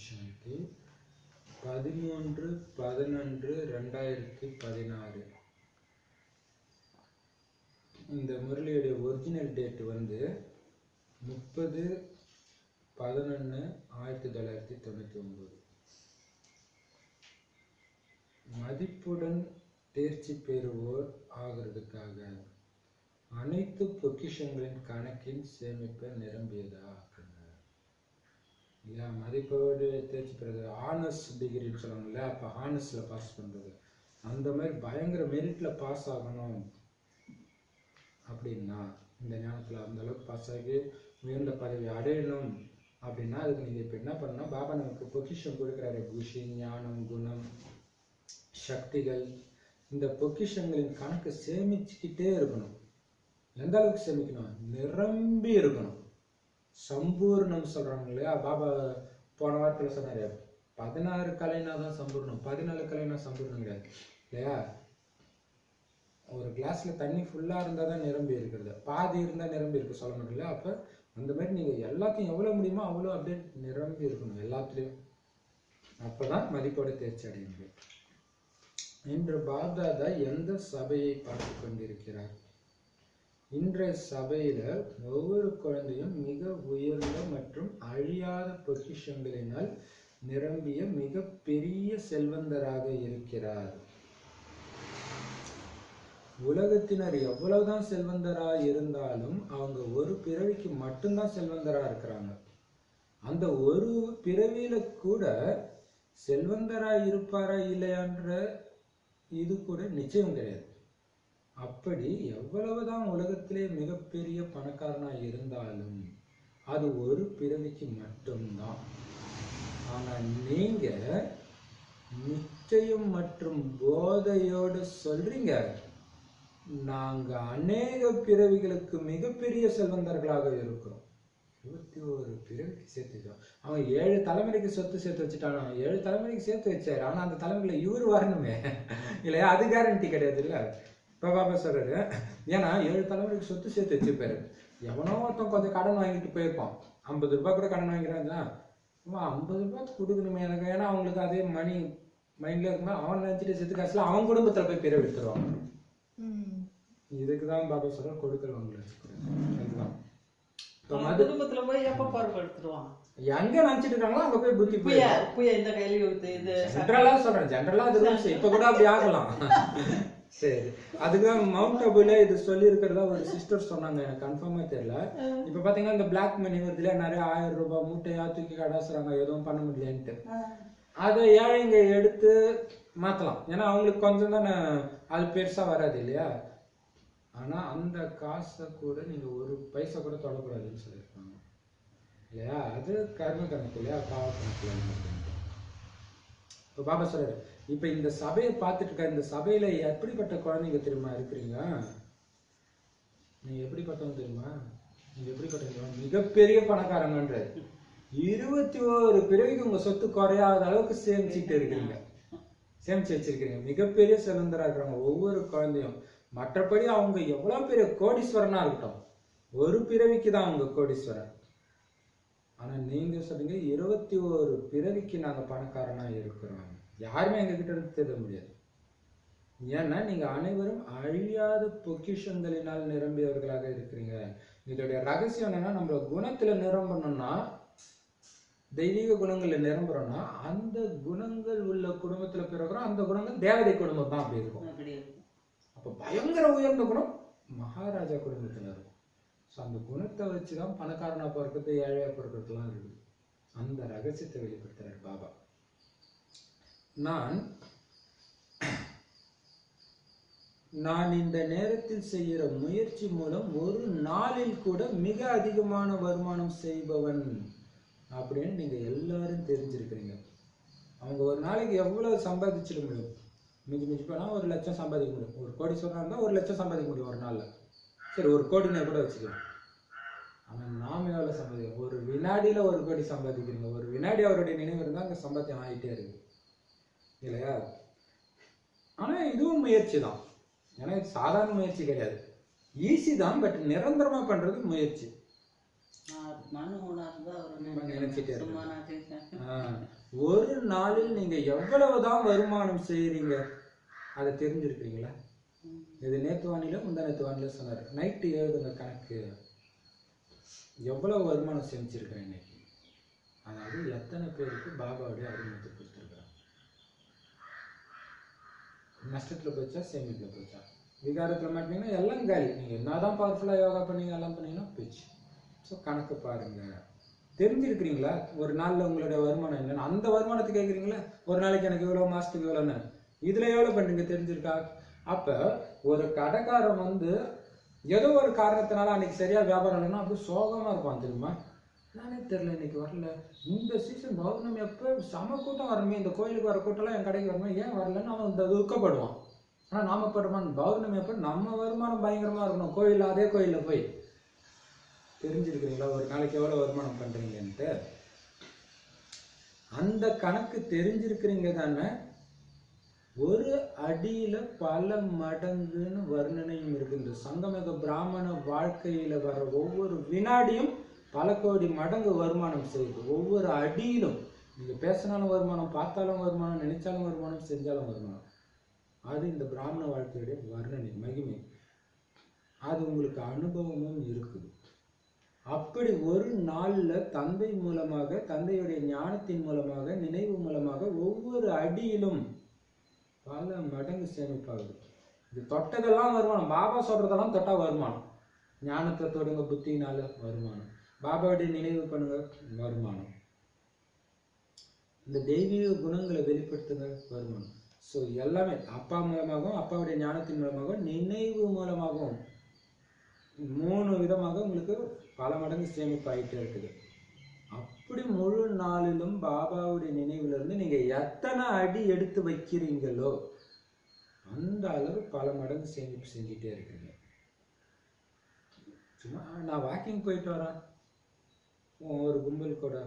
சாந்தி 13/11/2016. இந்த முரளியுடைய original date வந்து 30/11/1999. மதிப்புடன் தேர்ச்சி பெறுவோர் ஆகிறதுக்காக அனைத்து பொக்கிஷங்களின் கணக்கின் சேமிப்பை நிரம்பியதா இல்லையா? மதிப்போடு தேர்ச்சி பெறுறது ஆனர்ஸ் டிகிரின்னு சொல்லுவாங்கல்ல, அப்போ ஆனர்ஸில் பாஸ் பண்ணுறது, அந்த மாதிரி பயங்கர மெரிட்டில் பாஸ் ஆகணும் அப்படின்னா, இந்த ஞானத்தில் அந்த அளவுக்கு பாஸ் ஆகி உயர்ந்த பதவி அடையணும் அப்படின்னா, அதுக்கு நீங்கள் இப்போ என்ன பண்ணணும், பாபா நமக்கு பொக்கிஷம் கொடுக்குறாரு. குஷி, ஞானம், குணம், சக்திகள், இந்த பொக்கிஷங்களின் கணக்கு சேமிச்சுக்கிட்டே இருக்கணும். எந்த அளவுக்கு சேமிக்கணும்? நிரம்பி இருக்கணும். சம்பூர்ணம் சொல்றாங்க இல்லையா? பாபா போன வாரத்தில் சொன்னாரு, 16 கலைனா தான் சம்பூர்ணம், 14 கலைனா சம்பூர்ணம் கிடையாது இல்லையா? ஒரு கிளாஸ்ல தண்ணி ஃபுல்லா இருந்தா தான் நிரம்பி இருக்கிறது, பாதி இருந்தா நிரம்பி இருக்கு சொல்ல முடியல. அப்ப அந்த மாதிரி நீங்க எல்லாத்தையும் எவ்வளவு முடியுமோ அவ்வளோ அப்படியே நிரம்பி இருக்கணும் எல்லாத்துலயும். அப்பதான் மதிப்போட தேர்ச்சி அடைய முடியும். இன்று பாப்தாதா எந்த சபையை பார்த்து கொண்டிருக்கிறார்? இன்றைய சபையில ஒவ்வொரு குழந்தையும் மிக உயர்ந்த மற்றும் அழியாத பொக்கிஷங்களினால் நிரம்பிய மிக பெரிய செல்வந்தராக இருக்கிறார். உலகத்தினர் எவ்வளவுதான் செல்வந்தரா இருந்தாலும் அவங்க ஒரு பிறவிக்கு மட்டும்தான் செல்வந்தரா இருக்கிறாங்க. அந்த ஒரு பிறவியில கூட செல்வந்தரா இருப்பாரா இல்லையான்ற இது கூட நிச்சயம் கிடையாது. அப்படி எவ்வளவுதான் உலகத்திலே மிகப்பெரிய பணக்காரனா இருந்தாலும் அது ஒரு பிறவிக்கு மட்டும்தான். ஆனா நீங்க நிச்சயம் மற்றும் போதையோடு சொல்றீங்க, நாங்க அநேக பிறவிகளுக்கு மிகப்பெரிய செல்வந்தர்களாக இருக்கிறோம். 21 பிறவிக்கு சேர்த்துக்கிறோம். அவன் 7 தலைமுறைக்கு சொத்து சேர்த்து வச்சுட்டான். 7 தலைமுறைக்கு சேர்த்து வச்சாரு, ஆனா அந்த தலைமுறையில இவரு வரணுமே இல்லையா? அது கேரண்டி கிடையாது இல்ல. இப்ப பாபா சொல்றாரு, ஏன்னா 7 தலைமுறைக்கு சொத்து சேர்த்து வச்சிருப்பாரு. எவனோ ஒருத்தன் கொஞ்சம் கடன் வாங்கிட்டு போயிருப்பான், 50 ரூபாய் கூட கடன் வாங்கிறான், 50 ரூபாய் கொடுக்கணுமே எனக்கு, ஏன்னா அவங்களுக்கு அதே மணி மைண்ட்ல இருக்குமா, அவன் நினைச்சிட்டு செத்து காசுல அவன் குடும்பத்துல போய் பிறவி எடுத்துருவான். இதுக்குதான் பாபா சொல்ற கொடுக்கல் வாங்கல. அதுதான் குடும்பத்துல போய் எப்ப பார்ப்படுத்துருவான், எங்க நினைச்சிட்டு இருக்காங்களோ அங்க போய் புத்தி புய இந்த கையில இது ஜென்ரலா சொல்றேன், ஜென்ரலா அது இப்ப கூட அப்படி ஆகலாம். சரி, அதுதான் மவுண்ட் அபுல இது சொல்லி இருக்கிறதா ஒரு சிஸ்டர் சொன்னாங்க, எனக்கு கன்ஃபார்மா தெரியல. இப்ப பாத்தீங்கன்னா இந்த பிளாக் மணி வருதுல, நிறைய 1000 ரூபாய் மூட்டையா தூக்கி கடாசுறாங்க, எதுவும் பண்ண முடியலன்ட்டு. அதை ஏழைங்க எடுத்து மாத்தலாம், ஏன்னா அவங்களுக்கு கொஞ்சம் தானே அது பெருசா வராது இல்லையா? ஆனா அந்த காசை கூட நீங்க ஒரு பைசா கூட தொடக்கூடாதுன்னு சொல்லியிருக்காங்க இல்லையா? அது கர்ம கணக்கு இல்லையா, பாவ கணக்கு. இப்போ பாபா சொல்றாரு, இப்ப இந்த சபையை பார்த்துட்டு இருக்க, இந்த சபையில எப்படிப்பட்ட குழந்தைங்க தெரியுமா இருக்கிறீங்க? நீங்க எப்படிப்பட்டவங்க தெரியுமா? நீங்க எப்படிப்பட்ட மிகப்பெரிய பணக்காரங்கன்ற 21 பிறவிக்கு உங்க சொத்து குறையாத அளவுக்கு சேமிச்சுட்டு இருக்கிறீங்க, சேமிச்சு வச்சிருக்கீங்க. மிகப்பெரிய செல்வந்தரா இருக்கிறாங்க ஒவ்வொரு குழந்தையும். மற்றபடி அவங்க எவ்வளவு பெரிய கோடீஸ்வரனா இருக்கட்டும், ஒரு பிறவிக்கு தான் அவங்க கோடீஸ்வரன். ஆனா நீங்க சொல்றீங்க 21 பிறவிக்கு நாங்க பணக்காரனா இருக்கிறோம். யாருமே எங்க கிட்ட இருந்து தேட முடியாது. ஏன்னா நீங்க அனைவரும் அழியாத பொக்கிஷங்களினால் நிரம்பியவர்களாக இருக்கிறீங்க. இதோடைய ரகசியம் என்னன்னா, நம்ம குணத்துல நிரம்பணும்னா, தெய்வீக குணங்கள்ல நிரம்புறோம்னா, அந்த குணங்கள் உள்ள குடும்பத்துல பிறகுறோம். அந்த குணங்கள் தேவதை குடும்பம் தான் அப்படி இருக்கும். அப்ப பயங்கர உயர்ந்த குணம் மகாராஜா குடும்பத்துல இருக்கும். அந்த குணத்தை வச்சுதான் பணக்காரனா பிறக்கிறது, ஏழையா பிறக்கிறதுலாம் இருக்குது. அந்த ரகசியத்தை வெளிப்படுத்துறாரு பாபா. நான் இந்த நேரத்தில் செய்கிற முயற்சி மூலம் ஒரு நாளில் கூட மிக அதிகமான வருமானம் செய்பவன் அப்படின்னு நீங்க எல்லாரும் தெரிஞ்சிருக்கிறீங்க. அவங்க ஒரு நாளைக்கு எவ்வளவு சம்பாதிச்சிட முடியும்? மிஞ்சி போனா 1 லட்சம் சம்பாதிக்க முடியும். 1 கோடி சொன்னா 1 லட்சம் சம்பாதிக்க முடியும் ஒரு நாள்ல. சரி, 1 கோடினே கூட வச்சுக்கலாம். ஆனா நாம எவ்வளவு சம்பாதிக்கிறோம்? ஒரு வினாடியில 1 கோடி சம்பாதிக்கிறீங்க. ஒரு வினாடி அவருடைய நினைவு இருந்தா அங்க சம்பாத்தியம் ஆகிட்டே இருக்கு இல்லையா? ஆனா இதுவும் முயற்சி தான், ஏன்னா இது சாதாரண முயற்சி கிடையாது, ஈஸி தான். பட் நிரந்தரமா பண்றது முயற்சி. நினைச்சிட்டே இருக்கு. நாளில் நீங்க எவ்வளவுதான் வருமானம் செய்யறீங்க அதை தெரிஞ்சிருக்கீங்களா? இது நேத்து வானில முந்தானத்து வானில சொன்னாரு. நைட்டு எழுதுங்க கணக்கு, எவ்வளவு வருமானம் சேமிச்சிருக்கிறேன் இன்னைக்கு. அதாவது எத்தனை பேருக்கு பாபாவுடைய அறிமுகத்தை கொடுத்துருக்குறேன். நஷ்டத்துல போச்சா சேமிப்புல போச்சா? விகாரத்துல மாட்டீங்கன்னா எல்லாம் காலி. நீங்க என்னதான் பவர்ஃபுல்லா யோகா பண்ணீங்க எல்லாம் பண்ணீங்கன்னா போச்சு. ஸோ கணக்கு பாருங்க. தெரிஞ்சிருக்கிறீங்களா ஒரு நாள்ல உங்களுடைய வருமானம் என்னன்னு? அந்த வருமானத்தை கேட்குறீங்களா? ஒரு நாளைக்கு எனக்கு இவ்வளவு, மாசத்துக்கு இவ்வளோன்னு, இதுல எவ்வளவு பண்ணுங்க தெரிஞ்சிருக்கா? அப்ப ஒரு கடைக்காரன் வந்து ஏதோ ஒரு காரணத்தினால அன்னைக்கு சரியா வியாபாரம் இல்லைன்னா அப்படி சோகமா இருப்பான் தெரியுமா? நானே தெரியல இன்னைக்கு வரல, இந்த சீசன் பௌர்ணமி எப்போ சம கூட்டம் வரணுமே, இந்த கோயிலுக்கு வர கூட்டம்லாம் என் கடைக்கு வரணுமே, ஏன் வரலன்னு அவன் துக்கப்படுவான். ஆனா நாம படுவான் பௌர்ணமி அப்ப நம்ம வருமானம் பயங்கரமா இருக்கணும் கோயில், அதே கோயில்ல போய். தெரிஞ்சிருக்கிறீங்களா ஒரு நாளைக்கு எவ்வளவு வருமானம் பண்றீங்கன்ட்டு? அந்த கணக்கு தெரிஞ்சிருக்கிறீங்க தானே? ஒரு அடியில பல மடங்குன்னு வர்ணனையும் இருக்கு. இந்த சங்கமக பிராமண வாழ்க்கையில வர ஒவ்வொரு வினாடியும் பல கோடி மடங்கு வருமானம் செய்யுது. ஒவ்வொரு அடியிலும் நீங்க பேசினாலும் வருமானம், பார்த்தாலும் வருமானம், நினைச்சாலும் வருமானம், செஞ்சாலும் வருமானம். அது இந்த பிராமண வாழ்க்கையுடைய வர்ணனை, மகிமை. அது உங்களுக்கு அனுபவமும் இருக்குது. அப்படி ஒரு நாள்ல தந்தை மூலமாக, தந்தையுடைய ஞானத்தின் மூலமாக, நினைவு மூலமாக ஒவ்வொரு அடியிலும் பல மடங்கு சேமிப்பாகுது. இது தொட்டதெல்லாம் வருமானம். பாபா சொல்றதெல்லாம் தொட்டா வருமானம். ஞானத்தை தொடுங்க புத்தினால வருமானம், பாபாவுடைய நினைவு பண்ணுங்க வருமானம், இந்த தெய்வீக குணங்களை வெளிப்படுத்துங்க வருமானம். ஸோ எல்லாமே அப்பா மூலமாகவும், அப்பாவுடைய ஞானத்தின் மூலமாகவும், நினைவு மூலமாகவும், 3 விதமாக உங்களுக்கு பல மடங்கு சேமிப்பாயிட்டே இருக்குது. அப்படி முழு நாளிலும் பாபாவுடைய நினைவுல இருந்து நீங்க எத்தனை அடி எடுத்து வைக்கிறீங்களோ அந்த அளவு பல மடங்கு சேமிப்பு செஞ்சுட்டே இருக்கீங்க. சும்மா நான் வாக்கிங் போயிட்டு வரேன், ஒரு கும்பல் கூட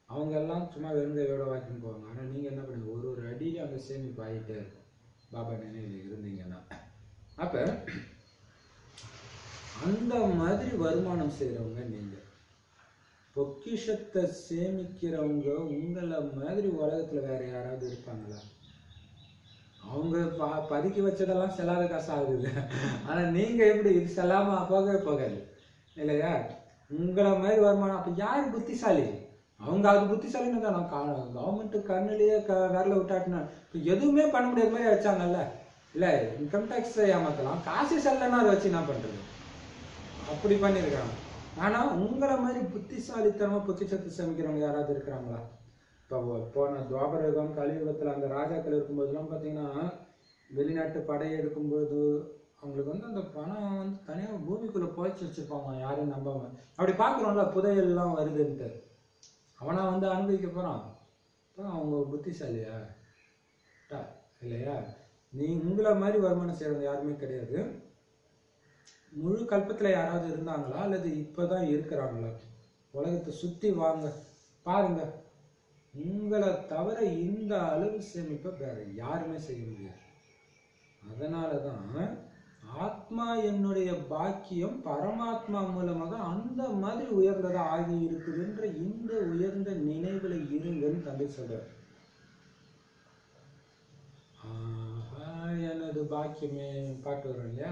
அவங்க எல்லாம் சும்மா வெறுங்கையோட வாக்கிங் போவாங்க. ஆனா நீங்க என்ன பண்ணுங்க, ஒரு அடியில அங்க சேமிப்பு ஆகிட்டே இருக்கும் பாபா நினைவுல இருந்தீங்கன்னா. அப்ப அந்த மாதிரி வருமானம் செய்யறவங்க நீங்க. பொக்கிஷத்தை சேமிக்கிறவங்க உங்களை மாதிரி உலகத்துல வேற யாராவது இருப்பாங்களா? அவங்க பதுக்கி வச்சதெல்லாம் செல்லாத காசு ஆகுது. ஆனா நீங்க எப்படி இது செல்லாம போகவே போகாது இல்லையா? உங்களை மாதிரி வருமானம். அப்ப யாரு புத்திசாலி? அவங்க அது புத்திசாலின்னு தான். நான் கவர்மெண்ட் கண்ணிலேயே விரல விட்டாட்டினா இப்போ எதுவுமே பண்ண முடியாத மாதிரி வச்சாங்கல்ல. இல்லை இன்கம் டேக்ஸ் ஏமாத்தலாம், காசு செல்லன்னா அதை வச்சு என்ன பண்றது? அப்படி பண்ணியிருக்காங்க. ஆனா உங்களை மாதிரி புத்திசாலித்தனமா பொக்கிஷத்தை சேமிக்கிறவங்க யாராவது இருக்கிறாங்களா? இப்போ போன துவாபர யுகம், கலியுகத்துல அந்த ராஜாக்கள் இருக்கும்போதெல்லாம் பார்த்தீங்கன்னா வெளிநாட்டு படை எடுக்கும்போது அவங்களுக்கு வந்து அந்த பணம் வந்து தனியாக பூமிக்குள்ள புதைச்சி வச்சிருப்பாங்க, யாரையும் நம்பாம. அப்படி பார்க்குறோம்ல புதையல் எல்லாம் வருதுன்ட்டு, அவனா வந்து அனுபவிக்க போறான். அவங்க புத்திசாலியா இல்லையா? உங்களை மாதிரி வருமானம் செய்யறவங்க யாருமே கிடையாது. முழு கல்பத்துல யாராவது இருந்தாங்களா அல்லது இப்பதான் இருக்கிறாங்களா? உலகத்தை சுத்தி வாங்க பாருங்க, உங்களை தவிர இந்த அளவு சேமிப்பை வேற யாருமே செய்ய முடியாது. அதனாலதான் ஆத்மா என்னுடைய பாக்கியம் பரமாத்மா மூலமாக அந்த மாதிரி உயர்ந்ததா ஆகி இருக்குதுன்ற இந்த உயர்ந்த நினைவுல இருங்கன்னு தந்தை சொல்றார். எனது பாக்கியமே பாட்டு வரும் இல்லையா?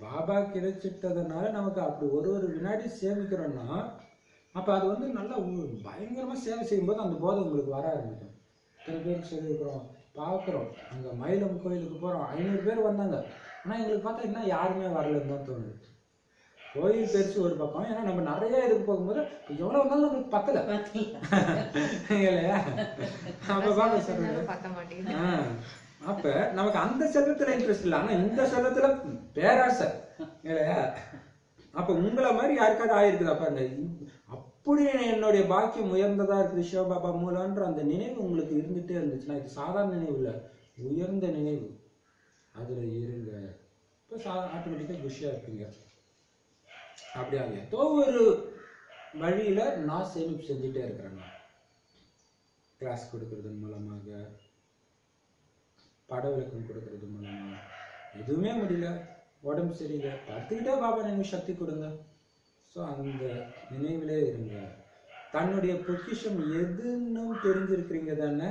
பாபா கிடைச்சிட்டதுனால நமக்கு அப்படி ஒரு வினாடி சேமிக்கிறோம்னா அப்ப அது வந்து நல்லா பயங்கரமா சேவை செய்யும்போது அந்த போதை உங்களுக்கு வர ஆரம்பிக்கும். சில பேருக்கு சொல்லியிருக்கிறோம், பார்க்குறோம். அங்க மயிலம் கோயிலுக்கு போறோம், 500 பேர் வந்தாங்க. ஆனா எங்களுக்கு பார்த்தா என்ன யாருமே வரலன்னு தான் தோணுது. கோயில் பெருசு ஒரு பக்கம், ஏன்னா நம்ம நிறைய இதுக்கு போகும்போது எவ்வளவு இருந்தாலும் நம்மளுக்கு பத்தல இல்லையா? அப்ப பாக்க சொல்றது அப்ப நமக்கு அந்த செல்வத்துல இன்ட்ரெஸ்ட் இல்லை, ஆனா இந்த செல்வத்துல பேராசை இல்லையா? அப்ப உங்களை மாதிரி யாருக்காவது ஆயிருக்குதா பாருங்க. அப்படி என்னுடைய பாக்கியம் உயர்ந்ததா இருக்குது சிவபாபா மூலன்ற அந்த நினைவு உங்களுக்கு இருந்துட்டே இருந்துச்சுன்னா, இது சாதாரண நினைவு இல்லை, உயர்ந்த நினைவு. அதுல இருங்க, இப்போ ஆட்டோமேட்டிக்கா குஷியா இருப்பீங்க. அப்படியா? ஏதோ ஒரு வழியில நான் சேமிப்பு செஞ்சுட்டே இருக்கிறேன். கிளாஸ் கொடுக்கறதன் மூலமாக, பட விளக்கம் கொடுக்கறது மூலமா, எதுவுமே முடியல, உடம்பு சரியில்லை, படுத்துக்கிட்டே பாபா நினைவு சக்தி கொடுங்க. ஸோ அந்த நினைவிலே இருங்க. தன்னுடைய பொக்கிஷம் எதுன்னு தெரிஞ்சிருக்கிறீங்க தானே?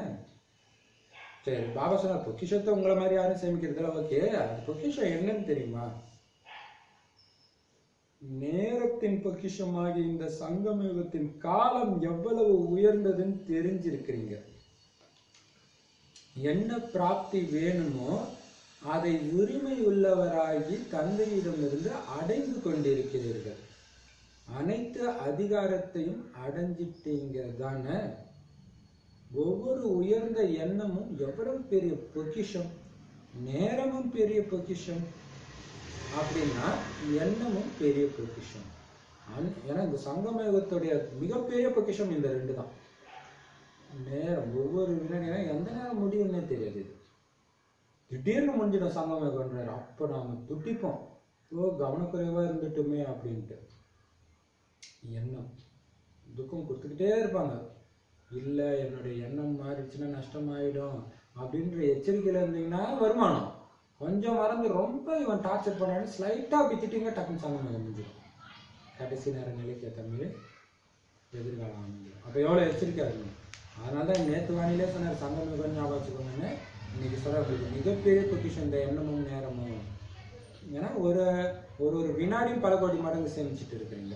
சரி, பாபா சொன்னார் பொக்கிஷத்தை உங்களை மாதிரி யாரும் சேமிக்கிறதுல ஓகே, அது பொக்கிஷம் என்னன்னு தெரியுமா? நேரத்தின் பொக்கிஷமாகி இந்த சங்கம யுகத்தின் காலம் எவ்வளவு உயர்ந்ததுன்னு தெரிஞ்சிருக்கிறீங்க. என்ன பிராப்தி வேணுமோ அதை உரிமை உள்ளவராகி தந்தையிடமிருந்து அடைந்து கொண்டிருக்கிறீர்கள். அனைத்து அதிகாரத்தையும் அடைஞ்சிட்டீங்க தானே? ஒவ்வொரு உயர்ந்த எண்ணமும் எவ்வளவு பெரிய பொக்கிஷம், நேரமும் பெரிய பொக்கிஷம். அப்படின்னா எண்ணமும் பெரிய பொக்கிஷம். ஏன்னா இந்த சங்கம யுகத்துடைய மிகப்பெரிய பொக்கிஷம் இந்த ரெண்டு தான். நேரம், ஒவ்வொரு வினாடினா எந்த நேரம் முடியும்னே தெரியாது. திடீர்னு முடிஞ்சிடும் சங்கம யுகம்ன்றாரு. அப்போ நாம துட்டிப்போம், ஓ கவனக்குறைவா இருந்துட்டுமே அப்படின்ட்டு. எண்ணம் துக்கம் கொடுத்துக்கிட்டே இருப்பாங்க. இல்லை என்னுடைய எண்ணம் மாறிடுச்சுன்னா நஷ்டமாயிடும் அப்படின்ற எச்சரிக்கையில் இருந்தீங்கன்னா வருமானம் கொஞ்சம் மறந்து ரொம்ப இவன் டார்ச்சர் பண்ணாலும் ஸ்லைட்டாக அப்படி திட்டிங்க, டக்குன்னு சங்கம் முடிஞ்சிடும். கடைசி நேரம் நிலைக்கு ஏற்ற மாதிரி எதிர்காலம் அமைஞ்சிடும். அப்போ எவ்வளோ எச்சரிக்கையாக இருக்கணும். அதனால தான் நேற்று வானிலே சொன்னார் சங்கம் யுகம் ஞாபகம் வச்சுக்கோங்கன்னு. இன்னைக்கு சொல்ல மிகப்பெரிய பொக்கிஷம் இந்த எண்ணமும் நேரமும். ஏன்னா ஒரு ஒரு வினாடியும் பல கோடி மடங்கு சேமிச்சுட்டு இருக்கிறீங்க.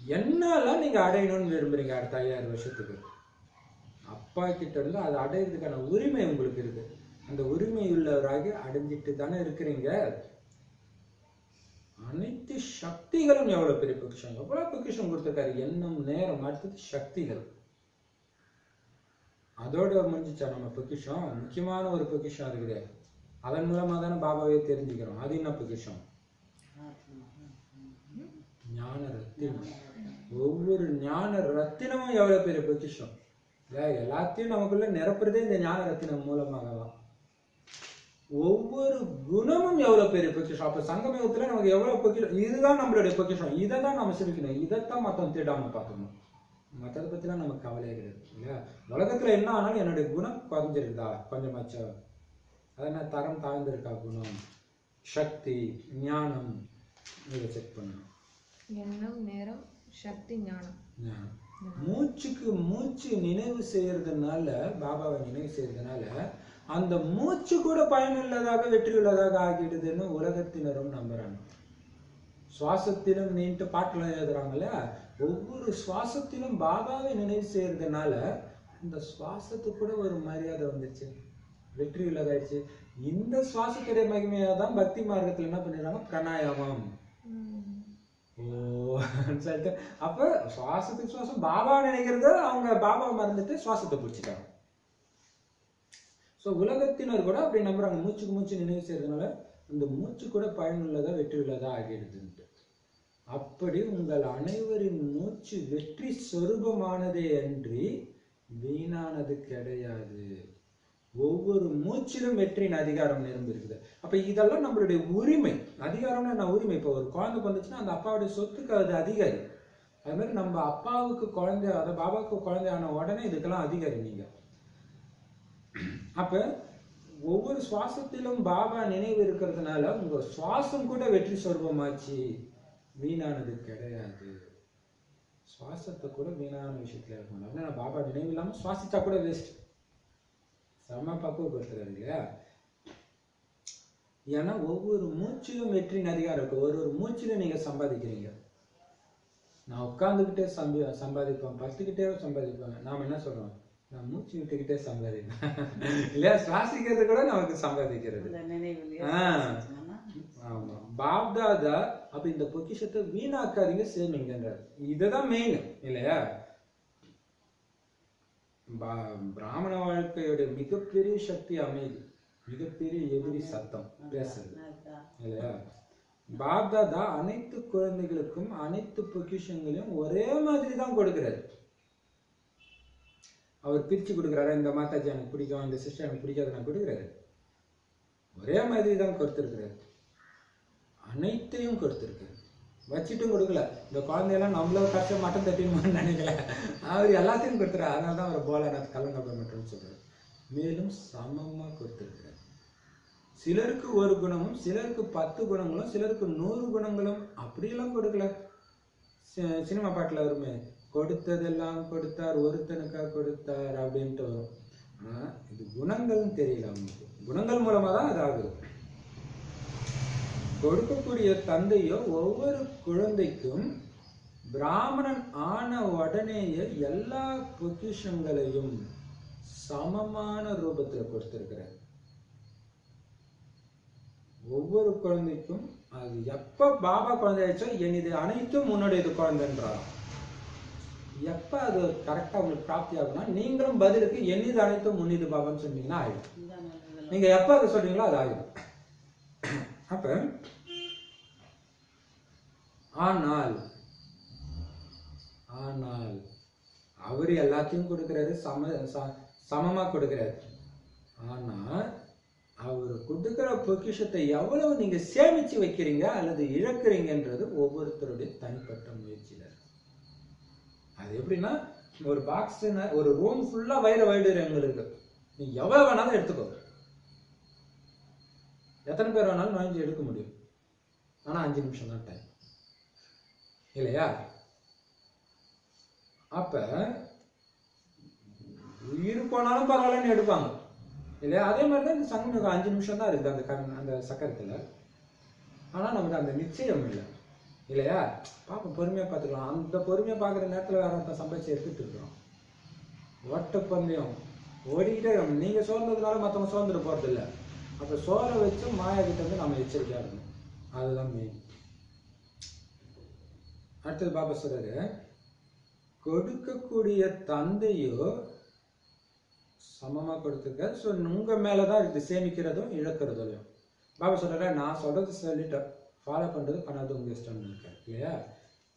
என்னெல்லாம் நீங்கள் அடையணும்னு விரும்புறீங்க அடுத்த 5000 வருஷத்துக்கு, அப்பா கிட்ட இருந்து அதை அடையிறதுக்கான உரிமை உங்களுக்கு இருக்கு. அந்த உரிமை உள்ளவராகி அடைஞ்சிட்டு தானே இருக்கிறீங்க. அனைத்து சக்திகளும் எவ்வளவு பெரிய பொக்கிஷம், எவ்வளவு பொக்கிஷம் கொடுத்திருக்காரு. எண்ணம், நேரம், அடுத்தது சக்திகள். அதோட முடிஞ்சிச்சா நம்ம பொக்கிஷம்? முக்கியமான ஒரு பொக்கிஷம் இருக்குது. அதன் மூலமா தானே பாபாவே தெரிஞ்சுக்கிறோம். அது என்ன பொக்கிஷம்? ஞான ரத்தினம். ஒவ்வொரு ஞான ரத்தினமும் எவ்வளவு பெரிய பொக்கிஷம். எல்லாத்தையும் நமக்குள்ள நிரப்புறதே இந்த ஞான ரத்தினம் மூலமாக தான். ஒவ்வொரு குணமும் எவ்வளவு பெரிய பொக்கிஷம். அப்ப சங்கமயுகத்துல நமக்கு எவ்வளவு பொக்கிஷம், இதுதான் நம்மளுடைய பொக்கிஷம். இதை தான் நம்ம சிரிக்கணும். இதைத்தான் மத்தவங்க தேடாம பார்த்துக்கணும். மற்றதை பத்திலாம் நமக்கு கவலையே கிடையாது இல்லையா? உலகத்துல என்ன ஆனாலும் என்னுடைய குணம் குறைஞ்சிருக்குதா கொஞ்சமாச்சா, அதனால தரம் தாழ்ந்திருக்கா குணம், சக்தி, ஞானம், இதை செக் பண்ணணும். எண்ணம், நேரம், சக்தி, ஞானம். மூச்சுக்கு மூச்சு நினைவு செய்யறதுனால, பாபாவை நினைவு செய்யறதுனால அந்த மூச்சு கூட பயனுள்ளதாக வெற்றி உள்ளதாக ஆகிடுதுன்னு உலகத்தினரும் நம்புறாங்க. சுவாசத்திலும் நீண்டு பாட்டுல எழுதுறாங்கல்ல, ஒவ்வொரு சுவாசத்திலும் பாபாவை நினைவு செய்யறதுனால இந்த சுவாசத்துக்கு கூட ஒரு மரியாதை வந்துச்சு, வெற்றி உள்ளதாயிடுச்சு. இந்த சுவாசத்துடைய மகிமையா தான் பக்தி மார்க்கத்துல என்ன பண்ணிடுறாங்க, பிராணாயாமம். ஓ சொல்லிட்டு அப்ப சுவாசத்துக்கு சுவாசம் பாபா நினைக்கிறது, அவங்க பாபா மறந்துட்டு சுவாசத்தை பிடிச்சிட்டாங்க. ஸோ உலகத்தினர் கூட அப்படி நம்புறாங்க. மூச்சுக்கு மூச்சு நினைவு செய்யறதுனால அந்த மூச்சு கூட பயனுள்ளதா வெற்றி உள்ளதா ஆகிடுதுன்ட்டு. அப்படி உங்கள் அனைவரின் மூச்சு வெற்றி சொரூபமானதே அன்றி வீணானது கிடையாது. ஒவ்வொரு மூச்சிலும் வெற்றியின் அதிகாரம் நிரம்பி இருக்குது. அப்ப இதெல்லாம் நம்மளுடைய உரிமை. அதிகாரம்னா என்ன? உரிமை. இப்போ ஒரு குழந்தை வந்துச்சுன்னா அந்த அப்பாவுடைய சொத்துக்கு அது அதிகாரி. அது மாதிரி நம்ம அப்பாவுக்கு குழந்தை, அதை பாபாவுக்கு குழந்தையான உடனே இதுக்கெல்லாம் அதிகாரி நீங்க. அப்ப ஒவ்வொரு சுவாசத்திலும் பாபா நினைவு இருக்கிறதுனால உங்க சுவாசம் கூட வெற்றி சொரூபமாச்சு, வீணானது கிடையாது. சுவாசத்தை கூட வீணான விஷயத்துல இருக்கணும். அப்படின்னா பாபா நினைவு இல்லாம சுவாசிச்சா கூட வேஸ்ட். சம பக்குவப்படுத்துறாரு இல்லையா? ஏன்னா ஒவ்வொரு மூச்சிலும் வெற்றியின் அதிகாரம் இருக்கு. ஒரு மூச்சிலும் நீங்க சம்பாதிக்கிறீங்க. நான் உட்கார்ந்துகிட்டே சம்பாதிப்பேன், படுத்துக்கிட்டே சம்பாதிப்பேன். நாம என்ன சொல்றோம், நான் மூச்சு விட்டுக்கிட்டே சம்பாதிப்பேன் இல்லையா? சுவாசிக்கிறது கூட நமக்கு சம்பாதிக்கிறது. ஆமா, பாப்தாதா அப்ப இந்த பொக்கிஷத்தை வீணாக்காதீங்க, சேமிங்கன்றார். இதுதான் மெயின் இல்லையா? பிராமண வாழ்க்கையோட மிகப்பெரிய சக்தி அமைதி, மிகப்பெரிய எதிரி சத்தம் பேசுறது இல்லையா? பாப்தாதா அனைத்து குழந்தைகளுக்கும் அனைத்து பொக்கிஷங்களையும் ஒரே மாதிரி தான் கொடுக்கிறாரு. அவர் பிரிச்சு கொடுக்குறாரு. இந்த மாதாஜி எனக்கு பிடிக்கும், இந்த சிஸ்டர் எனக்கு பிடிக்காது நான் கொடுக்குறாரு. ஒரே மாதிரி தான் கொடுத்துருக்கிறாரு. அனைத்தையும் கொடுத்துருக்காரு. வச்சுட்டும் கொடுக்கல. இந்த குழந்தையெல்லாம் நம்மள கஷ்டம் மட்டும் தட்டினுமான்னு நினைக்கல. அவர் எல்லாத்தையும் கொடுத்துறாரு. அதனால தான் அவர் போலநாத் கலங்கப்ப மட்டும் சொல்றாரு. மேலும் சமமா கொடுத்துருக்கிறார். சிலருக்கு ஒரு குணமும், சிலருக்கு 10 குணங்களும், சிலருக்கு 100 குணங்களும் அப்படியெல்லாம் கொடுக்கல. சினிமா பாட்டுல வருமே, கொடுத்ததெல்லாம் கொடுத்தார், ஒருத்தனுக்கா கொடுத்தார் அப்படின்ட்டு வரும். ஆனா இது குணங்கள்னு தெரியல அவங்களுக்கு. குணங்கள் மூலமா தான் அது ஆகுது. கொடுக்கக்கூடிய தந்தையோ ஒவ்வொரு குழந்தைக்கும் பிராமணன் ஆன உடனேயே எல்லா பொக்கிஷங்களையும் சமமான ரூபத்துல கொடுத்திருக்கிறார். ஒவ்வொரு குழந்தைக்கும் அது எப்ப பாபா குழந்தை ஆயிடுச்சோ என் இது அனைத்தும் உன்னுடைய இது குழந்தைன்றாராம். எப்ப அது கரெக்டா உங்களுக்கு பிராப்தி ஆகும்னா நீங்களும் பதிலுக்கு என் இது அனைத்தும் உன்னிது பாபான்னு சொன்னீங்கன்னா ஆயிடும். நீங்க எப்ப அதை சொல்றீங்களோ அது ஆயிடும். அப்ப ஆனால் ஆனால் அவரு எல்லாத்தையும் கொடுக்கிறாரு, சமமா கொடுக்கிறாரு. ஆனா அவரு கொடுக்கிற பொக்கிஷத்தை எவ்வளவு நீங்க சேமிச்சு வைக்கிறீங்க அல்லது இழக்கிறீங்கன்றது ஒவ்வொருத்தருடைய தனிப்பட்ட முயற்சியில. அது எப்படின்னா ஒரு பாக்ஸ், ஒரு ரூம் ஃபுல்லா வைடு எங்களுக்கு நீ எவ்வளவு வேணாலும் எடுத்துக்கோ, எத்தனை பேர் வேணாலும் நுழைஞ்சு எடுக்க முடியும். ஆனா 5 நிமிஷம் தான் டைம் இல்லையா? அப்ப உயிர் போனாலும் பரவாயில்லன்னு எடுப்பாங்க இல்லையா? அதே மாதிரிதான் இந்த சங்கம் 5 நிமிஷம் தான் இருக்குது அந்த சக்கரத்துல. ஆனா நமக்கு அந்த நிச்சயம் இல்லை இல்லையா? பாப்போம், பொறுமையா பார்த்துக்கலாம். அந்த பொறுமையா பார்க்குற நேரத்துல வேற ஒருத்தன் சம்பாதிச்சு எடுத்துட்டு இருக்கிறோம். ஓட்ட பந்தயம் ஓடிக்கிட்டே இருக்கணும். நீங்க சோர்ந்ததுனால மற்றவங்க சோர்ந்துட்டு போறது இல்லை. அப்ப சோற வச்சு மாயா கிட்ட வந்து நம்ம எச்சரிக்கையா இருக்கணும். அதுதான் மெயின். அடுத்தது பாபா சொல்றாரு, கொடுக்கக்கூடிய தந்தையோ சமமா கொடுத்துருக்க. ஸோ உங்க மேலதான் இது சேமிக்கிறதும் இழக்கிறதும். பாபா சொல்றாரு, நான் சொல்றது சொல்லிட்டேன், ஃபாலோ பண்றது பண்ணாது உங்க இஷ்டம் இருக்கேன் இல்லையா?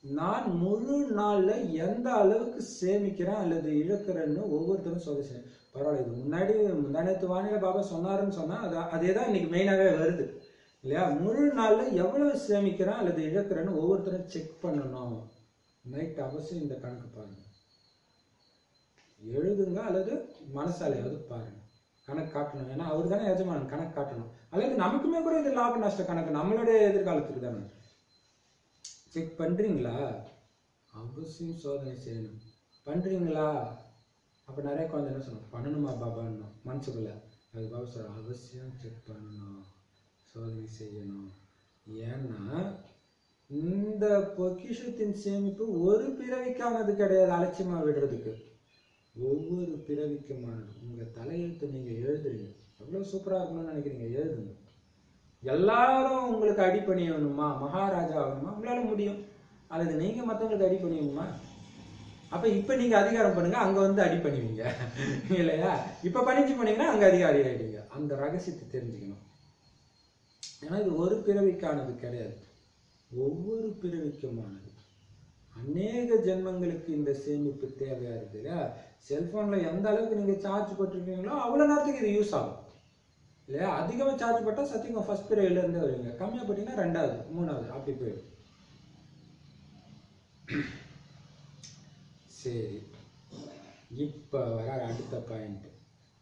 நான் முழு நாள்ல எந்த அளவுக்கு சேமிக்கிறேன் அல்லது இழக்கிறேன்னு ஒவ்வொருத்தரும் சொல்ல. பரவாயில்ல, இது முன்னாடி வானிலை பாபா சொன்னாருன்னு சொன்னா அதே தான் இன்னைக்கு மெயினாவே வருது இல்லையா? முழு நாள்ல எவ்வளவு சேமிக்கிறேன் அல்லது இழக்கிறேன்னு ஒவ்வொருத்தரும் செக் பண்ணணும். நைட் அவசியம் இந்த கணக்கு பாருங்க, எழுதுங்க அல்லது மனசாலையாவது பாருங்க, கணக்கு காட்டணும். ஏன்னா அவரு தானே எஜமானன், கணக்கு காட்டணும். அல்லது நமக்குமே கூட இது லாப நஷ்ட கணக்கு, நம்மளுடைய எதிர்காலத்துக்கு தானே. செக் பண்றீங்களா? அவசியம் சோதனை செய்யணும். பண்றீங்களா? அப்ப நிறைய குழந்தை என்ன சொல்லணும், பண்ணணுமா பாபான்னு மனசுக்குள்ள. அது பாபா சொல்ற, அவசியம் செக் பண்ணணும், சோதனை செய்யணும். ஏன்னா இந்த பொக்கிஷத்தின் சேமிப்பு ஒரு பிறவிக்கானது கிடையாது, அலட்சியமா விடுறதுக்கு. ஒவ்வொரு பிறவிக்குமானது. உங்க தலையெழுத்து நீங்க எழுதுறீங்க, எவ்வளவு சூப்பரா இருக்கணும்னு நினைக்கிறீங்க, எழுதுங்க. எல்லாரும் உங்களுக்கு அடிப்பணியணுமா, மகாராஜா ஆகணுமா? உங்களால முடியும். அல்லது நீங்க மற்றவங்களுக்கு அடிப்பணியணுமா? அப்ப இப்ப நீங்க அதிகாரம் பண்ணுங்க, அங்க வந்து அடிப்பணிவீங்க இல்லையா? இப்ப பணிச்சு பண்ணீங்கன்னா அங்க அதிகாரி ஆயிடுங்க. அந்த ரகசியத்தை தெரிஞ்சுக்கணும். ஏன்னா இது ஒரு பிறவிக்கானது கிடையாது, ஒவ்வொரு பிறவிக்குமானது. அநேக ஜென்மங்களுக்கு இந்த சேமிப்பு தேவையா இருக்கு இல்லையா? செல்போன்ல எந்த அளவுக்கு நீங்க சார்ஜ் போட்டிருக்கீங்களோ அவ்வளவு நேரத்துக்கு இது யூஸ் ஆகும் இல்லையா? அதிகமா சார்ஜ் போட்டா சத்தியம் ஃபர்ஸ்ட் பிறவில இருந்தே வருவீங்க, கம்மியா போட்டீங்கன்னா 2வது 3வது அப்படி போயிடும். சரி, இப்ப வர அடுத்த பாயிண்ட்.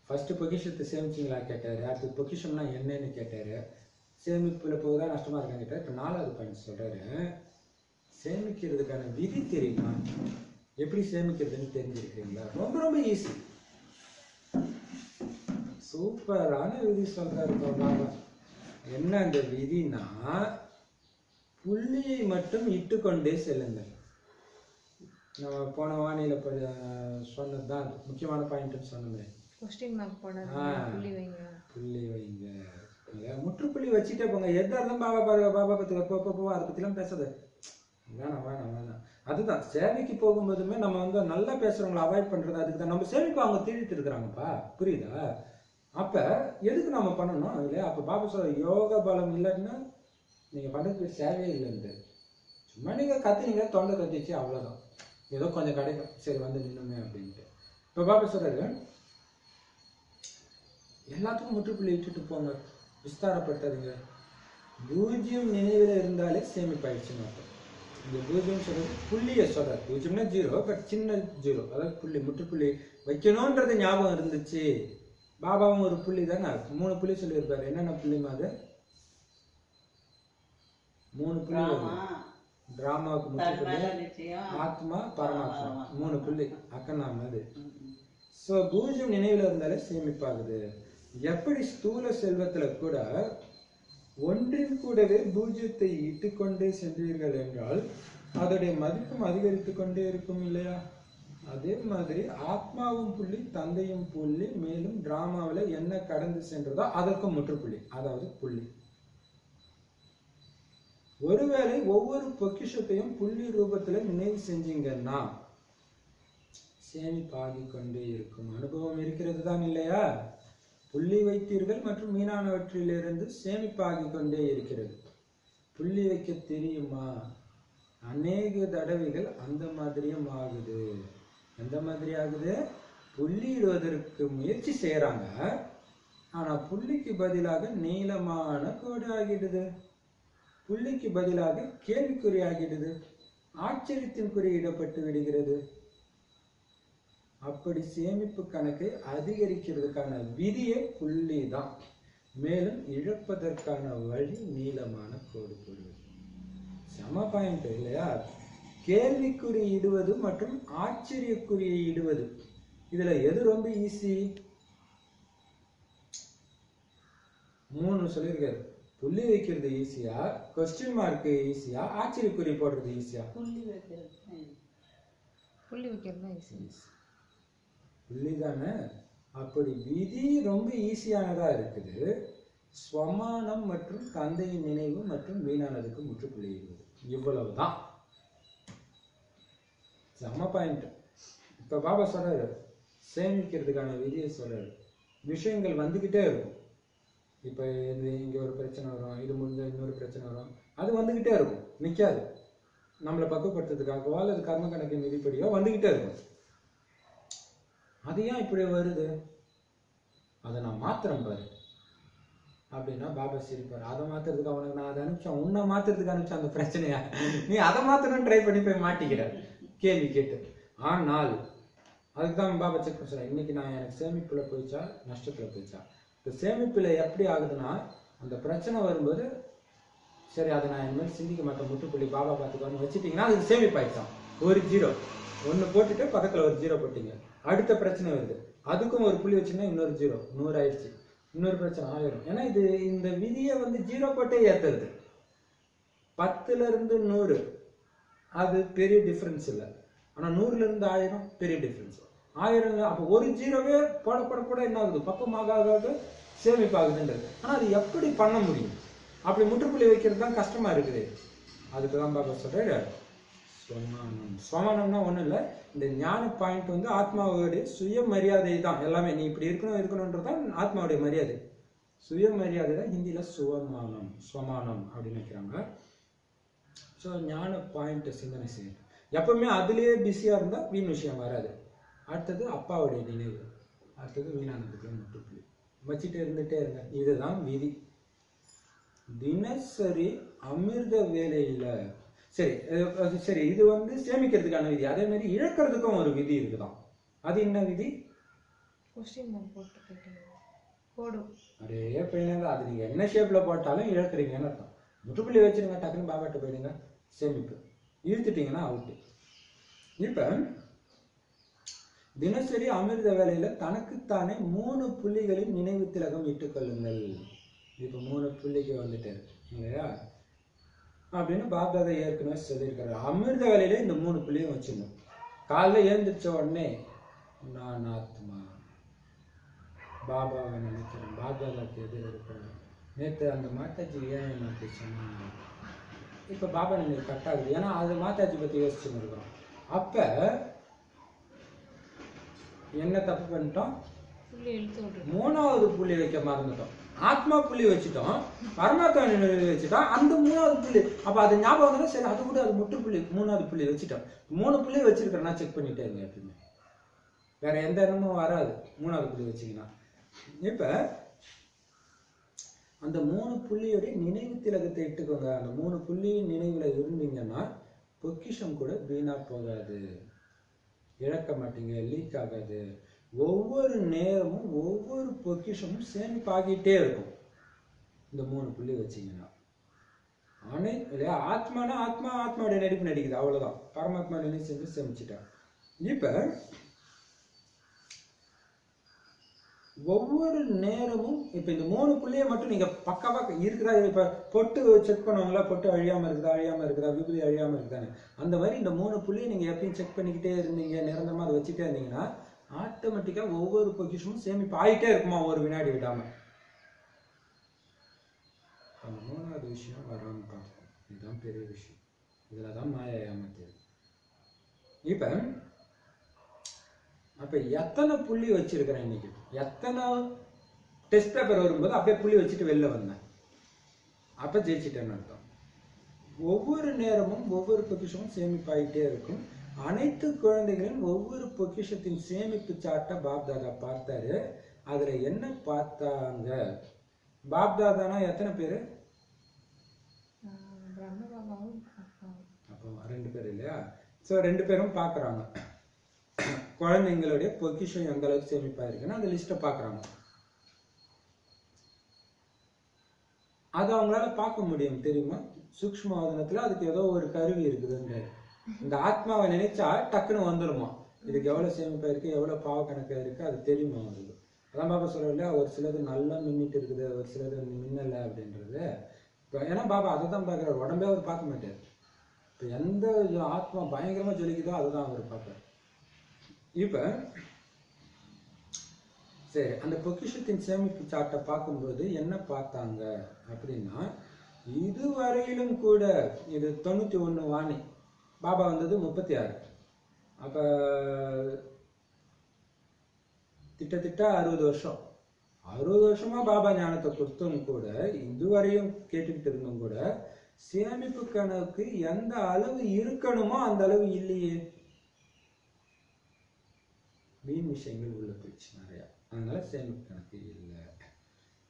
ஃபர்ஸ்ட் பொக்கிஷத்தை சேமிச்சிங்களா கேட்டாரு. அடுத்து பொக்கிஷம்னா என்னன்னு கேட்டாரு. சேமிப்புல போகுதா நஷ்டமா இருக்கான்னு கேட்டாரு. இப்ப 4வது பாயிண்ட் சொல்றாரு, சேமிக்கிறதுக்கான விதி தெரியுமா? எப்படி சேமிக்கிறதுன்னு தெரிஞ்சிருக்கீங்களா? ரொம்ப ரொம்ப ஈஸி, சூப்பரான விதி சொல்றாரு பாபா. என்ன அந்த விதினா, புள்ளியை மட்டும் இட்டுக்கொண்டே செல்லுங்கள். நம்ம போன வானிலை சொன்னதுதான் முக்கியமான பாயிண்ட் சொன்னேன். புள்ளி வைங்க, முற்றுப்புள்ளி வச்சுட்டே போங்க. எதா இருந்தாலும் பாபா பாருங்க, பாபா பத்தி போ அதை பத்திலாம் பேசாத, வேணாம் வேணாம் வேணாம். அதுதான் சேவைக்கு போகும்போதுமே நம்ம வந்து நல்லா பேசுறவங்களை அவாய்ட் பண்றது. அதுக்கு தான் நம்ம சேமிப்பு அவங்க தேடிட்டு இருக்கிறாங்கப்பா, புரியுதா? அப்ப எதுக்கு நம்ம பண்ணணும் இல்லையா? அப்ப பாபா சொல்ற, யோக பலம் இல்லைன்னா நீங்க பண்றதுக்கு சேவையே இல்லைன்னு. சும்மா நீங்க கத்துனீங்க, தொண்டை கத்திச்சு, அவ்வளவுதான். ஏதோ கொஞ்சம் கிடைக்கும், சரி வந்து நின்னுமே அப்படின்ட்டு. இப்ப பாபா சொல்றாரு, எல்லாத்துக்கும் முற்றுப்புள்ளி இட்டுட்டு போங்க, விஸ்தாரப்படுத்தாதீங்க. பூஜ்ஜியம் நினைவில் இருந்தாலே சேமிப்பாயிடுச்சுன்னு அர்த்தம். இந்த பூஜ்ஜியம் சொல்றது புள்ளியை சொல்றாரு. பூஜ்ஜியம்னா 0, பட் சின்ன 0, அதாவது புள்ளி. முற்றுப்புள்ளி வைக்கணும்ன்றது ஞாபகம் இருந்துச்சு. பாபாவும் ஒரு புள்ளி தானே, 3 புள்ளி சொல்லியிருப்பாரு. என்னென்ன புள்ளி மாதிரி? 3 புள்ளி. டிராமாவுக்கு முற்றுப்புள்ளி, தன்மேல நிச்சயம், ஆத்மா பரமாத்மா, 3 புள்ளி அக்கண்ணாம அது. ஸோ 0 நினைவுல இருந்தாலே சேமிப்பாகுது. எப்படி ஸ்தூல செல்வத்துல கூட ஒன்றின் கூடவே 0த்தை இட்டுக்கொண்டே சென்றீர்கள் என்றால் அதோடைய மதிப்பும் அதிகரித்து கொண்டே இருக்கும் இல்லையா? அதே மாதிரி ஆத்மாவும் புள்ளி, தந்தையும் புள்ளி, மேலும் டிராமாவில என்ன கடந்து சென்றதோ அதற்கும் முற்றுப்புள்ளி, அதாவது புள்ளி. ஒருவேளை ஒவ்வொரு பொக்கிஷத்தையும் புள்ளி ரூபத்துல நினைவு செஞ்சீங்கன்னா சேமிப்பாகி கொண்டே இருக்கும். அனுபவம் இருக்கிறது தான் இல்லையா? புள்ளி வைத்தீர்கள் மற்றும் மீனானவற்றிலிருந்து சேமிப்பாகி கொண்டே இருக்கிறது. புள்ளி வைக்க தெரியுமா? அநேக தடவைகள் அந்த மாதிரியும் ஆகுது. எந்த மாதிரி ஆகுது? புள்ளி இடுவதற்கு முயற்சி செய்யறாங்க, ஆனா புள்ளிக்கு பதிலாக நீளமான கோடு ஆகிடுது, புள்ளிக்கு பதிலாக கேள்விக்குறி ஆகிடுது, ஆச்சரியத்தின் குறி இடப்பட்டு விடுகிறது. அப்படி சேமிப்பு கணக்கை அதிகரிக்கிறதுக்கான விதியே புள்ளி தான். மேலும் இழப்பதற்கான வழி நீளமான கோடு போடுவது. செம பாயிண்ட் இல்லையா? கேள்விக்குறி இடுவது மற்றும் ஆச்சரியக்குறியை இடுவது, இதுல எது ரொம்ப ஈஸி? 3 சொல்லியிருக்காரு. புள்ளி வைக்கிறது ஈஸியா, கொஸ்டின் மார்க் ஈஸியா, ஆச்சரியக்குறி போடுறது ஈஸியா? புள்ளி வைக்கிறது தான் ஈஸி. புள்ளி தானே. அப்படி விதி ரொம்ப ஈஸியானதா இருக்குது. ஸ்வமானம் மற்றும் தந்தையின் நினைவு மற்றும் வீணானதுக்கு முற்றுப்புள்ளி இடுவது, இவ்வளவுதான். செம பாயிண்ட். இப்ப பாபா சொல்றாரு, சேமிக்கிறதுக்கான விதியை சொல்றாரு. விஷயங்கள் வந்துகிட்டே இருக்கும். இப்ப இங்க ஒரு பிரச்சனை வரும், இது முடிஞ்ச இன்னொரு பிரச்சனை வரும், அது வந்துகிட்டே இருக்கும், நிக்காது. நம்மளை பக்குவப்படுத்துறதுக்காகவோ அல்லது கர்ம கணக்கின் விதிப்படியோ வந்துகிட்டே இருக்கும். அது ஏன் இப்படி வருது? அதை நான் மாத்திரம் பாரு அப்படின்னா பாபா சிரிப்பார். அதை மாத்துறதுக்கு அவனுக்கு நான் அதை அனுப்பிச்சேன், உன்னை மாத்துறதுக்கு அனுப்பிச்சேன் அந்த பிரச்சனையா? நீ அதை மாத்தணும்னு ட்ரை பண்ணி போய் மாட்டிக்கிற கேள்வி கேட்டு. ஆனால் அதுக்குதான் பாபா செக் பண்ண சொல்றேன். இன்னைக்கு நான் எனக்கு சேமிப்புல போயிச்சா நஷ்டத்துல போயிச்சா? இந்த சேமிப்புல எப்படி ஆகுதுன்னா, அந்த பிரச்சனை வரும்போது சரி அதை நான் இனிமேல் சிந்திக்க மாட்டேன், முற்றுப்புள்ளி பாபா பார்த்துக்கோன்னு வச்சுட்டீங்கன்னா அதுக்கு சேமிப்பாயிடுச்சான். ஒரு 0 1 போட்டுட்டு பக்கத்துல ஒரு 0 போட்டீங்க, அடுத்த பிரச்சனை வருது, அதுக்கும் ஒரு புள்ளி வச்சுன்னா இன்னொரு 0 100 ஆயிடுச்சு, இன்னொரு பிரச்சனை 1000. ஏன்னா இது இந்த விதியை 0 போட்டே ஏத்துறது. 10ல இருந்து 100 அது பெரிய டிஃபரன்ஸ் இல்லை, ஆனா 100ல இருந்து 1000 பெரிய டிஃபரன்ஸ். 1000 அப்போ ஒரு 0வே போட போட போட என்ன ஆகுது? பக்கமாக சேமிப்பாகுதுன்றது. ஆனா அது எப்படி பண்ண முடியும்? அப்படி முற்றுப்புள்ளி வைக்கிறது தான் கஷ்டமா இருக்குது. அதுக்குதான் பாபா சொல்றாரு ஸ்வமானம். ஸ்வமானம்னா ஒண்ணும் இல்லை, இந்த ஞான பாயிண்ட் ஆத்மாவுடைய சுயமரியாதை தான் எல்லாமே. நீ இப்படி இருக்கணும்ன்றதான் ஆத்மாவுடைய மரியாதை. சுயமரியாதை தான் ஹிந்தியில சுவமானம், ஸ்வமானம் அப்படின்னு வைக்கிறாங்க. ஸோ ஞான பாயிண்ட் சிந்தனை செய்யும். எப்பவுமே அதுலயே பிஸியா இருந்தா வீண் விஷயம் வராது. அடுத்தது அப்பாவுடைய நினைவு, அடுத்தது வீணானதுக்கு முற்றுப்புள்ளி வச்சுட்டு இருந்துட்டே இருங்க. இதுதான் விதி. தினசரி அமிர்த வேலையில சரி சரி இது சேமிக்கிறதுக்கான விதி. அதே மாதிரி இழக்கிறதுக்கும் ஒரு விதி இருக்குதான். அது என்ன விதி? அதே பையன் அது நீங்க என்ன ஷேப்ல போட்டாலும் இழக்கிறீங்கன்னு அர்த்தம். முற்றுப்புள்ளி வச்சிருங்க, டக்குன்னு பாபாட்ட போயிடுங்க, சேமிப்பு. இழுத்துட்டீங்கன்னா அவுட்டு. இப்ப தினசரி அமிர்த வேலையில தனக்குத்தானே 3 புள்ளிகளின் நினைவு திலகம் இட்டுக் கொள்ளுங்கள். இப்ப 3 புள்ளிக்கு வந்துட்டு இல்லையா அப்படின்னு பாப்தாதா ஏற்கனவே சொல்லியிருக்காரு. அமிர்த வேலையில இந்த 3 புள்ளியும் வச்சிடணும். காலைல எழுந்திரிச்ச உடனே நான் ஆத்மா, பாபாவை நினைக்கிறேன், பாப்தாதாக்கு எதிர் இருக்கிறேன், நேற்று அந்த மாதாஜி ஏன் எனக்கு சொன்னாங்க, இப்ப பாபா நினைவு கட் ஆகுது, ஏன்னா அது மாதாஜி பத்தி யோசிச்சுன்னு இருக்கிறோம். அப்ப என்ன தப்பு பண்ணிட்டோம்? 3வது புள்ளி வைக்க மறந்துட்டோம். ஆத்மா புள்ளி வச்சுட்டோம், பரமாத்மா நினைவு வச்சுட்டோம், அந்த 3வது புள்ளி. அப்ப அது ஞாபகம் வந்தா சரி, அது கூட அது முற்றுப்புள்ளி 3வது புள்ளி வச்சுட்டோம். 3 புள்ளி வச்சிருக்கிறேன்னா செக் பண்ணிட்டே இருங்க எப்பயுமே. வேற எந்த எண்ணமும் வராது 3வது புள்ளி வச்சீங்கன்னா. இப்ப அந்த 3 புள்ளியோட நினைவு திலகத்தை இட்டுக்கோங்க. அந்த 3 புள்ளி நினைவுல இருந்தீங்கன்னா பொக்கிஷம் கூட வீணா போகாது, இழக்க மாட்டீங்க, லீக் ஆகாது. ஒவ்வொரு நேரமும் ஒவ்வொரு பொக்கிஷமும் சேமிப்பாகிட்டே இருக்கும் இந்த 3 புள்ளி வச்சீங்கன்னா. இல்லையா? ஆத்மானா ஆத்மாவுடைய நடிப்பு நடிக்குது, அவ்வளவுதான். பரமாத்மா நினைச்சு செஞ்சு சேமிச்சுட்டான். இப்ப ஒவ்வொரு நேரமும் இப்ப இந்த 3 புள்ளியை மட்டும் நீங்க பக்காவா இருக்குதா, இப்ப பொட்டு செக் பண்ணுவாங்களா, பொட்டு அழியாம இருக்குதா, விபூதி அழியாம இருக்குதானே, அந்த மாதிரி இந்த 3 புள்ளியை நீங்க எப்பயும் செக் பண்ணிக்கிட்டே இருந்தீங்க, நிரந்தரமா அதை வச்சுட்டே இருந்தீங்கன்னா ஆட்டோமேட்டிக்கா ஒவ்வொரு பொக்கிஷமும் சேமிப்பு ஆயிட்டே இருக்குமா, ஒரு வினாடி விடாம. அந்த 3வது விஷயம் வராம பார்க்கணும். இதுதான் பெரிய விஷயம். இதுலதான் மாயா ஏமாத்தியது. இப்ப அப்ப எத்தனை புள்ளி வச்சிருக்கிறேன் இன்னைக்கு, எத்தனை டெஸ்ட் பேப்பர் வரும்போது அப்படியே புள்ளி வச்சுட்டு வெளில வந்தேன், அப்ப ஜெயிச்சிட்டேன்னு அர்த்தம். ஒவ்வொரு நேரமும் ஒவ்வொரு பொக்கிஷமும் சேமிப்பாயிட்டே இருக்கும். அனைத்து குழந்தைகளும் ஒவ்வொரு பொக்கிஷத்தின் சேமிப்பு சாட்டை பாப்தாதா பார்த்தாரு. அதுல என்ன பார்த்தாங்க? பாப்தாதானா எத்தனை பேரு? அப்போ 2 பேர் இல்லையா? சோ 2 பேரும் பாக்குறாங்க குழந்தைங்களுடைய பொக்கிஷம் எந்த அளவுக்கு சேமிப்பா இருக்குன்னு அந்த லிஸ்ட்டை பாக்குறாங்க. அது அவங்களால பார்க்க முடியும், தெரியுமா? சூக்ஷ்ம வாதனத்துல அதுக்கு ஏதோ ஒரு கருவி இருக்குதுன்ற. இந்த ஆத்மாவை நினைச்சா டக்குன்னு வந்துடுமா, இதுக்கு எவ்வளவு சேமிப்பா இருக்கு, எவ்வளவு பாவ கணக்கா இருக்கு, அது தெரியுமா அவங்களுக்கு. அதான் பாபா சொல்லல, ஒரு சிலது நல்லா மின்னிட்டு இருக்குது, ஒரு சிலது மின்னல அப்படின்றது. ஏன்னா பாபா அதை தான் பார்க்குறாரு, உடம்பே அவர் பார்க்க மாட்டார். இப்போ எந்த ஆத்மா பயங்கரமா ஜொலிக்குதோ அதுதான் அவர் பார்ப்பார். இப்ப சரி, அந்த பொக்கிஷத்தின் சேமிப்பு சாட்டை பார்க்கும்போது என்ன பார்த்தாங்க அப்படின்னா, இதுவரையிலும் கூட இது 91 வாணி, பாபா வந்தது 36, அப்ப திட்டத்திட்ட 60 வருஷம். 60 வருஷமா பாபா ஞானத்தை கொடுத்தும் கூட, இதுவரையும் கேட்டுக்கிட்டு இருந்தும் கூட சேமிப்பு கணக்கு எந்த அளவு இருக்கணுமோ அந்த அளவு இல்லையே. வீண் விஷயங்கள் உள்ள போயிடுச்சு நிறையா, அதனால சேமிப்பு கணக்கு இல்லை.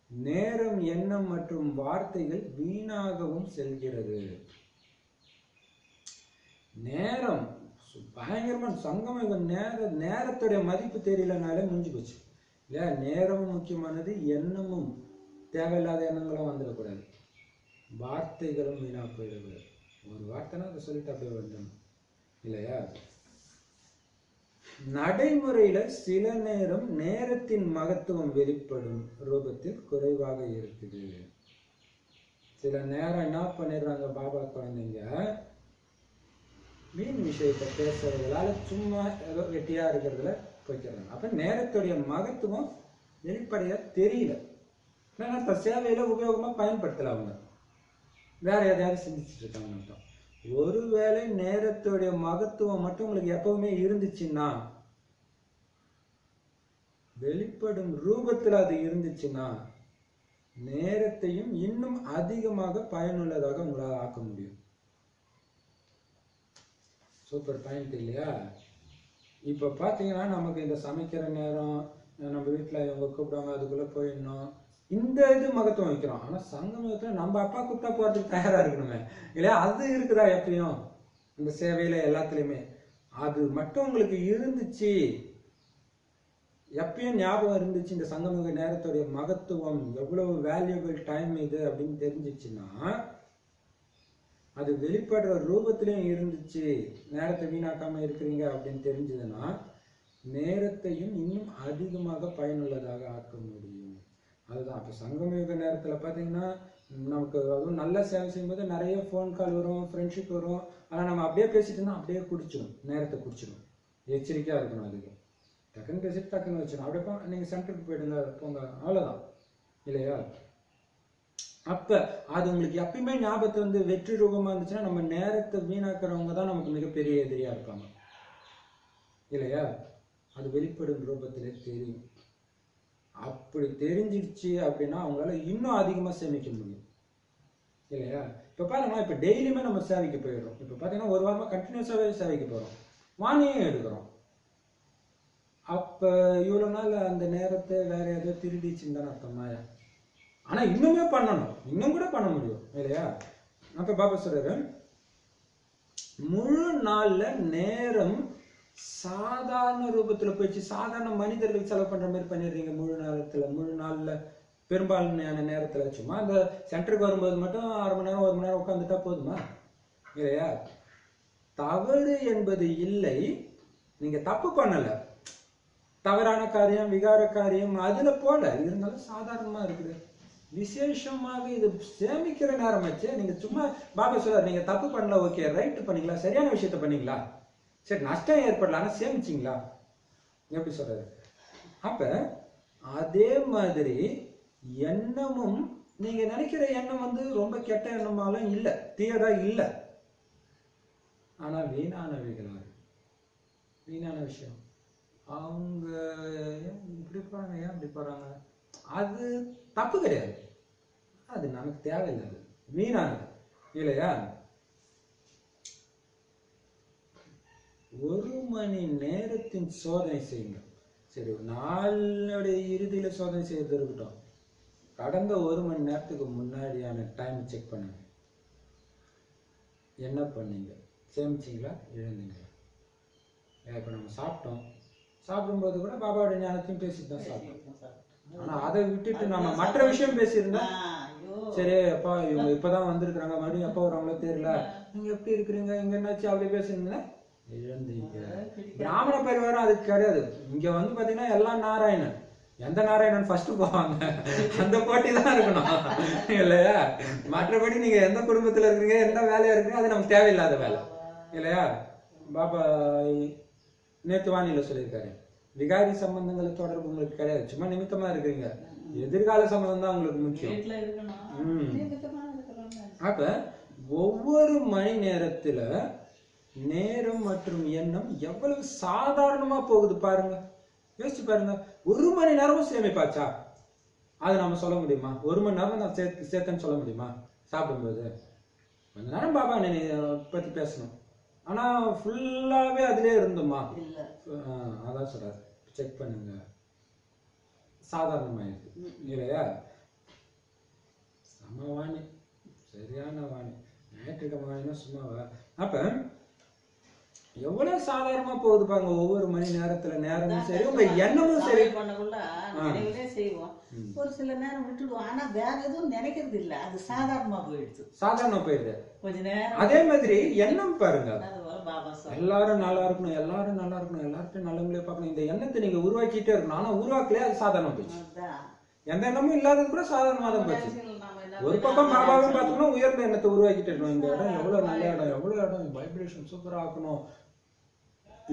நேரம், எண்ணம் மற்றும் வார்த்தைகள் வீணாகவும் செல்கிறது. நேரம் பயங்கரமா சங்கம நேரத்துடைய மதிப்பு தெரியலனாலே முடிஞ்சு போச்சு இல்லையா? நேரமும் முக்கியமானது, எண்ணமும் தேவையில்லாத எண்ணங்களும் வந்துடக்கூடாது, வார்த்தைகளும் வீணா போயிடக்கூடாது. ஒரு வார்த்தைனா அதை சொல்லிட்டு அப்படியே வந்துடணும் இல்லையா? நடைமுறையில சில நேரம் நேரத்தின் மகத்துவம் வெளிப்படும் ரூபத்தில் குறைவாக இருக்குது. சில நேரம் என்ன பண்ணிடுறாங்க பாபா குழந்தைங்க, வீண் விஷயத்தை பேசுறதுனால சும்மா ஏதோ வெட்டியா இருக்கிறதுல போய்க்கிறாங்க. அப்ப நேரத்துடைய மகத்துவம் வெளிப்படையா தெரியல. ஏன்னா சேவையில உபயோகமா பயன்படுத்தல, அவங்க வேற எதையாவது சிந்திச்சுட்டு இருக்காங்க அர்த்தம். ஒருவேளை நேரத்துடைய மகத்துவம் மட்டும் உங்களுக்கு எப்பவுமே இருந்துச்சுன்னா, வெளிப்படும் ரூபத்தில் அது இருந்துச்சுன்னா, நேரத்தையும் இன்னும் அதிகமாக பயனுள்ளதாக உங்களால் ஆக்க முடியும். சூப்பர் பாயிண்ட் இல்லையா? இப்ப பாத்தீங்கன்னா நமக்கு இந்த சமைக்கிற நேரம், நம்ம வீட்டுல இவங்க கூப்பிடுவாங்க, அதுக்குள்ள போயிடணும், இந்த இது மகத்துவம் வைக்கிறோம். ஆனா சங்கமத்துல நம்ம அப்பா கூப்பிட்டா போறதுக்கு தயாரா இருக்கணுமே இல்லையா? அது இருக்குதா எப்பயும் இந்த சேவையில எல்லாத்துலயுமே? அது மட்டும் உங்களுக்கு இருந்துச்சு, எப்பயும் ஞாபகம் இருந்துச்சு, இந்த சங்கமுக நேரத்துடைய மகத்துவம் எவ்வளவு வேல்யூபிள் டைம் இது அப்படின்னு தெரிஞ்சிச்சுன்னா, அது வெளிப்படுற ரூபத்திலையும் இருந்துச்சு, நேரத்தை வீணாக்காம இருக்கிறீங்க அப்படின்னு தெரிஞ்சதுன்னா, நேரத்தையும் இன்னும் அதிகமாக பயனுள்ளதாக ஆக்க முடியும். அதுதான் அப்ப சங்கமயுக நேரத்துல பாத்தீங்கன்னா நமக்கு அதுவும் நல்ல சேவை செய்யும்போது நிறைய ஃபோன் கால் வரும், ஃப்ரெண்ட்ஷிப் வரும். ஆனா நம்ம அப்படியே பேசிட்டு இருந்தா அப்படியே குடிச்சிடும், நேரத்தை குடிச்சிடும். எச்சரிக்கையா இருக்கணும். அதுக்கு டக்குன்னு பேசிட்டு டக்குன்னு வச்சிடும். அப்படியே நீங்க சென்டருக்கு போயிடுங்க போங்க, அவ்வளவுதான் இல்லையா? அப்ப அது உங்களுக்கு எப்பயுமே ஞாபகத்தை வந்து வெற்றி ரூபமா இருந்துச்சுன்னா, நம்ம நேரத்தை வீணாக்குறவங்க தான் நமக்கு மிகப்பெரிய எதிரியா இருப்பாங்க இல்லையா? அது வெளிப்படும் ரூபத்திலே தெரியும். அப்படி தெரிஞ்சிடுச்சு அப்படின்னா அவங்களால இன்னும் அதிகமா சேமிக்க முடியும் இல்லையா? இப்ப பாருங்க, இப்ப டெய்லியுமே நம்ம சேவைக்கு போயிடுறோம். இப்ப பாத்தீங்கன்னா ஒரு வாரமா கண்டினியூஸாவே சேவைக்கு போறோம், வாணியும் எடுக்கிறோம். அப்ப இவ்வளவு நாள் அந்த நேரத்தை வேற ஏதோ திருடிச்சுன்னு தானே அர்த்தமா? ஆனா இன்னுமே பண்ணணும், இன்னும் கூட பண்ண முடியும் இல்லையா? அப்ப பாபா சொல்றாரு, முழு நாள்ல நேரம் சாதாரண ரூபத்துல போயிடுச்சு. சாதாரண மனிதர்களுக்கு செலவு பண்ற மாதிரி பண்ணிடுறீங்க. முழு நாள்ல பெரும்பாலான நேரத்துல. சும்மா அந்த சென்டருக்கு வரும்போது மட்டும் 1/2 மணி நேரம் 1 மணி நேரம் உட்காந்துட்டா போதுமா இல்லையா? தவறு என்பது இல்லை, நீங்க தப்பு பண்ணல, தவறான காரியம் விகார காரியம் அதுல போல இருந்தாலும் சாதாரணமா இருக்குது. விசேஷமாக இது சேமிக்கிற நேரம் வச்சு நீங்க சும்மா பாபா சொல்றாரு நீங்க தப்பு பண்ணல, ஓகே ரைட் பண்ணீங்களா, சரியான விஷயத்த பண்ணீங்களா, சரி நஷ்டம் ஏற்படல ஆனா சேமிச்சிங்களா, எப்படி சொல்றாரு. அப்ப அதே மாதிரி எண்ணமும் நீங்க நினைக்கிற எண்ணம் வந்து ரொம்ப கெட்ட எண்ணமாலும் இல்ல, தீயதா இல்ல, ஆனா வீணானவைகளா வீணான விஷயம். அவங்க இப்படி போறாங்க, ஏன் இப்படி போறாங்க, அது தப்பு கிடையாது, அது நமக்கு தேவையில்லை, வீணானது இல்லையா? 1 மணி நேரத்தின் சோதனை செய்யுங்க. சரி, நாளுடைய இறுதியில சோதனை செய்யறது இருக்கட்டும், கடந்த 1 மணி நேரத்துக்கு முன்னாடியான டைம் செக் பண்ணுங்க. என்ன பண்ணீங்க, சேமிச்சிங்களா இழந்தீங்களா? இப்ப நம்ம சாப்பிட்டோம், சாப்பிடும்போது கூட பாபாவோட ஞானத்தையும் பேசிட்டு தான் சாப்பிட்டோம். ஆனா அதை விட்டுட்டு நம்ம மற்ற விஷயம் பேசியிருந்தா, சரி அப்பா இவங்க இப்பதான் வந்திருக்கிறாங்க, மறுபடியும் எப்ப வராங்களோ தெரியல, நீங்க எப்படி இருக்கிறீங்க, இங்க என்னாச்சு, அப்படி பேசுறீங்கன்னா இழந்தீங்க. பிராமண பரிவாரம் அதுக்கு கிடையாது. இங்க வந்து பாத்தீங்கன்னா எல்லாம் நாராயணன், எந்த நாராயணன் ஃபர்ஸ்ட் போவாங்க அந்த போட்டி தான் இருக்கணும் இல்லையா? மற்றபடி நீங்க எந்த குடும்பத்துல இருக்கீங்க, எந்த வேலையா இருக்கீங்க, அது நமக்கு தேவையில்லாத வேலை இல்லையா? பாபா நேத்து வாணியில சொல்லியிருக்காரு, விகாரி சம்பந்தங்கள் தொடர்பு உங்களுக்கு கிடையாது, சும்மா நிமித்தமா இருக்கிறீங்க, எதிர்கால சம்பந்தம் தான் உங்களுக்கு முக்கியம். அப்ப ஒவ்வொரு மணி நேரத்துல நேரம் மற்றும் எண்ணம் எவ்வளவு சாதாரணமா போகுது பாருங்க, யோசிச்சு பாருங்க. 1 மணி நேரமும் சேமிப்பாச்சா? அது நம்ம சொல்ல முடியுமா? 1 மணி நேரம் நான் சேர்த்தேன்னு சொல்ல முடியுமா? சாப்பிடும்போது கொஞ்ச நேரம் பாபா நீ பத்தி பேசணும், ஆனா ஃபுல்லாவே அதுலயே இருந்தோமா? அதான் சொல்றாரு, செக் பண்ணுங்க, சாதாரணமாயிருக்கு இல்லையா? சம வாணி, சரியான வாணி, ஞாயிற்றுக்கிழமை வாணினா சும்மாவா? அப்ப எவ்வளவு சாதாரணமா போகுது பாருங்க. ஒவ்வொரு மணி நேரத்துல நேரமும் சரி, உங்க எண்ணமும் சரி பண்ணக்குள்ள நினைவுலே செய்வோம், ஒரு சில நேரம் விட்டுடுவோம், ஆனா வேற எதுவும் நினைக்கிறது இல்ல, அது சாதாரணமா போயிடுது, சாதாரணமா போயிடுது கொஞ்ச நேரம். அதே மாதிரி எண்ணம் பாருங்க, பாபா எல்லாரும் நல்லா இருக்கணும், எல்லாரும் நல்லா இருக்கணும், எல்லார்ட்டும் நல்லவங்களே பார்க்கணும், இந்த எண்ணத்தை நீங்க உருவாக்கிட்டே இருக்கணும். ஆனா உருவாக்கலையே, அது சாதாரணமா போயிடுச்சு. எந்த எண்ணமும் இல்லாதது கூட சாதாரணமா தான் போச்சு. ஒரு பக்கம் பாபாவும் பார்த்தோம்னா உயர்ந்த எண்ணத்தை உருவாக்கிட்டு இருக்கணும். இந்த இடம் எவ்வளவு நல்ல இடம், எவ்வளவு இடம் வைப்ரேஷன் சூப்பரா ஆக்கணும்,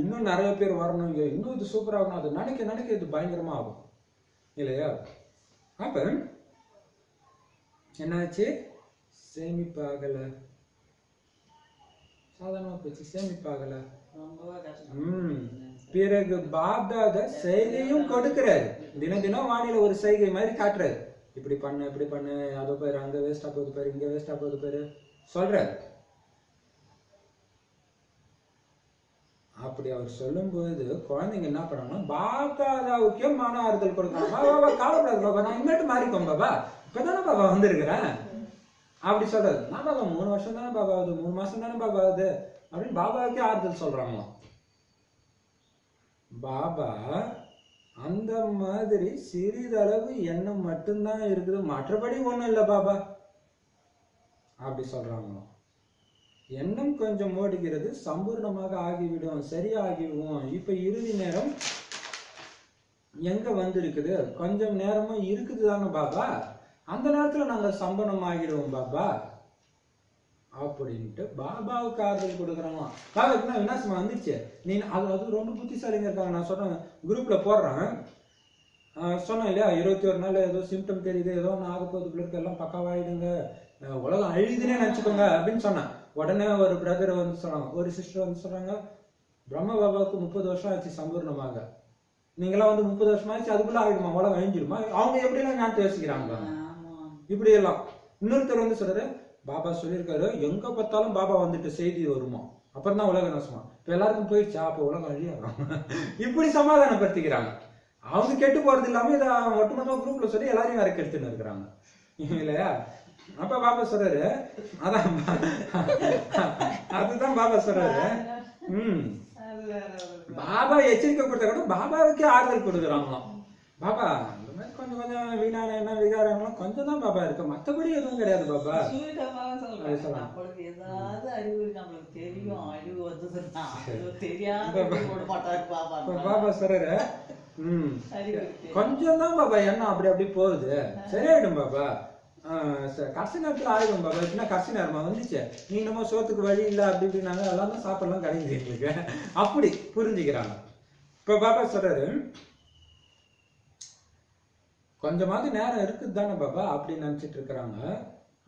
இன்னும் நிறைய பேர் வரணும், இங்க இன்னும் இது சூப்பரா ஆகணும், அது நினைக்க நினைக்க இது பயங்கரமா ஆகும் இல்லையா? அப்ப என்னாச்சு, சேமிப்பாகல, சாதாரணமா போச்சு, சேமிப்பாகல. பிறகு பாப்தாத செய்கையும் கொடுக்கிறாரு, தினம் தினம் வானிலை ஒரு செய்கை மாதிரி காட்டுறாரு, இப்படி பண்ணு இப்படி பண்ணு, அதோ பேரு அங்க வேஸ்டா போகுது பேரு, இங்க வேஸ்டா போகுது பேரு சொல்றாரு. அப்படி அவர் சொல்லும் போது குழந்தைங்க என்ன பண்ணாங்கன்னா பாப்தாதாவுக்கே மன ஆறுதல் கொடுக்குறாங்க. பாபா காலப்படாது பாபா, நான் இங்கிட்டு மாறிக்கோம் பாபா, இப்பதானே பாபா வந்திருக்கிறேன் அப்படி சொல்றாரு. நான் பாபா 3 வருஷம் தானே பாபா ஆகுது, 3 மாசம் தானே பாபா ஆகுது அப்படின்னு பாபாவுக்கே ஆறுதல் சொல்றாங்க. பாபா அந்த மாதிரி சிறிதளவு எண்ணம் மட்டும்தான் இருக்குது, மற்றபடி ஒண்ணும் இல்லை பாபா அப்படி சொல்றாங்க. எண்ணம் கொஞ்சம் ஓடுகிறது, சம்பூர்ணமாக ஆகிவிடும், சரியாகிடுவோம். இப்ப இறுதி நேரம் எங்க வந்திருக்குது, கொஞ்சம் நேரமும் இருக்குது தானே பாபா, அந்த நேரத்துல நாங்க சம்பூர்ணம் ஆகிடுவோம் பாபா அப்படின்ட்டு பாபாவுக்கு ஆறுதல் கொடுக்குறாங்க. பாபாவுக்கு என்ன விநாசமா வந்துச்சு, நீ அது ரொம்ப புத்திசாலிங்க இருக்காங்க. நான் சொன்னேன் குரூப்ல போடுறேன், சொன்னேன் இல்லையா, 21 நாள் ஏதோ சிம்டம் தெரியுது, ஏதோ ஒன்று ஆக போகுது, பிள்ளைக்கு எல்லாம் பக்காவாயிடுங்க, உலகம் அழியுதுன்னே நினைச்சுக்கோங்க அப்படின்னு சொன்னேன். உடனே ஒரு பிரதர் வந்து சொல்றாங்க, ஒரு சிஸ்டர் வந்து சொல்றாங்க, பிரம்ம பாபாவுக்கு 30 வருஷம் ஆச்சு சம்பூர்ணமாக, நீங்களாம் வந்து 30 வருஷம் ஆச்சு, அதுக்குள்ள ஆகிடுமா, உலகம் அழிஞ்சிடுமா? அவங்க எப்படி எல்லாம் ஞாபகம் யோசிக்கிறாங்க இப்படி எல்லாம். இன்னொருத்தர் வந்து சொல்றாரு, பாபா சொல்லியிருக்காரு எங்க பார்த்தாலும் பாபா வந்துட்டு செய்தி வருமா, அப்புறம் தான் உலக நாசமா, இப்ப எல்லாருக்கும் போயிடுச்சா, அப்ப உலகம் அழியாதான் இப்படி சமாதானப்படுத்திக்கிறாங்க. அவங்க கெட்டு போறது இல்லாம இதை ஒட்டுமொத்தமா குரூப்ல சொல்லி எல்லாரையும் வேற கெடுத்துன்னு இருக்கிறாங்க இல்லையா? அப்ப பாபா சொல்றாரு, அதான் அதுதான் பாபா சொல்றாரு, பாபா எச்சரிக்கை கொடுத்தா கூட பாபாவுக்கே ஆறுதல் கொடுக்குறாங்களாம். பாபா இந்த மாதிரி கொஞ்சம் கொஞ்சம் வீணான என்ன விகாரம்லாம் கொஞ்சம் தான் பாபா இருக்கு, மற்றபடி எதுவும் கிடையாது பாபா. சுயநலமாக சொல்றேன். நம்மளுக்கு ஏதாவது அறிவு நம்மளுக்கு தெரியும், அறிவு வந்ததுன்னா தெரியாத போட மாட்டாரு பாபா. பாபா சொல்றாரு கொஞ்சம் தான் பாபா எண்ணம் அப்படி அப்படி போகுது, சரியாயிடும் பாபா, கடைசி நேரத்துல ஆயிடும் பாபா. இப்படின்னா கடைசி நேரமா வந்துச்சு, நீ நம்ம சோத்துக்கு வழி இல்லை அப்படி இப்படின்னாங்க, எல்லாம் தான் சாப்பிடலாம் கிடைக்குது எங்களுக்கு, அப்படி புரிஞ்சுக்கிறாங்க. இப்ப பாபா சொல்றாரு கொஞ்சமாவது நேரம் இருக்குது தானே பாபா அப்படின்னு நினைச்சிட்டு இருக்கிறாங்க.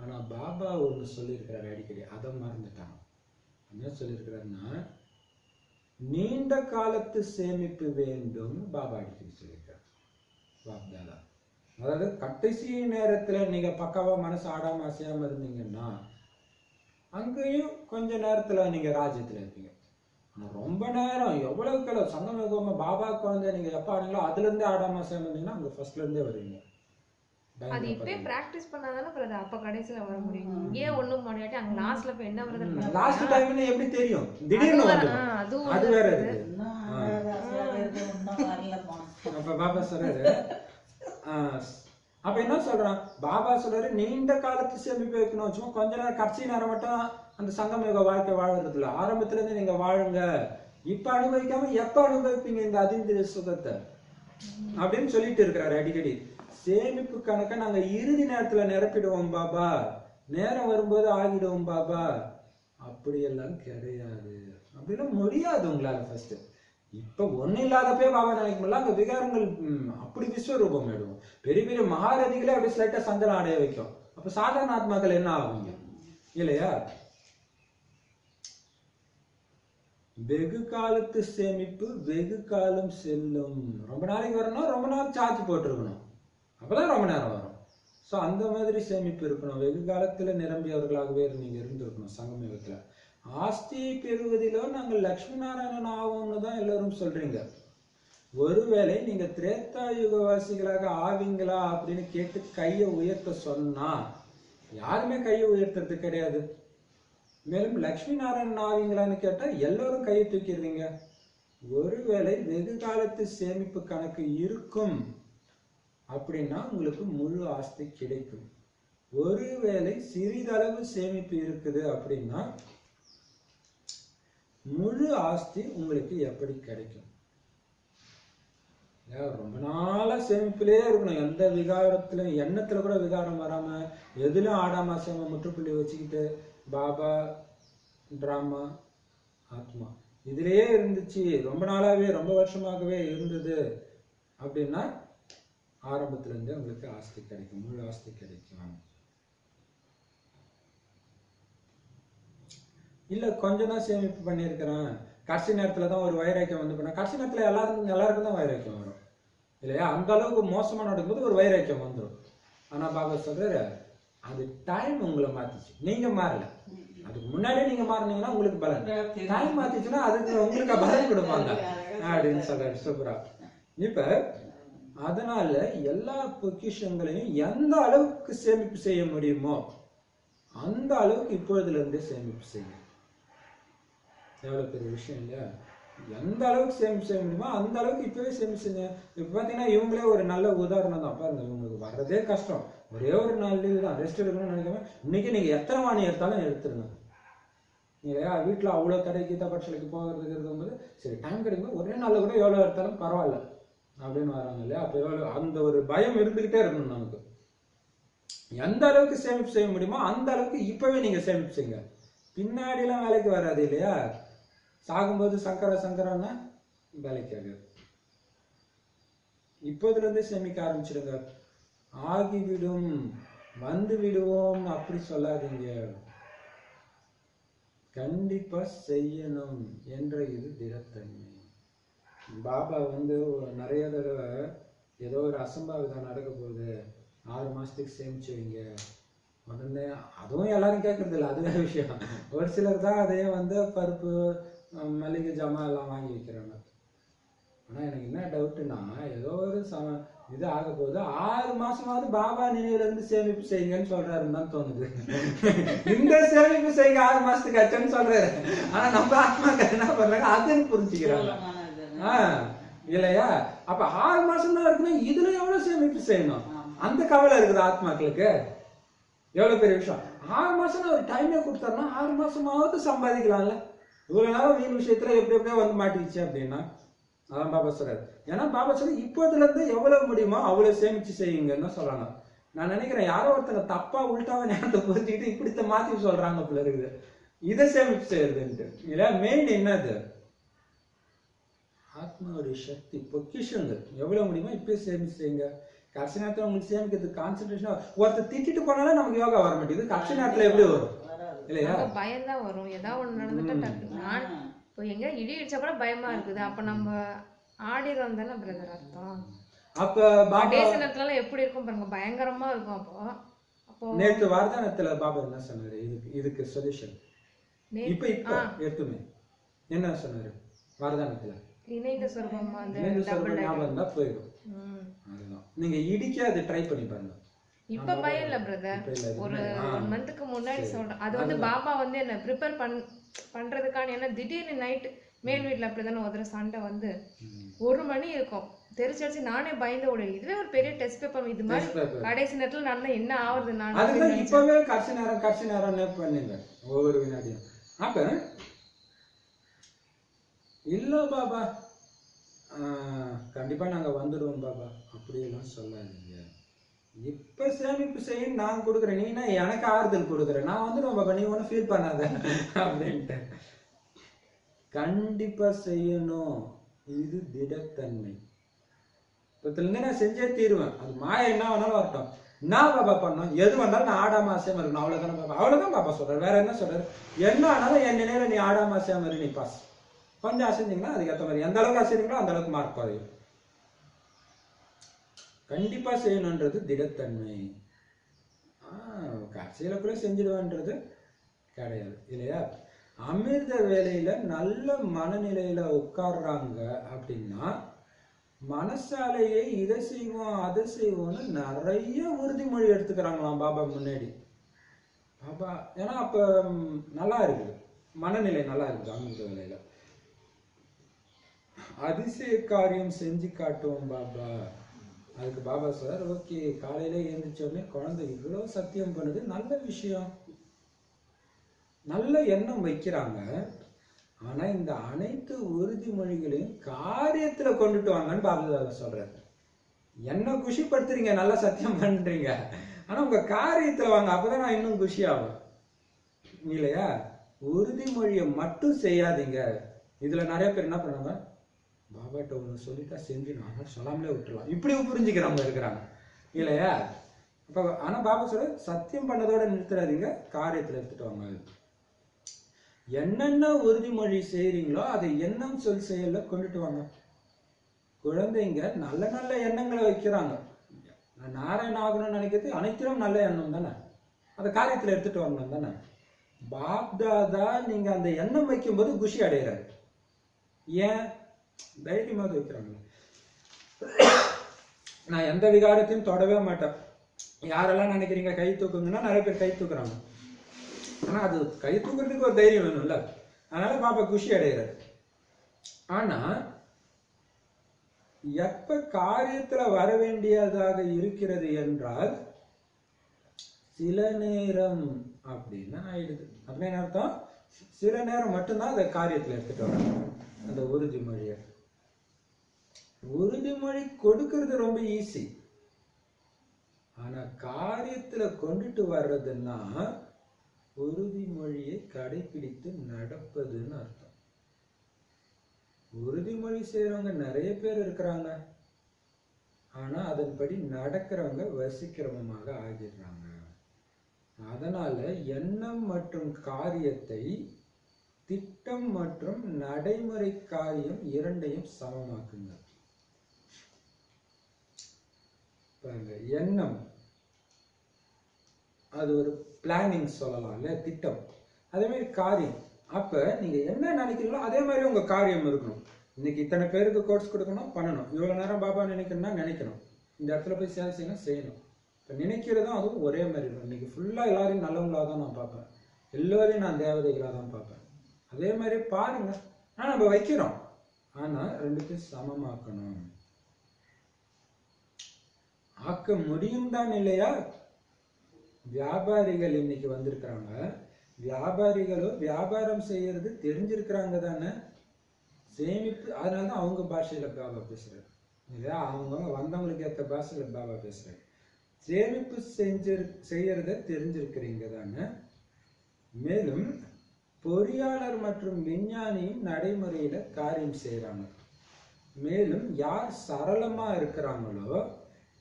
ஆனா பாபா ஒண்ணு சொல்லியிருக்கிறாரு அடிக்கடி, அதை மறந்துட்டாங்க. என்ன சொல்லியிருக்கிறாருன்னா, நீண்ட காலத்து சேமிப்பு வேண்டும் பாபா அடிக்கடி சொல்லியிருக்காரு பாப்தாதா. அதாவது கடைசி நேரத்துல நீங்க பக்காவா மனசு ஆடாம அசையாம இருந்தீங்கன்னா அங்கேயும் கொஞ்ச நேரத்துல நீங்க ராஜ்யத்துல இருப்பீங்க. ஆனா ரொம்ப நேரம் எவ்வளவுக்கு சங்கம பாபா குழந்தை நீங்க எப்ப ஆடுங்களோ அதுல இருந்தே ஆடாம அசையாம இருந்தீங்கன்னா அங்க ஃபர்ஸ்ட்ல இருந்தே வருவீங்க. அது இப்பவே பிராக்டிஸ் பண்ணாதானே பிரதர் அப்ப கடைசில வர முடியும். ஏன் ஒண்ணும் முடியாட்டி அங்க லாஸ்ட்ல போய் என்ன பிரதர் லாஸ்ட் டைம்ல எப்படி தெரியும், திடீர்னு வந்துடும், அது வேற இருக்கு. அப்ப பாபா சொல்றாரு அப்ப என்ன சொல்றான் பாபா சொல்றாரு, நீண்ட காலத்து சேமிப்பு வைக்கணும் வச்சுக்கோ, கொஞ்ச நேரம் கடைசி நேரம் மட்டும் அந்த சங்கம் யுக வாழ்க்கை வாழறது இல்ல, ஆரம்பத்துல இருந்து நீங்க வாழுங்க, இப்ப அனுபவிக்காம எப்ப அனுபவிப்பீங்க இந்த அதீந்திரிய சுகத்தை அப்படின்னு சொல்லிட்டு இருக்கிறாரு அடிக்கடி. சேமிப்பு கணக்க நாங்க இறுதி நேரத்துல நிரப்பிடுவோம் பாபா, நேரம் வரும்போது ஆகிடுவோம் பாபா, அப்படியெல்லாம் கிடையாது, அப்படிலாம் முடியாது உங்களால. ஃபர்ஸ்ட் இப்ப ஒண்ணு இல்லாதப்பே பாபா நினைக்கும்போது அங்க விகாரங்கள் அப்படி விஸ்வரூபம் ஆயிடுவோம். பெரிய பெரிய மகாரதிகளே அப்படி ஸ்லைட்டா சஞ்சலம் அடைய வைக்கும். அப்ப சாதாரண ஆத்மாக்கள் என்ன ஆகுங்க இல்லையா? வெகு காலத்து சேமிப்பு வெகு காலம் செல்லும். ரொம்ப நாளைக்கு வரணும், ரொம்ப நாள் சார்ஜ் போட்டிருக்கணும், அப்பதான் ரொம்ப நேரம் வரும். ஸோ அந்த மாதிரி சேமிப்பு இருக்கணும். வெகு காலத்துல நிரம்பியவர்களாகவே நீங்க இருந்திருக்கணும். சங்கமயுகத்துல ஆஸ்தியை பெறுவதிலோ நாங்கள் லட்சுமி நாராயணன் ஆவோம்னு தான் எல்லாரும் சொல்றீங்க. ஒருவேளை நீங்க திரேதா யுகவாசிகளாக ஆவீங்களா அப்படின்னு கேட்டு கையை உயர்த்த சொன்னா யாருமே கையை உயர்த்துறது கிடையாது. மேலும் லட்சுமி நாராயணன் ஆவீங்களான்னு கேட்டா எல்லாரும் கையை தூக்கிடுவீங்க. ஒருவேளை வெகு காலத்து சேமிப்பு கணக்கு இருக்கும் அப்படின்னா உங்களுக்கு முழு ஆஸ்தி கிடைக்கும். ஒருவேளை சிறிதளவு சேமிப்பு இருக்குது அப்படின்னா முழு ஆஸ்தி உங்களுக்கு எப்படி கிடைக்கும்? ரொம்ப நாளா சேமிப்பிலே இருக்கணும், எந்த விகாரத்துல எண்ணத்துல கூட விகாரம் வராம எதுலும் ஆடாம அசையாம முற்றுப்புள்ளி வச்சுக்கிட்டு பாபா டிராமா ஆத்மா இதுலயே இருந்துச்சு, ரொம்ப நாளாவே ரொம்ப வருஷமாகவே இருந்தது அப்படின்னா ஆரம்பத்துல இருந்து உங்களுக்கு ஆஸ்தி கிடைக்கும், முழு ஆஸ்தி கிடைக்கும். இல்ல கொஞ்சம் தான் சேமிப்பு பண்ணியிருக்கிறேன், கடைசி நேரத்துல தான் ஒரு வைராக்கியம் வந்து பண்ண, கடைசி நேரத்துல எல்லாருக்கும் தான் வைராக்கியம் வரும் இல்லையா? அந்த அளவுக்கு மோசமா நடக்கும்போது ஒரு வைராக்கியம் வந்துடும். ஆனா பாபா சொல்றாரு அது டைம் உங்களை மாத்திச்சு, நீங்க மாறல. அதுக்கு முன்னாடியே நீங்க மாறினீங்கன்னா உங்களுக்கு பலன், டைம் மாத்திச்சுன்னா அதுக்கு உங்களுக்கு பலன் கொடுப்பாங்க அப்படின்னு சொல்றாரு. சூப்பரா. இப்ப அதனால எல்லா பொக்கிஷங்களையும் எந்த அளவுக்கு சேமிப்பு செய்ய முடியுமோ அந்த அளவுக்கு இப்பொழுதுல இருந்தே சேமிப்பு செய்யும். எவ்வளவு பெரிய விஷயம் இல்லையா? எந்த அளவுக்கு சேமிப்பு செய்ய முடியுமோ அந்த அளவுக்கு இப்பவே சேமிப்பு செய்யுங்க. இப்ப பாத்தீங்கன்னா இவங்களே ஒரு நல்ல உதாரணம் தான் பாருங்க. இவங்களுக்கு வர்றதே கஷ்டம், ஒரே ஒரு நாள் லீவு தான், ரெஸ்ட் எடுக்கணும்னு நினைக்காம இன்னைக்கு நீங்க எத்தனை வாணி எடுத்தாலும் எடுத்துருங்க இல்லையா? வீட்டுல அவ்வளவு கடை கீதா பட்சலுக்கு போகிறதுக்கு இருக்கும்போது சரி டைம் கிடைக்கும் ஒரே நாள்ல கூட எவ்வளவு எடுத்தாலும் பரவாயில்ல அப்படின்னு வராங்க இல்லையா? அப்ப எவ்வளவு அந்த ஒரு பயம் இருந்துகிட்டே இருக்கணும் நமக்கு. எந்த அளவுக்கு சேமிப்பு செய்ய முடியுமோ அந்த அளவுக்கு இப்பவே நீங்க சேமிப்பு செய்யுங்க. பின்னாடி எல்லாம் வேலைக்கு வராது இல்லையா? சாகும்போது சங்கரான்னா வேலைக்கு ஆகாது. இப்போதுல இருந்து சேமிக்க ஆரம்பிச்சிடுங்க. ஆகிவிடும் வந்து விடுவோம் அப்படி சொல்லாதீங்க, கண்டிப்பா செய்யணும் என்ற இது திடத்தன்மை. பாபா வந்து நிறைய தடவை ஏதோ ஒரு அசம்பாவிதம் நடக்க போகுது, 6 மாசத்துக்கு சேமிச்சு வைங்க உடனே, அதுவும் எல்லாரும் கேட்கறது இல்லை, அது வேற விஷயம். ஒரு சிலர் தான் அதையே வந்து பருப்பு மளிகை ஜாமான் எல்லாம் வாங்கி வைக்கிறாங்க. ஆனா எனக்கு என்ன டவுட்னா ஏதோ ஒரு இது ஆக போகுது, 6 மாசமாவது பாபா நினைவுல இருந்து சேமிப்பு செய்யுங்கன்னு சொல்றாருன்னு தான் தோணுது. இந்த சேமிப்பு செய்யுங்க 6 மாசத்துக்கு ஆச்சுன்னு சொல்றாரு. ஆனா நம்ம ஆத்மாக்கள் என்ன பண்றாங்க அதுன்னு புரிஞ்சுக்கிறாங்க இல்லையா? அப்ப 6 மாசம் தான் இருக்குன்னா இதுல செய்யணும். அந்த கவலை இருக்குது ஆத்மாக்களுக்கு. எவ்வளவு பெரிய விஷயம். 6 மாசம் ஒரு டைமே கொடுத்தாருன்னா 6 மாசமாவது சம்பாதிக்கலாம்ல. இவ்வளவு நேரம் வீண் விஷயத்துல எப்படியோ வந்து மாட்டிக்கிச்சு அப்படின்னா அதான் பாபா சொல்றாரு. ஏன்னா பாபா சொல்ற இப்போதுல இருந்து எவ்வளவு முடியுமோ அவ்வளவு சேமிச்சு செய்யுங்கன்னு சொல்றாங்க. நான் நினைக்கிறேன் யாரோ ஒருத்தங்க தப்பா உள்டாவா ஞானத்தை புரிஞ்சுக்கிட்டு இப்படித்த மாத்தி சொல்றாங்க போல இருக்குது. இதை சேமிச்சு செய்யறதுன்ட்டு இல்ல. மெயின் என்னது? ஆத்மாவுடைய சக்தி பொக்கிஷங்கள் எவ்வளவு முடியுமோ இப்பயே சேமிச்சு செய்யுங்க. கடைசி நேரத்துல உங்களுக்கு சேமிக்கிறதுக்கு கான்சென்ட்ரேஷன். ஒருத்தர் திட்டிட்டு போனாலும் நமக்கு யோகா வர மாட்டேங்குது. கடைசி நேரத்துல எப்படி வரும் இல்லையா? பயம் தான் வரும். ஏதாவது ஒண்ணு நடந்துட்டா நான் இப்போ எங்க இடி இடிச்சா கூட பயமா இருக்குது. அப்ப நம்ம ஆடிறோம் தானே பிரதர் அர்த்தம். அப்ப கடைசி நேரத்துல எப்படி இருக்கும் பாருங்க, பயங்கரமா இருக்கும். அப்போ நேற்று வார்தானத்துல பாபா என்ன சொன்னாரு இதுக்கு சொல்யூஷன்? இப்ப எடுத்துமே என்ன சொன்னாரு வார்தானத்துல? இணைந்த சொர்க்கம் அந்த ஞாபகம் தான் போயிடும். அதுதான் நீங்க இடிக்காது ட்ரை பண்ணி பாருங்க. இப்ப பயம் இல்ல பிரதர். ஒரு 1 மந்த்துக்கு முன்னாடி சொல்றேன். அது வந்து பாபா வந்து என்ன ப்ரிப்பேர் பண்றதுக்கான என்ன திடீர்னு நைட் மேல் வீட்டுல அப்படிதானே ஒரு சண்டை வந்து 1 மணி இருக்கும். தெரிச்சு நானே பயந்து ஓடி. இதுவே ஒரு பெரிய டெஸ்ட் பேப்பர். இது மாதிரி கடைசி நேரத்துல நடந்தா என்ன ஆகுறது? நான் அதுதான் இப்பவே கடைசி நேரம் பண்ணுங்க ஒவ்வொரு வினாடியும். அப்ப இல்ல பாபா கண்டிப்பா நாங்க வந்துடுவோம் பாபா அப்படியெல்லாம் சொல்லாதீங்க. இப்ப சேமிப்பு செய்ய நான் கொடுக்குறேன். நீனா எனக்கு ஆறுதல் கொடுக்குறேன். நான் வந்துடுவோம் பாபா, நீ ஒன்னும் ஃபீல் பண்ணாத அப்படின்ட்டு. கண்டிப்பா செய்யணும். இது திடத்தன்மை. நான் செஞ்சே தீருவேன். அது மாய என்ன வேணாலும் வரட்டும். நான் பாபா பண்ணோம் எது வந்தாலும் நான் ஆடாம அசையாம இருக்கணும். அவ்வளவுதானே பாபா. அவ்வளவுதான் பாபா சொல்றேன். வேற என்ன சொல்றாரு? என்ன ஆனாலும் என் நிலையில நீ ஆடாம அசையாம இரு. நீ பாஸ் கொஞ்சம் அசைஞ்சிங்கன்னா அதுக்கேற்ற மாதிரி எந்த அளவுக்கு அசைறீங்களோ அந்த அளவுக்கு மார்க் குறையும். கண்டிப்பா செய்யணுன்றது திடத்தன்மை. கடைசியில கூட செஞ்சிடுவேன்றது கிடையாது இல்லையா? அமிர்த வேலையில நல்ல மனநிலையில உட்கார்றாங்க அப்படின்னா மனசாலேயே இதை செய்வோம் அதை செய்வோம்னு நிறைய உறுதிமொழி எடுத்துக்கிறாங்களாம் பாபா முன்னாடி. பாபா ஏன்னா அப்ப நல்லா இருக்குது, மனநிலை நல்லா இருக்குது. அமிர்த வேலையில அதிசய காரியம் செஞ்சு காட்டுவோம் பாபா. அதுக்கு பாபா சார் ஓகே காலையில எழுந்திரிச்சோடனே குழந்தை இவ்வளவு சத்தியம் பண்ணுது, நல்ல விஷயம், நல்ல எண்ணம் வைக்கிறாங்க. ஆனா இந்த அனைத்து உறுதிமொழிகளையும் காரியத்துல கொண்டுட்டு வாங்கன்னு பாபா சொல்றாரு. என்ன குஷிப்படுத்துறீங்க, நல்லா சத்தியம் பண்றீங்க, ஆனா உங்க காரியத்துல வாங்க, அப்பதான் நான் இன்னும் குஷி ஆகும் இல்லையா? உறுதிமொழியை மட்டும் செய்யாதீங்க. இதுல நிறைய பேர் என்ன பண்ணாங்க, பாபாட்ட ஒண்ணு சொல்லிட்டா செஞ்சு நான் சொல்லாமலே விட்டுலாம், இப்படி புரிஞ்சுக்கிறவங்க இருக்கிறாங்க இல்லையா? அப்ப ஆனா பாபா சொல்ற சத்தியம் பண்ணதோட நிறுத்துறாதீங்க, காரியத்துல எடுத்துட்டு வாங்க. என்னென்ன உறுதிமொழி செய்யறீங்களோ அதை எண்ணம் சொல் செயல்ல கொண்டுட்டு வாங்க. குழந்தைங்க நல்ல நல்ல எண்ணங்களை வைக்கிறாங்க. நான் நாராயண ஆகணும்னு நினைக்கிறது அனைத்திலும் நல்ல எண்ணம் தானே, அதை காரியத்துல எடுத்துட்டு வரணும் தானே. பாப்தாதா நீங்க அந்த எண்ணம் வைக்கும் போது குஷி அடைகிறாரு. ஏன்? தைரியமாக வைக்கிறாங்க. நான் எந்த விகாரத்தையும் தொடவே மாட்டேன். யாரெல்லாம் நினைக்கிறீங்க கை தூக்குங்கன்னா நிறைய பேர் கை தூக்குறாங்க. ஆனா அது கை தூக்குறதுக்கு ஒரு தைரியம் வேணும்ல, அதனால பாப்பா குஷி அடைகிறாரு. ஆனா எப்ப காரியத்துல வர வேண்டியதாக இருக்கிறது என்றால் சில நேரம் அப்படின்னு ஆயிடுது. அப்படின்னு அர்த்தம் சில நேரம் மட்டும்தான் அந்த காரியத்துல எடுத்துட்டு வராங்க அந்த உறுதிமொழியை. உறுதிமொழி கொடுக்கறது ரொம்ப ஈஸி, ஆனா காரியத்துல கொண்டுட்டு வர்றதுன்னா உறுதிமொழியை கடைபிடித்து நடப்பதுன்னு அர்த்தம். உறுதிமொழி செய்யறவங்க நிறைய பேர் இருக்கிறாங்க, ஆனா அதன்படி நடக்கிறவங்க வசிக்கிறவமாக ஆகிடுறாங்க. அதனால எண்ணம் மற்றும் காரியத்தை, திட்டம் மற்றும் நடைமுறை காரியம் இரண்டையும் சமமாக்குங்க. பாருங்க, எண்ணம் அது ஒரு பிளானிங் சொல்லலாம் இல்ல, திட்டம். அதே மாதிரி காரியம், அப்ப நீங்க என்ன நினைக்கிறீங்களோ அதே மாதிரி உங்க காரியம் இருக்கணும். இன்னைக்கு இத்தனை பேருக்கு கோர்ஸ் கொடுக்கணும், பண்ணணும், இவ்வளவு நேரம் பாபா நினைக்கணும்னா நினைக்கணும், இந்த இடத்துல போய் சேவை செய்யணும் செய்யணும். இப்ப நினைக்கிறதும் அதுவும் ஒரே மாதிரி இருக்கும். இன்னைக்கு ஃபுல்லா எல்லாரையும் நல்லவங்களா தான் நான் பார்ப்பேன், எல்லாரையும் நான் தேவதைகளாக தான் பார்ப்பேன். அதே மாதிரி பாருங்க, ஆனா நம்ம வைக்கிறோம், ஆனா ரெண்டுத்தையும் சமமாக்கணும். ஆக்க முடியும் தான் இல்லையா? வியாபாரிகள் இன்னைக்கு வந்திருக்கிறாங்க, வியாபாரிகளோ வியாபாரம் செய்யறது தெரிஞ்சிருக்கிறாங்க தானே, சேமிப்பு. அதனாலதான் அவங்க பாஷையில பாபா பேசுறாரு இல்லையா, அவங்க வந்தவங்களுக்கு ஏற்ற பாஷையில பாபா பேசுறாரு. சேமிப்பு செய்யறத தெரிஞ்சிருக்கிறீங்க தானே. மேலும் பொறியாளர் மற்றும் விஞ்ஞானியும் நடைமுறையில காரியம் செய்யறாங்க. மேலும் யார் சரளமா இருக்கிறாங்களோ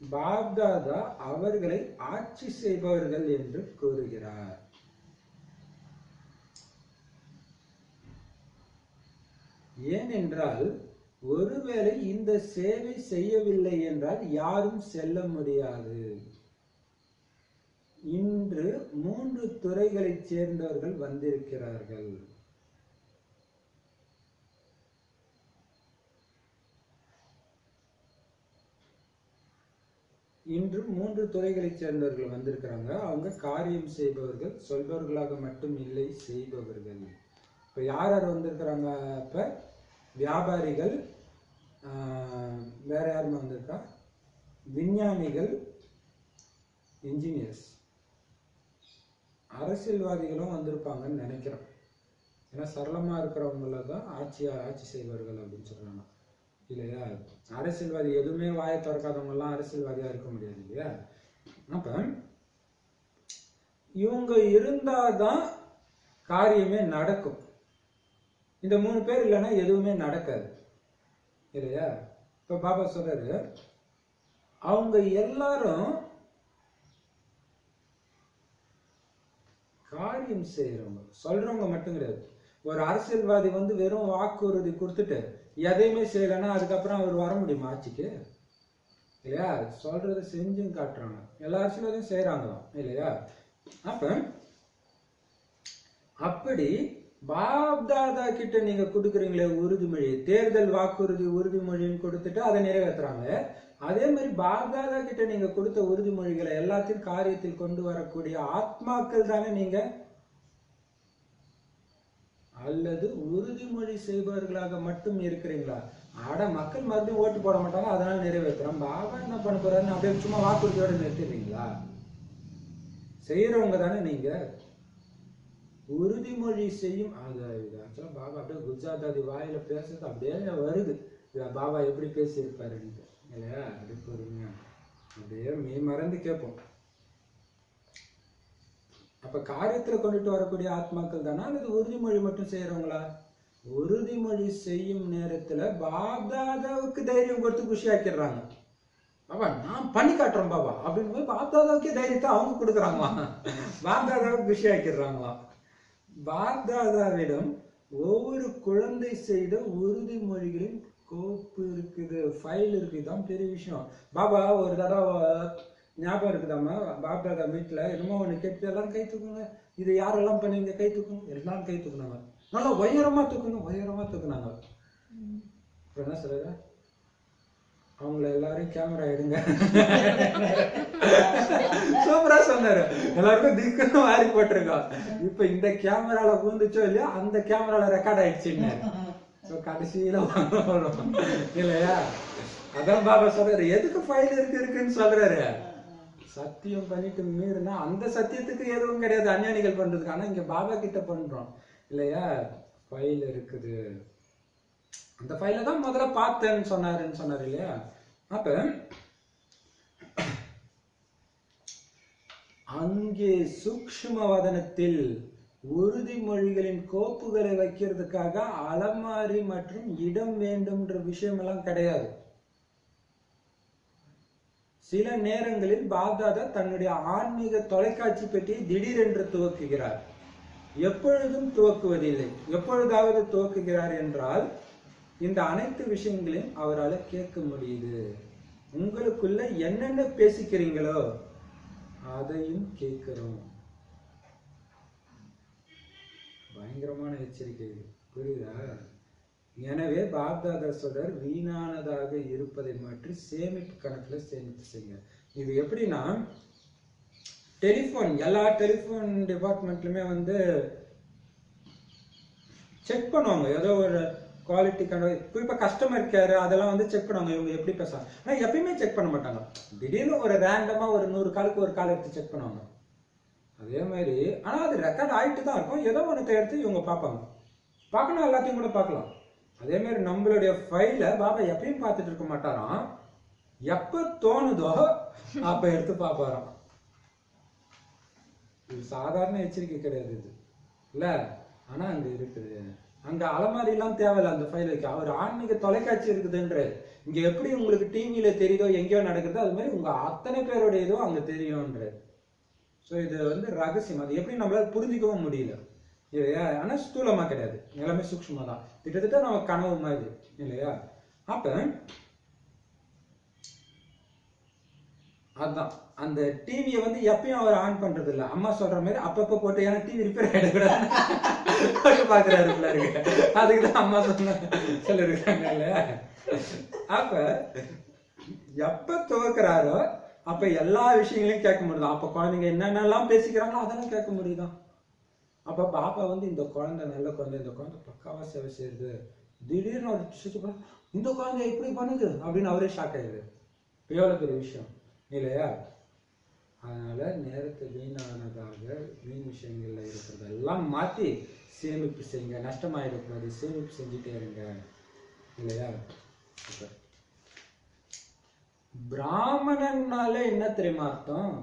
பாப்தாதா அவர்களை ஆட்சி செய்பவர்கள் என்று கூறுகிறார். ஏனென்றால் ஒருவேளை இந்த சேவை செய்யவில்லை என்றால் யாரும் செல்ல முடியாது. இன்று 3 துறைகளைச் சேர்ந்தவர்கள் வந்திருக்கிறார்கள். இன்று 3 துறைகளைச் சேர்ந்தவர்கள் வந்திருக்கிறாங்க. அவங்க காரியம் செய்பவர்கள், சொல்பவர்களாக மட்டும் இல்லை, செய்பவர்கள். இப்ப யார் யார் வந்திருக்கிறாங்க? அப்ப வியாபாரிகள், வேற யாருமே வந்திருக்கா? விஞ்ஞானிகள், இன்ஜினியர்ஸ், அரசியல்வாதிகளும் வந்திருப்பாங்கன்னு நினைக்கிறேன். ஏன்னா சரளமா இருக்கிறவங்கள தான் ஆட்சி செய்வார்கள் அப்படின்னு சொல்றாங்க இல்லையா. அரசியல்வாதி எதுவுமே வாயை திறக்காதவங்க எல்லாம் அரசியல்வாதியா இருக்க முடியாது இல்லையா. அப்ப இவங்க இருந்தாதான் காரியமே நடக்கும். இந்த 3 பேர் இல்லைன்னா எதுவுமே நடக்காது இல்லையா. இப்ப பாபா சொல்றாரு, அவங்க எல்லாரும் காரியம் செய்யறவங்க, சொல்றவங்க மட்டும் கிடையாது. ஒரு அரசியல்வாதி வந்து வெறும் வாக்குறுதி கொடுத்துட்டு எதையுமே செய்யலைன்னா அதுக்கப்புறம் அவர் வர முடியுமா ஆட்சிக்கு இல்லையா. சொல்றதை செஞ்சும் காட்டுறாங்க. எல்லா அரசியல்வாதியும் செய்யறாங்க இல்லையா. அப்ப அப்படி பாப்தாதா கிட்ட நீங்க கொடுக்குறீங்களே உறுதிமொழி, தேர்தல் வாக்குறுதி உறுதிமொழின்னு கொடுத்துட்டு அதை நிறைவேற்றுறாங்க. அதே மாதிரி பாப்தாதா கிட்ட நீங்க கொடுத்த உறுதிமொழிகளை எல்லாத்தையும் காரியத்தில் கொண்டு வரக்கூடிய ஆத்மாக்கள் தானே நீங்க, அல்லது உறுதிமொழி செய்பவர்களாக மட்டும் இருக்கிறீங்களா? மக்கள் மறுபடியும் ஓட்டு போட மாட்டாங்க, அதனால நிறைவேற்றுறோம். பாபா என்ன பண்ண போறாருன்னு அப்படியே சும்மா வாக்குறுதியோட நிறுத்திடுறீங்களா? செய்யறவங்க தானே நீங்க. உறுதிமொழி செய்யும் பாபா அப்படியே குஜராத்தி வாயில பேசுறது அப்படியே வருது. பாபா எப்படி பேசியிருப்பாருன்னு இல்லையா. அப்படி பொறுமையா அப்படியே மெய் மறந்து கேட்போம். அப்ப காரியத்துல கொண்டுட்டு வரக்கூடிய ஆத்மாக்கள் தானா, அல்லது உறுதிமொழி மட்டும் செய்யறவங்களா? உறுதிமொழி செய்யும் நேரத்துல பாப்தாதாவுக்கு தைரியம் கொடுத்து குஷியாக்கிடுறாங்க. பாபா நான் பண்ணி காட்டுறேன் பாபா அப்படின்னு போய் பாப்தாதாவுக்கே தைரியத்தை அவங்க கொடுக்குறாங்களாம். பாப்தாதாவுக்கு குஷியாக்கிடுறாங்களாம். பாப்தாதாவிடம் ஒவ்வொரு குழந்தை செய்த உறுதிமொழிகளின் கோப்பு இருக்குது, ஃபைல் இருக்குதான் பெரிய விஷயம். பாபா ஒரு தடவை ஞாபகம் இருக்குதாமா, பாப்தாதா வீட்டுல என்னமோ ஒண்ணு கேட்டு எல்லாரும் கை தூக்குங்க, இது யாரெல்லாம் பண்ணீங்க கை தூக்குங்க, எல்லாரும் கை தூக்குனாங்க. நல்லா உயரமா தூக்குனாங்க. என்ன சொல்ற, அவங்கள எல்லாரும் கேமரா எடுங்க. சூப்பரா சொன்னாரு. எல்லாருக்கும் திக்குன்னு வாரி போட்டிருக்கோம். இப்ப இந்த கேமரால பூந்துச்சோ இல்லையா, அந்த கேமரால ரெக்கார்ட் ஆயிடுச்சுன்னு கடைசியில இல்லையா. அதான் பாபா சொல்றாரு, எதுக்கு ஃபைல் இருக்குன்னு சொல்றாரு. சத்தியம் பண்ணிட்டு மீறினா அந்த சத்தியத்துக்கு எதுவும் கிடையாது, அஞ்ஞானிகள் பண்றதுக்கு. ஆனா இங்க பாபா கிட்ட பண்றோம் இல்லையா. ஃபைல் இருக்குது, அந்த ஃபைல தான் முதல்ல பார்த்தேன்னு சொன்னாரு இல்லையா. அப்ப அங்கே சூக்ஷ்ம வதனத்தில் உறுதிமொழிகளின் கோப்புகளை வைக்கிறதுக்காக அலமாரி மற்றும் இடம் வேண்டும்ன்ற விஷயம் எல்லாம் கிடையாது. சில நேரங்களில் பாப்தாதா தன்னுடைய ஆன்மீக தொலைக்காட்சி பெட்டியை திடீரென்று துவக்குகிறார். எப்பொழுதும் துவக்குவதில்லை, எப்பொழுதாவது துவக்குகிறார் என்றால் இந்த அனைத்து விஷயங்களையும் அவரால் கேட்க முடியுது. உங்களுக்குள்ள என்னென்ன பேசிக்கிறீங்களோ அதையும் கேட்கிறோம். பயங்கரமான எச்சரிக்கை, புரியுதா? எனவே பாப்தாதா சொல்றார், வீணானதாக இருப்பதை மாற்றி சேமிப்பு கணக்குல சேமிப்பு செய்யுங்க. இது எப்படின்னா, டெலிபோன், எல்லா டெலிபோன் டிபார்ட்மெண்ட்லுமே வந்து செக் பண்ணுவாங்க. ஏதோ ஒரு குவாலிட்டி குறிப்பா கஸ்டமர் கேர் அதெல்லாம் வந்து செக் பண்ணுவாங்க இவங்க எப்படி பேசுறாங்க. ஆனா எப்பயுமே செக் பண்ண மாட்டாங்க. திடீர்னு ஒரு ரேண்டமா ஒரு 100 காலுக்கு ஒரு கால் எடுத்து செக் பண்ணுவாங்க. அதே மாதிரி ஆனா அது ரெக்கார்ட் ஆயிட்டு தான் இருக்கும். ஏதோ ஒன்று எடுத்து இவங்க பார்ப்பாங்க. பார்க்கணும், எல்லாத்தையும் கூட பார்க்கலாம். அதே மாதிரி நம்மளுடைய ஃபைல பாபா எப்பயும் பார்த்துட்டு இருக்க மாட்டாராம். எப்ப தோணுதோ அப்ப எடுத்து பார்ப்பாராம். இது சாதாரண எச்சரிக்கை கிடையாது இது இல்ல. ஆனா அங்க இருக்குது. அங்க அலமாரி எல்லாம் தேவையில்ல அந்த ஃபைல் வைக்க. அவர் ஆன்மீக தொலைக்காட்சி இருக்குதுன்ற இங்க எப்படி உங்களுக்கு டிவியில தெரியுதோ எங்கேயோ நடக்குதோ அது மாதிரி உங்க அத்தனை பேரோட இதோ அங்க தெரியும்ன்ற. ஸோ இது வந்து ரகசியம். அது எப்படி நம்மளால புரிஞ்சிக்கவும் முடியல இல்லையா. ஆனா ஸ்தூலமா கிடையாது, எல்லாமே சூக்ஷ்மமா தான். கிட்டத்தட்ட நம்ம கனவு மாதிரி இல்லையா. அப்ப அதுதான் அந்த டிவியை வந்து எப்பயும் அவர் ஆன் பண்றது இல்ல. அம்மா சொல்ற மாதிரி அப்பப்ப போட்டு ஏன்னா டிவி ரிப்பேர் ஆயிடக்கூடாது பாக்குறாரு பிள்ளைங்க. அதுக்குதான் அம்மா சொல்லிருக்காங்க இல்லையா. அப்ப எப்ப துவக்கிறாரோ அப்ப எல்லா விஷயங்களையும் கேட்க முடியுதான். அப்ப குழந்தைங்க என்னென்னலாம் பேசிக்கிறாங்களோ அதெல்லாம் கேட்க முடியுதான். அப்ப பாப்பா வந்து இந்த குழந்தை நல்ல குழந்தை, இந்த குழந்தை பக்காவா சேவை செய்யுது, திடீர்னு ஒரு இந்த குழந்தை இப்படி பண்ணுது அப்படின்னு அவரே ஷாக் ஆயிடுது. எவ்வளவு பெரிய விஷயம் இல்லையா. அதனால நேரத்தை வீணானதாக வீண் விஷயங்கள்ல இருக்கிறதெல்லாம் மாற்றி சேமிப்பு செய்யுங்க. நஷ்டமாயிடக்கூடாது, சேமிப்பு செஞ்சுட்டே இருங்க இல்லையா. பிராமணன்னால என்ன தெரியுமா அர்த்தம்?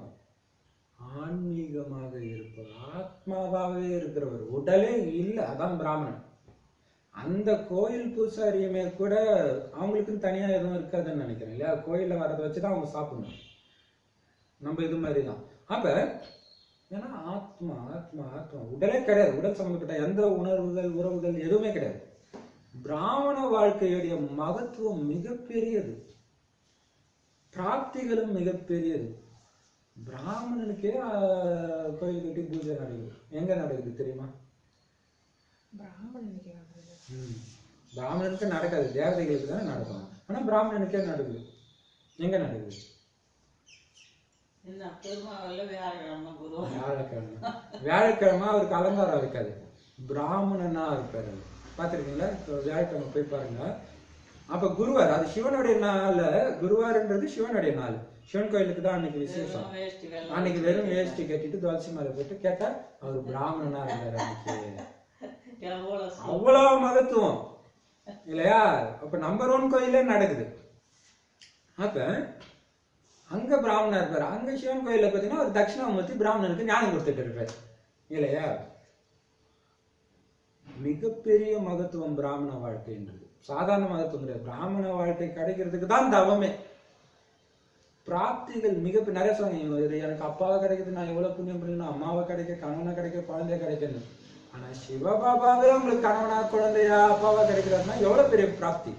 ஆன்மீகமாக இருப்பவர், ஆத்மாவாகவே இருக்கிறவர், உடலே இல்லை, அதான் பிராமணன். அந்த கோயில் பூசாரியுமே கூட அவங்களுக்குன்னு தனியா எதுவும் இருக்காதுன்னு நினைக்கிறேன் இல்லையா. கோயில்ல வரதை வச்சுதான் அவங்க சாப்பிடணும். நம்ம இது மாதிரிதான். அப்ப ஏன்னா ஆத்மா ஆத்மா ஆத்மா உடலே கிடையாது. உடல் சம்பந்தப்பட்ட எந்த உணர்வுகள் உறவுகள் எதுவுமே கிடையாது. பிராமண வாழ்க்கையுடைய மகத்துவம் மிகப்பெரியது, பிராப்திகளும் மிகப்பெரியது. பிராமணனுக்கே கோயில் கட்டி பூஜை நடக்குது. எங்க நடக்குது தெரியுமா? பிராமணனுக்கு நடக்காது, தேவதைகளுக்கு தானே நடக்கும். ஆனா பிராமணனுக்கே நடக்குது. எங்க நடக்குது? வியாழக்கிழமை அவருக்கு அலங்காரம் இருக்காது, பிராமணனா இருப்பாரு. பாத்திருக்கீங்களா? வியாழக்கிழமை போய் பாருங்க. அப்ப குருவார், அது சிவனுடைய நாள். குருவார்ன்றது சிவனுடைய நாள். சிவன் கோயிலுக்கு தான் அன்னைக்கு விசேஷம். அன்னைக்கு வெறும் வேஷ்டி கட்டிட்டு துளசி மேல போட்டு கேட்டா அவர் பிராமணனா இருந்தாரு. அன்னைக்கு அவ்வளவு மகத்துவம் இல்லையா. அப்ப நம்பர் 1 கோயிலே நடக்குது. அப்ப அங்க பிராமணா இருப்பாரு. அங்க சிவன் கோயில பாத்தீங்கன்னா ஒரு தட்சிணாமூர்த்தி பிராமணனுக்கு ஞானம் கொடுத்துட்டு இருப்பாரு இல்லையா. மிகப்பெரிய மகத்துவம் பிராமண வாழ்க்கைன்றது. சாதாரண மகத்துவம் கிடையாது. பிராமண வாழ்க்கை கிடைக்கிறதுக்கு தான் தவமே. பிராப்திகள் மிக நிறைய சொன்னாங்க. எனக்கு அப்பாவை கிடைக்குது, நான் எவ்வளவு புண்ணியம் பண்ணணும், அம்மாவை கிடைக்க, கணவனை கிடைக்க, குழந்தைய கிடைக்கணும். ஆனா சிவபாபாவே உங்களுக்கு கணவனா குழந்தையா அப்பாவா கிடைக்கிறாருன்னா எவ்வளவு பெரிய பிராப்தி.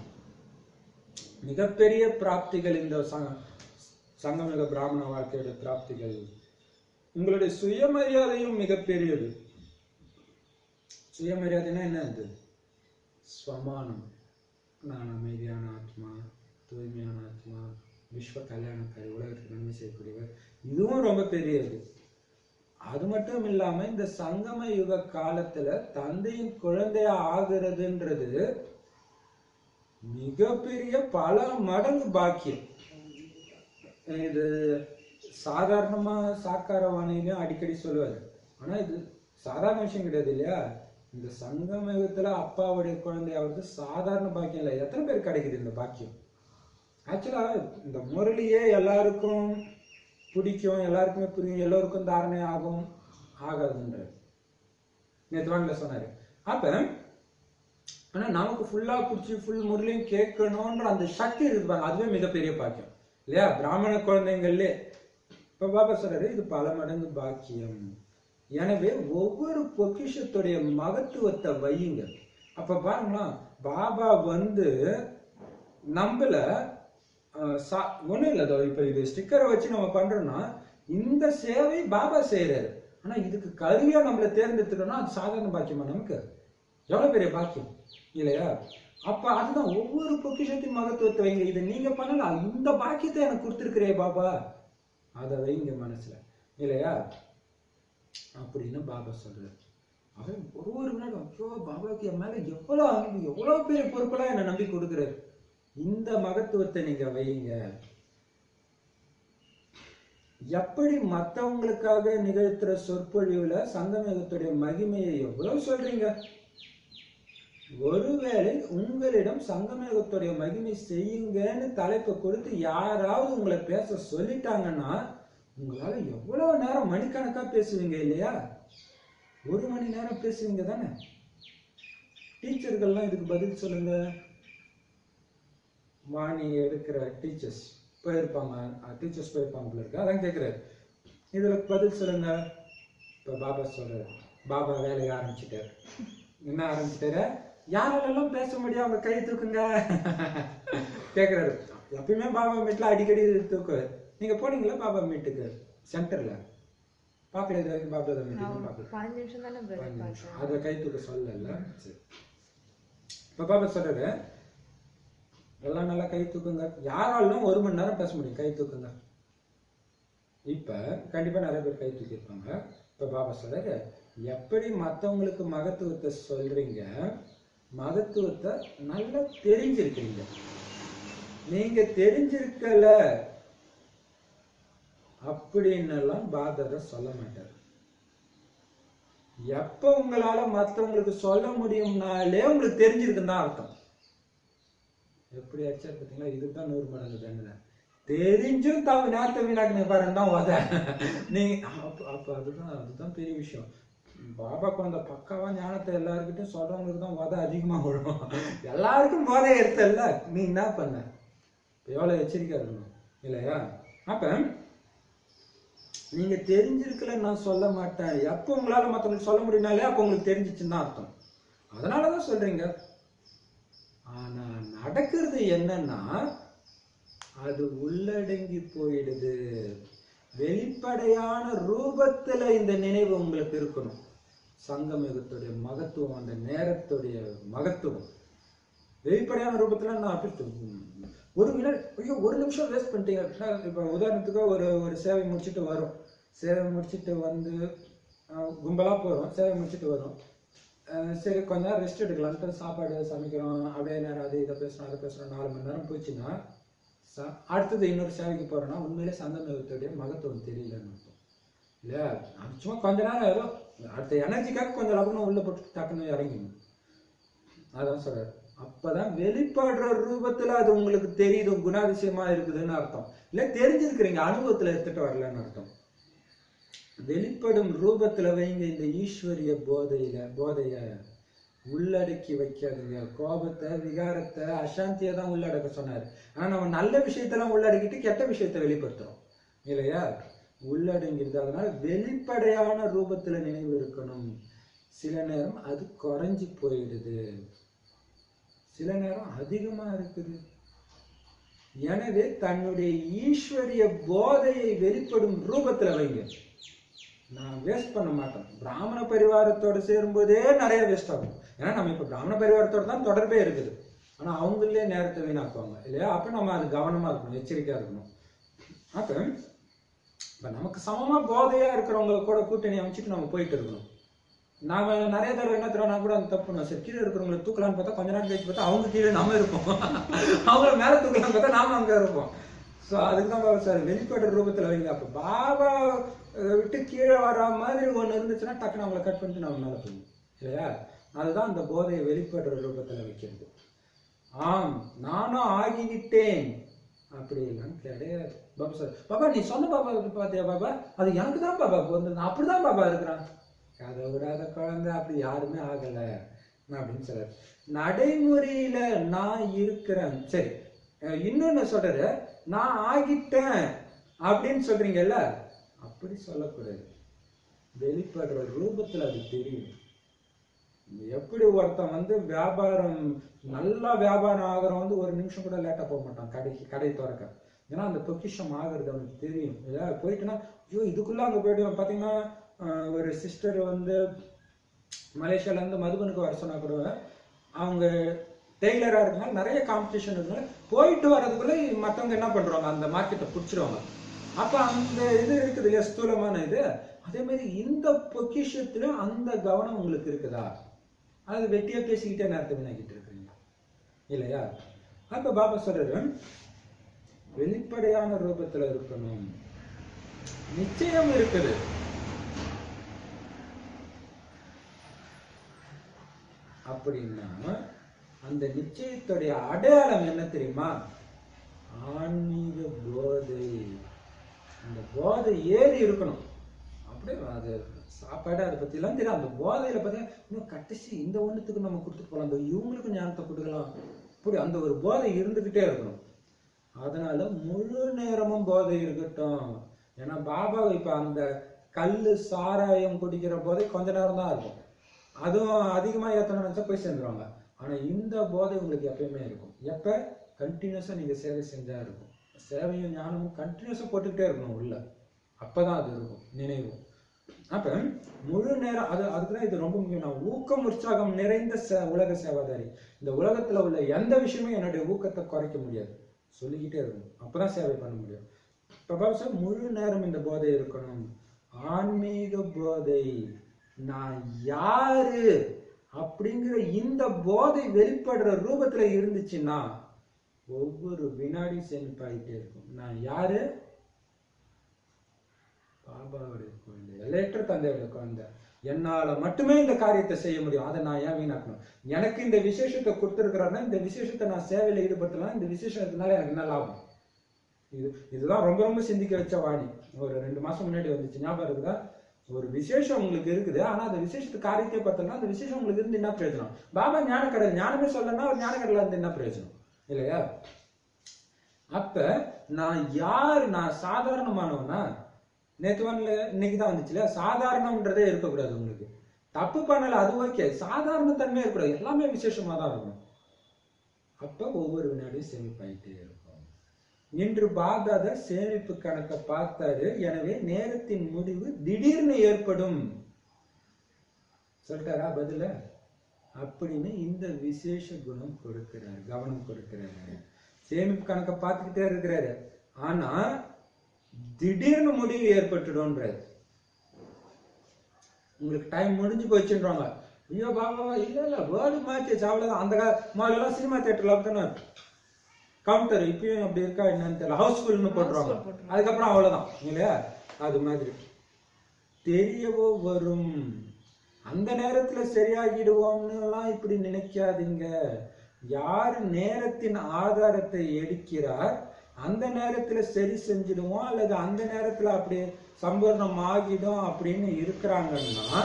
மிகப்பெரிய பிராப்திகள் இந்த சங்கமிக பிராமண வாழ்க்கையோட பிராப்திகள். உங்களுடைய சுயமரியாதையும் மிகப்பெரியது. சுயமரியாதைனா என்ன? அது ஸ்வமானம். நான் அமைதியான ஆத்மா, தூய்மையான ஆத்மா, விஸ்வ கல்யாணக்காரி, உலகத்துக்கு நன்மை செய்யக்கூடியவர். இதுவும் ரொம்ப பெரியது. அது மட்டும் இல்லாம இந்த சங்கம யுக காலத்துல தந்தையின் குழந்தையா ஆகுறதுன்றது மிகப்பெரிய பல மடங்கு பாக்கியம். இது சாதாரணமா சாக்காரவாணியிலும் அடிக்கடி சொல்லுவாரு. ஆனா இது சாதாரண விஷயம் கிடையாது இல்லையா. இந்த சங்கம யுகத்துல அப்பாவுடைய குழந்தையாவது சாதாரண பாக்கியம் இல்லை. எத்தனை பேர் கிடைக்குது இந்த பாக்கியம்? ஆக்சுவலா இந்த முரளியே எல்லாருக்கும் பிடிக்கும், எல்லாருக்குமே புரியும், எல்லோருக்கும் தாரணை ஆகும் ஆகாதுன்ற நேற்று சொன்னாரு. அப்ப ஆனா நமக்கு ஃபுல்லா குடிச்சு ஃபுல் முரளியும் கேட்கணும்ன்ற அந்த சக்தி இருப்பாங்க. அதுவே மிகப்பெரிய பாக்கியம் இல்லையா. பிராமண குழந்தைங்கள்ல இப்ப பாபா சொல்றாரு இது பல மடங்கு பாக்கியம். எனவே ஒவ்வொரு பொக்கிஷத்துடைய மகத்துவத்தை வையுங்க. அப்ப பாருங்களா, பாபா வந்து நம்மள ஒண்ணும் இல்ல. இப்ப இது ஸ்டிக்கரை வச்சு நம்ம பண்றோம்னா இந்த சேவை பாபா செய்யறாரு. ஆனா இதுக்கு கருவியா நம்மள தேர்ந்தெடுத்துட்டோம்னா அது சாதாரண பாக்கியமா? நமக்கு எவ்வளவு பெரிய பாக்கியம் இல்லையா. அப்ப அதுதான் ஒவ்வொரு பொக்கிஷத்தின் மகத்துவத்தை வைங்க. இதை நீங்க பண்ணலாம். இந்த பாக்கியத்தை எனக்கு கொடுத்துருக்கிறே பாபா, அதை வைங்க மனசுல இல்லையா அப்படின்னு பாபா சொல்றாரு. அவன் ஒரு வினாடி ஐயோ பாபாவுக்கு என் மேல எவ்வளவு அன்பு, எவ்வளவு பெரிய பொறுப்பெல்லாம் என்னை நம்பி கொடுக்குறாரு. இந்த மகத்துவத்தை நீங்க வைங்க. எப்படி மத்தவங்களுக்காக நிகழ்த்துற சொற்பொழிவுல சங்கமயுகத்துடைய மகிமையை எவ்வளவு சொல்றீங்க, ஒருவேளை உங்களிடம் சங்கமயுகத்துடைய மகிமை செய்யுங்கன்னு தலைப்பை கொடுத்து யாராவது உங்களை பேச சொல்லிட்டாங்கன்னா உங்களால எவ்வளவு நேரம் மணிக்கணக்கா பேசுவீங்க இல்லையா? 1 மணி நேரம் பேசுவீங்க தானே? டீச்சர்கள்லாம் இதுக்கு பதில் சொல்லுங்க. வாணி எடுக்கிற டீச்சர்ஸ் போயிருப்பாங்க இருக்கு, அதான் கேட்கிறாரு. இதுல பதில் சொல்லுங்க. இப்ப பாபா சொல்றாரு, பாபா வேலையை ஆரம்பிச்சுட்டாரு. என்ன ஆரம்பிச்சுட்டாரு? யாரெல்லாம் பேச முடியும் அவங்க கை தூக்குங்க கேக்குறாரு. எப்பயுமே பாபா மீட்ல அடிக்கடி தூக்குவாரு. நீங்க போனீங்களா பாபா மீட்டுக்கு சென்டர்ல? பாக்கல, இது வரைக்கும் பாபா மீட்டிங் பாக்கல. 5 நிமிஷம் தானே பிரதர். அத கை தூக்க சொல்லல. சரி, இப்ப பாபா சொல்றாரு எல்லாம் நல்லா கை தூக்குங்க. யாராலும் 1 மணி நேரம் பேச முடியும், கை தூக்குங்க. இப்ப கண்டிப்பா நிறைய பேர் கை தூக்கி இருப்பாங்க. இப்ப பாபா சொல்றாரு, எப்படி மத்தவங்களுக்கு மகத்துவத்தை சொல்றீங்க, மகத்துவத்தை நல்லா தெரிஞ்சிருக்கீங்க. நீங்க தெரிஞ்சிருக்கல அப்படின்னு எல்லாம் பாதர் சொல்ல மாட்டார். எப்ப உங்களால மத்தவங்களுக்கு சொல்ல முடியும்னாலே உங்களுக்கு தெரிஞ்சிருக்குன்னு தான் அர்த்தம். எப்படி ஆச்சா பார்த்தீங்களா? இதுதான் 100 மடங்கு தண்டனை. தெரிஞ்சும் தவிர நேரத்தை வீணாக்கின பாருங்க தான் உத நீ அப்ப அதுதான் பெரிய விஷயம். பாபாக்கு அந்த பக்காவா ஞானத்தை எல்லாருக்கிட்டும் சொல்றவங்களுக்கு தான் உத அதிகமா விடும். எல்லாருக்கும் போதை எடுத்தல, நீ என்ன பண்ண? எவ்வளவு எச்சரிக்கையா இருக்கணும் இல்லையா? அப்ப நீங்க தெரிஞ்சிருக்கல நான் சொல்ல மாட்டேன். எப்ப உங்களால மத்தவங்களுக்கு சொல்ல முடியும்னாலே அப்ப உங்களுக்கு தெரிஞ்சிச்சுன்னு தான் அர்த்தம். அதனாலதான் சொல்றீங்க. ஆனா நடக்கிறது என்னன்னா, அது உள்ளடங்கி போயிடுது. வெளிப்படையான ரூபத்துல இந்த நினைவு உங்களுக்கு இருக்கணும். சங்கமயுகத்துடைய மகத்துவம், அந்த நேரத்துடைய மகத்துவம் வெளிப்படையான ரூபத்துல நான் அப்படி ஒரு நிமிஷம் வேஸ்ட் பண்ணிட்டீங்க. இப்ப உதாரணத்துக்கு ஒரு சேவை முடிச்சுட்டு வரும், சேவை முடிச்சுட்டு வந்து கும்பலா போறோம், சேவை முடிச்சுட்டு வரும். சரி கொஞ்ச நேரம் ரெஸ்ட் எடுக்கலான்ட்டு சாப்பாடு சமைக்கிறோம், அப்படியே நேரம் அது இதை பேசுறோம் அதை பேசுறோம். 4 மணி நேரம் போச்சுன்னா அடுத்தது இன்னொரு சேவைக்கு போறோம்னா உண்மையிலே சங்கமயுகத்துடைய மகத்துவம் தெரியலன்னு அர்த்தம் இல்லையா? சும்மா கொஞ்ச நேரம் ஏதோ அடுத்த எனர்ஜிக்காக கொஞ்சம் லபனம் உள்ள போட்டு டக்குன்னு இறங்கிடும். அதான் சொல்றாரு. அப்பதான் வெளிப்படுற ரூபத்துல அது உங்களுக்கு தெரியுது, குணாதிசயமா இருக்குதுன்னு அர்த்தம். இல்ல தெரிஞ்சிருக்கிறீங்க, அனுபவத்துல எடுத்துட்டு வரலன்னு அர்த்தம். வெளிப்படும் ரூபத்துல வைங்க. இந்த ஈஸ்வரிய போதைய உள்ளடக்கி வைக்காதீங்க. கோபத்தை, விகாரத்தை, அசாந்தியை தான் உள்ளடக்க சொன்னாரு. ஆனா நம்ம நல்ல விஷயத்தெல்லாம் உள்ளடக்கிட்டு கெட்ட விஷயத்த வெளிப்படுத்துறோம் இல்லையா? உள்ளடங்கிடுது. அதனால வெளிப்படையான ரூபத்துல நினைவு இருக்கணும். சில நேரம் அது குறைஞ்சி போயிடுது, சில நேரம் அதிகமா இருக்குது. எனவே தன்னுடைய ஈஸ்வரிய போதையை வெளிப்படும் ரூபத்துல வைங்க. நான் வேஸ்ட் பண்ண மாட்டேன். பிராமண பரிவாரத்தோட சேரும்போதே நிறைய வேஸ்ட் ஆகும். ஏன்னா நம்ம இப்ப பிராமண பரிவாரத்தோட தான் தொடர்பே இருக்குது. ஆனா அவங்களே நேரத்தை வீணாக்குவாங்க இல்லையா? அப்ப நம்ம அது கவனமா இருக்கணும், எச்சரிக்கையா இருக்கணும். அப்ப இப்ப நமக்கு சமமா போதையா இருக்கிறவங்க கூட கூட்டணி அமைச்சிட்டு நம்ம போயிட்டு இருக்கணும். நாம நிறைய தடவை என்ன தடவை நான் கூட அந்த தப்பு பண்ணுவோம். சரி, கீழே இருக்கிறவங்களை தூக்கலான்னு பார்த்தா கொஞ்ச நேரம் கழிச்சு பார்த்தா அவங்க கீழே நம்ம இருப்போம், அவங்கள மேல தூக்கலான்னு பார்த்தா நாம அங்க இருப்போம். ஸோ அதுக்குதான் பாபா சார் வெளிப்படுற ரூபத்துல வைங்க. அப்ப பாபா விட்டு கீழே வர மாதிரி ஒண்ணு இருந்துச்சுன்னா டக்குன்னு அவங்களை கட் பண்ணிட்டு நம்ம மேல போகணும் இல்லையா? அதுதான் அந்த போதையை வெளிப்படுற ரூபத்துல வைக்கிறது. ஆம், நானும் ஆகிவிட்டேன் அப்படி இல்லைன்னு கிடையாது. பாபா சார், பாபா நீ சொன்ன பாபா பாத்தியா பாபா, அது எனக்கு தான் பாபா வந்து அப்படிதான் பாபா இருக்கிறான். கதை விடாத குழந்தை, அப்படி யாருமே ஆகல அப்படின்னு சொல்றாரு. நடைமுறையில நான் இருக்கிறேன். சரி, இன்னொன்னு சொல்றாரு, நான் ஆகிட்டேன் அப்படின்னு சொல்றீங்கல்ல, அப்படி சொல்லக்கூடாது. வெளிப்படுற ரூபத்துல அது தெரியும். எப்படி ஒருத்தன் வந்து வியாபாரம் நல்லா வியாபாரம் ஆகிறவன் வந்து 1 நிமிஷம் கூட லேட்டா போக மாட்டான் கடை திறக்க. ஏன்னா அந்த பொக்கிஷம் ஆகுறது அவனுக்கு தெரியும். ஏதாவது போயிட்டுன்னா ஐயோ இதுக்குள்ள அங்க போயிடுவான். பாத்தீங்கன்னா ஒரு சிஸ்டர் வந்து மலேசியால இருந்து மதுபனுக்கு வர சொன்னா கூட அவங்க டெய்லரா இருக்கனால நிறைய காம்படிஷன் இருக்கனால போயிட்டு வர்றதுக்குள்ள மற்றவங்க என்ன பண்றாங்க, அந்த மார்க்கெட்டை பிடிச்சிருவாங்க. அப்ப அந்த இது இருக்குது இல்லையா, ஸ்தூலமான இது, அதே மாதிரி இந்த பொக்கிஷத்துல அந்த கவனம் உங்களுக்கு இருக்குதா? அது வெட்டியா பேசிக்கிட்டே நேரத்தை வீணாக்கிட்டு இருக்கிறீங்க இல்லையா? அப்ப பாபா சொல்றாரு, வெளிப்படையான ரூபத்துல இருக்கணும். நிச்சயம் இருக்குது. அப்படின்னா அந்த நிச்சயத்துடைய அடையாளம் என்ன தெரியுமா? ஆன்மீக போதை. அந்த போதை ஏறி இருக்கணும். அப்படியே அது சாப்பாடு அதை பத்தி எல்லாம் தெரியும். அந்த போதையில பார்த்தா இன்னும் கடைசி இந்த ஒண்ணுத்துக்கு நம்ம கொடுத்துட்டு போகலாம், அந்த இவங்களுக்கும் ஞானத்தை கொடுக்கலாம், இப்படி அந்த ஒரு போதை இருந்துகிட்டே இருக்கணும். அதனால முழு நேரமும் போதை இருக்கட்டும். ஏன்னா பாபா இப்ப அந்த கல்லு சாராயம் குடிக்கிற போதை கொஞ்ச நேரம் தான் இருக்கும். அதுவும் அதிகமா ஏத்தணும் நினைச்சா போய் சேர்ந்துருவாங்க. ஆனா இந்த போதை உங்களுக்கு எப்பயுமே இருக்கும். எப்ப? கண்டினியூஸா நீங்க சேவை செஞ்சா இருக்கும். சேவையும் ஞானமும் கண்டினியூஸா போட்டுக்கிட்டே இருக்கணும் உள்ள. அப்பதான் அது இருக்கும் நினைவு. அப்ப முழு நேரம் அதுக்குதான் இது ரொம்ப முக்கியம். நான் ஊக்கம் உற்சாகம் நிறைந்த உலக சேவாதாரி. இந்த உலகத்துல உள்ள எந்த விஷயமும் என்னுடைய ஊக்கத்தை குறைக்க முடியாது. சொல்லிக்கிட்டே இருக்கணும். அப்பதான் சேவை பண்ண முடியும். பிரபாவ முழு நேரம் இந்த போதை இருக்கணும். ஆன்மீக போதை. நான் யாரு அப்படிங்கிற இந்த போதை வெளிப்படுற ரூபத்துல இருந்துச்சுன்னா ஒவ்வொரு வினாடி சேமிப்பாயிட்டே இருக்கும். நான் யாரு? பாபாவுடைய குழந்தை, எல்லையற்ற தந்தையோட குழந்தை. என்னால மட்டுமே இந்த காரியத்தை செய்ய முடியும். அதை நான் ஏன் வீணாக்கணும்? எனக்கு இந்த விசேஷத்தை கொடுத்துருக்கிறாருன்னா இந்த விசேஷத்தை நான் சேவையில ஈடுபடுத்தலாம். இந்த விசேஷத்தினால எனக்கு என்ன லாபம்? இதுதான் ரொம்ப ரொம்ப சிந்திக்க வச்ச வாணி. ஒரு 2 மாசம் முன்னாடி வந்துச்சு, ஞாபகம் இருக்குதா? ஒரு விசேஷம் உங்களுக்கு இருக்குது, ஆனா அந்த விசேஷத்து காரியத்தை பார்த்தோம்னா அந்த விசேஷம் உங்களுக்கு இருந்து என்ன பிரயோஜனம்? பாபா ஞானக்கடல் ஞானமே சொல்லணும்னா ஒரு ஞானக்கடல இருந்து என்ன பிரயோஜனம் இல்லையா? அப்ப நான் யாரு? நான் சாதாரணமானவனா? நேத்துவான்ல இன்னைக்குதான் வந்துச்சுல, சாதாரணம்ன்றதே இருக்கக்கூடாது. உங்களுக்கு தப்பு பண்ணல, அது ஓகே. சாதாரண தன்மையே இருக்கக்கூடாது, எல்லாமே விசேஷமா தான் இருக்கணும். அப்ப ஒவ்வொரு வினாடியும் சேமிப்பாயிட்டே இருக்கும். இன்று பாபாத சேமிப்பு கணக்கை பார்த்தாரு. எனவே நேரத்தின் முடிவு திடீர்னு ஏற்படும் சொல்லிட்டாரா பதில? அப்படின்னு இந்த விசேஷ குணம் கொடுக்கிறாரு, கவனம் கொடுக்கிறாரு. சேமிப்பு கணக்கை பார்த்துக்கிட்டே இருக்கிறாரு. ஆனா திடீர்னு முடிவு ஏற்பட்டுடும்ன்றாரு. உங்களுக்கு டைம் முடிஞ்சு போச்சுன்றாங்க. ஐயோ பாபா இல்ல வேர்டு மார்ச் அவ்வளவுதான். அந்த முதல்ல சினிமா தியேட்டர்ல அப்படின்னா கவுண்டர் இப்பயும் அப்படி இருக்கா என்னன்னு தெரியல, ஹவுஸ்ஃபுல்னு போட்டுருவாங்க. அதுக்கப்புறம் அவ்வளவுதான் இல்லையா? அது மாதிரி தெரியவோ வரும். அந்த நேரத்துல சரியாகிடுவோம்னு எல்லாம் இப்படி நினைக்காதீங்க. யார் நேரத்தின் ஆதாரத்தை எடுக்கிறார், அந்த நேரத்துல சரி செஞ்சிடுவோம் அல்லது அந்த நேரத்துல அப்படியே சம்பூர்ணம் ஆகிடும் அப்படின்னு இருக்கிறாங்கன்னா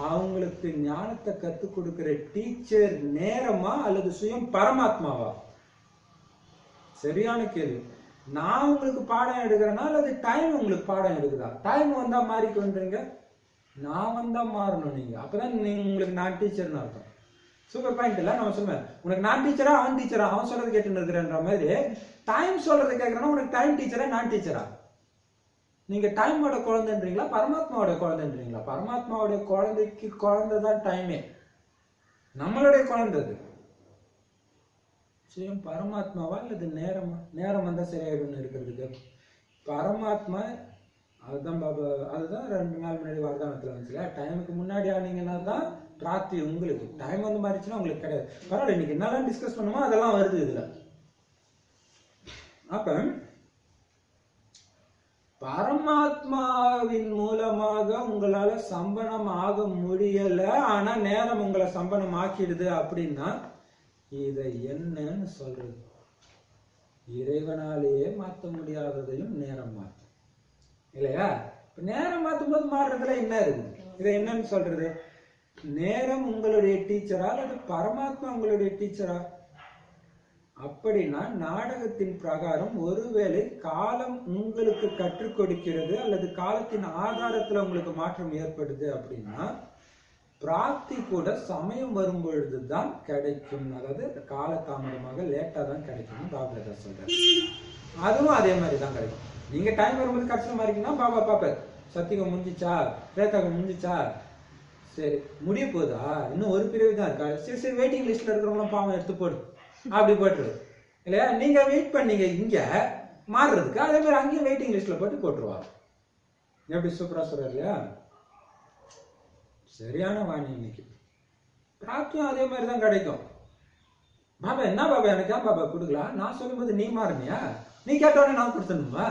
அவங்களுக்கு ஞானத்தை கத்துக் கொடுக்கிற டீச்சர் நேரமா அல்லது சுயம் பரமாத்மாவா? சரியான கேள்வி. நான் உங்களுக்கு பாடம் எடுக்கிறேன்னா அல்லது டைம் உங்களுக்கு பாடம் எடுக்குதா? டைம் வந்தா மாறிக்கொன்றீங்க, நான் வந்தா மாறணும். நீங்க அப்பதான் உங்களுக்கு நான் டீச்சர்னு அர்த்தம். சூப்பர் பாயிண்ட் இல்ல? நம்ம சொல்லுவேன், உனக்கு நான் டீச்சரா அவன் டீச்சரா? அவன் சொல்றது கேட்டு இருக்கிறன்ற மாதிரி டைம் சொல்றது கேட்கறேன்னா உனக்கு டைம் டீச்சரா நான் டீச்சரா? நீங்க டைமோட குழந்தைன்றீங்களா பரமாத்மாவோட குழந்தைன்றீங்களா? பரமாத்மாவோட குழந்தைக்கு குழந்தைதான் டைமே, நம்மளுடைய குழந்தை. சுயம் பரமாத்மாவா அல்லது நேரமா? நேரம் வந்தா சரியாயிடும் இருக்கிறதுக்கு. பரமாத்மா அதுதான் பாபா, அதுதான் 2 நாள் முன்னாடி வார்தானத்துல வந்துச்சுல, டைமுக்கு முன்னாடி ஆனீங்கன்னா தான் பிராப்தி உங்களுக்கு. டைம் வந்து மாறிச்சுன்னா உங்களுக்கு கிடையாது. பரவாயில்ல, இன்னைக்கு என்னெல்லாம் டிஸ்கஸ் பண்ணுமோ அதெல்லாம் வருது இதுல. அப்ப பரமாத்மாவின் மூலமாக உங்களால சம்பனம் ஆக முடியல, ஆனா நேரம் உங்களை சம்பனம் ஆக்கிடுது அப்படின்னா இதை என்னன்னு சொல்றது? இறைவனாலேயே மாற்ற முடியாததையும் நேரம் மாற்றும் இல்லையா? நேரம் மாற்றும் போது மாறுறதுல என்ன இருக்குது? இதை என்னன்னு சொல்றது? நேரம் உங்களுடைய டீச்சரா அல்லது பரமாத்மா உங்களுடைய டீச்சரா? அப்படின்னா நாடகத்தின் பிரகாரம் ஒருவேளை காலம் உங்களுக்கு கற்றுக் கொடுக்கிறது அல்லது காலத்தின் ஆதாரத்துல உங்களுக்கு மாற்றம் ஏற்படுது அப்படின்னா பிராப்தி கூட சமயம் வரும் பொழுதுதான் கிடைக்கும். அதாவது காலதாமதமாக லேட்டா தான் கிடைக்கும் பாபா சொல்றாரு. அதுவும் அதே மாதிரிதான் கிடைக்கும். நீங்க டைம் வரும்போது கஷ்டமா இருக்கீங்கன்னா பாபா பாப்பாரு, சத்தியம் முடிஞ்சிச்சா, பிரேத்தகம் முடிஞ்சிச்சா, சரி முடிய போதா, இன்னும் ஒரு பிரிவு தான் இருக்கா, சரி சரி வெயிட்டிங் லிஸ்ட்ல இருக்கிறவங்களும் பாவம் எடுத்து போடு, அப்படி போட்டுரு இல்லையா? நீங்க வெயிட் பண்ணீங்க இங்க மாறுறதுக்கு, அதே மாதிரி அங்கேயும் வெயிட்டிங் லிஸ்ட்ல போட்டுருவாங்க. எப்படி சூப்பரா சொல்றாரு இல்லையா? சரியான வாணி இன்னைக்கு. பிராப்தியும் அதே மாதிரிதான் கிடைக்கும். பாபா என்ன பாபா எனக்கு ஏன் பாபா கொடுக்கலாம்? நான் சொல்லும்போது நீ மாறினியா? நீ கேட்டோடனே நான் கொடுத்துடணுமா?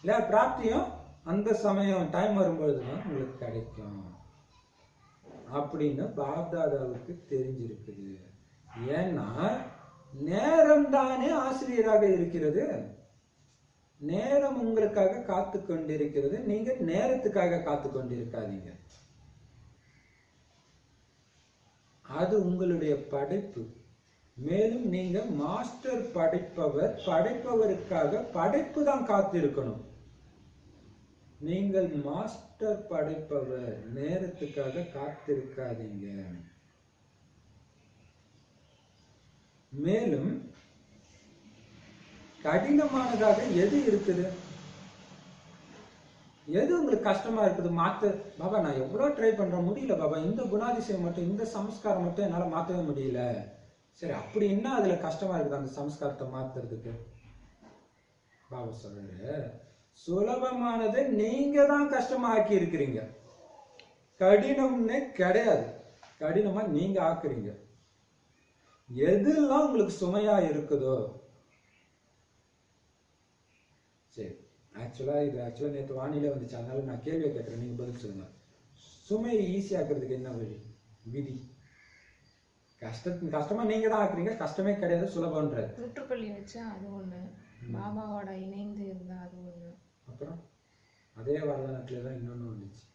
இல்லையா? பிராப்தியும் அந்த சமயம் டைம் வரும்பொழுதுதான் உங்களுக்கு கிடைக்கும் அப்படின்னு பாப்தாதாவுக்கு தெரிஞ்சிருக்குது. ஏன்னா நேரம் தானே ஆசிரியராக இருக்கிறது. நேரம் உங்களுக்காக காத்து கொண்டிருக்கிறது. நீங்க நேரத்துக்காக காத்து கொண்டிருக்காதீங்க. அது உங்களுடைய படைப்பு. மேலும் நீங்க மாஸ்டர் படைப்பவர். படைப்பவருக்காக படைப்பு தான் காத்திருக்கணும். நீங்கள் மாஸ்டர் படைப்பவர், நேரத்துக்காக காத்திருக்காதீங்க. மேலும் கடினமானதாக எது இருக்குது? எது உங்களுக்கு கஷ்டமா இருக்குது மாத்த? பாபா நான் எவ்வளவு ட்ரை பண்றேன், முடியல பாபா. இந்த குணாதிசயம் மட்டும், இந்த சம்ஸ்காரம் மட்டும் என்னால மாத்தவே முடியல. சரி, அப்படி என்ன அதுல கஷ்டமா இருக்குது அந்த சம்ஸ்காரத்தை மாத்துறதுக்கு? பாபா சொல்றாரு, சுலபமானதை நீங்க தான் கஷ்டமா ஆக்கி இருக்கிறீங்க. கடினம்னே கிடையாது. கடினமா நீங்க ஆக்குறீங்க. எதெல்லாம் உங்களுக்கு சுமையா இருக்குதோ. சரி, ஆக்சுவலா நேற்று வானிலை வந்துச்சு, அதனால நான் கேள்வியை கேட்கறேன், நீங்க பதில் சொல்லுங்க. சுமையை ஈஸியாக்குறதுக்கு என்ன வழி? விதி. கஷ்டமா நீங்க தான் ஆக்குறீங்க. கஷ்டமே கிடையாது, சுலபம்ன்ற. முற்றுப்புள்ளி வச்சா அது ஒண்ணு, பாபாவோட இணைந்து இருந்தா அது ஒண்ணு. அப்புறம் அதே வரலாற்றுல தான் இன்னொன்னு வந்துச்சு,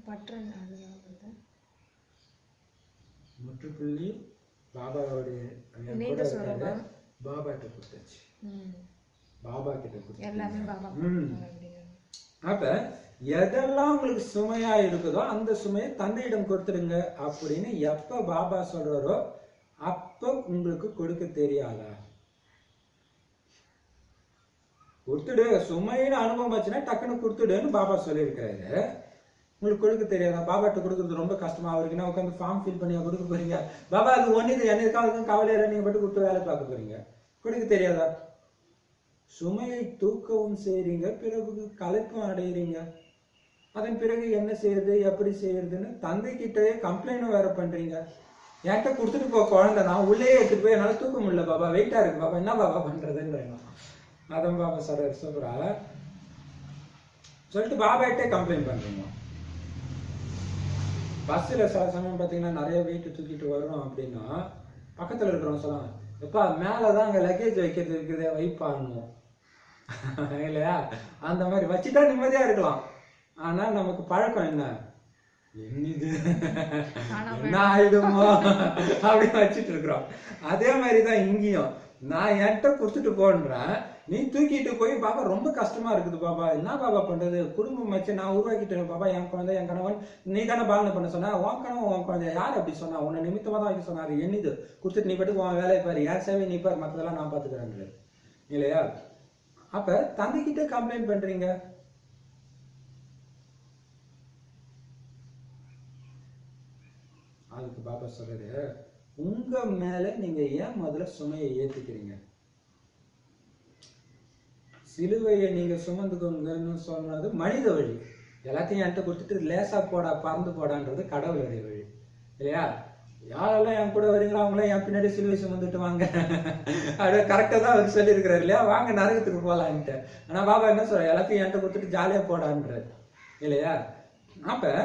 பற்று. அதுதான் முற்றுப்புள்ளி. பாபாவோடைய பாபா கிட்ட கொடுத்தாச்சு. பாபா கிட்ட கொடுத்து எல்லாமே பாபா. அப்ப எதெல்லாம் உங்களுக்கு சுமையா இருக்குதோ அந்த சுமையை தந்தையிடம் கொடுத்துடுங்க அப்படின்னு எப்ப பாபா சொல்றாரோ அப்ப உங்களுக்கு கொடுக்க தெரியாதா? கொடுத்துடு, சுமைன்னு அனுபவம் வச்சுன்னா டக்குன்னு கொடுத்துடுன்னு பாபா சொல்லியிருக்காரு. உங்களுக்கு கொடுக்க தெரியாதா? பாபாட்ட கொடுக்கறது ரொம்ப கஷ்டமா? அவருக்கு என்ன உட்காந்து ஃபார்ம் ஃபில் பண்ணி கொடுக்க போறீங்க? பாபா அது ஒண்ணு என்னதுக்காக கவலையில நீங்க மட்டும் கொடுத்து வேலை பார்க்க போறீங்க. கொடுக்க தெரியாதா? சுமையை தூக்கவும் செய்றீங்க, பிறகு களைப்பும் அடைகிறீங்க. அதன் பிறகு என்ன செய்யறது, எப்படி செய்யறதுன்னு தந்தை கிட்டே கம்ப்ளைண்டும் வேற பண்றீங்க. என்கிட்ட கொடுத்துட்டு போ குழந்தை, நான் உள்ளே எடுத்துட்டு போய் என்னால தூக்க முடியல பாபா, வெயிட்டா இருக்கு பாபா, என்ன பாபா பண்றதுன்னு அதான் பாபா சொல்றாரு. சூப்பரா சொல்லிட்டு பாபாட்டே கம்ப்ளைண்ட் பண்றீங்க. பஸ்ல சில சமயம் பாத்தீங்கன்னா நிறைய வெயிட் தூக்கிட்டு வரும் அப்படின்னா பக்கத்துல இருக்கிறவங்க சொல்லலாம், எப்பா மேலதான் அங்க லக்கேஜ் வைக்கிறது இருக்கிறதே வைப்பாங்க இல்லையா? அந்த மாதிரி வச்சுட்டா நிம்மதியா இருக்கலாம். ஆனா நமக்கு பழக்கம் என்ன, என்னது என்ன ஆயிடுமோ அப்படின்னு வச்சுட்டு இருக்கிறோம். அதே மாதிரிதான் இங்கேயும். நான் என்கிட்ட கொடுத்துட்டு போன்றேன், நீ தூக்கிட்டு போய் பாபா ரொம்ப கஷ்டமா இருக்குது பாபா, என்ன பாபா பண்றது, குடும்பம் வச்சு நான் உருவாக்கிட்டேன் பாபா, என் குழந்தை என் கணவன், நீ தானே பாலனை பண்ண சொன்னா, உன் கணவன் உன் குழந்தை யார் அப்படி சொன்னா, உன்னை நிமித்தமா தான் வைக்க சொன்னாரு, என்னது கொடுத்துட்டு நீ பாட்டு உன் வேலையை பாரு, என் சேவை நீ பாரு, மற்றதெல்லாம் நான் பாத்துக்கிறேன் இல்லையா? அப்ப தந்தைக்கிட்ட கம்ப்ளைண்ட் பண்றீங்க. அதுக்கு பாபா சொல்றாரு, உங்க மேல நீங்க ஏன் முதல்ல சுமையை ஏத்துக்கிறீங்க? சிலுவையை நீங்க சுமந்துக்கோங்கன்னு சொன்னது மனித வழி. எல்லாத்தையும் என்கிட்ட கொடுத்துட்டு லேசா போடா பறந்து போடான்றது கடவுளுடைய வழி இல்லையா? யாரெல்லாம் என் கூட வரீங்களோ அவங்களாம் என் பின்னாடி சிலுவை சுமந்துட்டு வாங்க அப்படியே கரெக்டா தான் அவர் சொல்லி இருக்கிறாரு இல்லையா? வாங்க நரகத்துக்கு போலான்ட்டு. ஆனா பாபா என்ன சொல்ற, எல்லாத்தையும் என்கிட்ட கொடுத்துட்டு ஜாலியா போடான்றாரு இல்லையா? அப்ப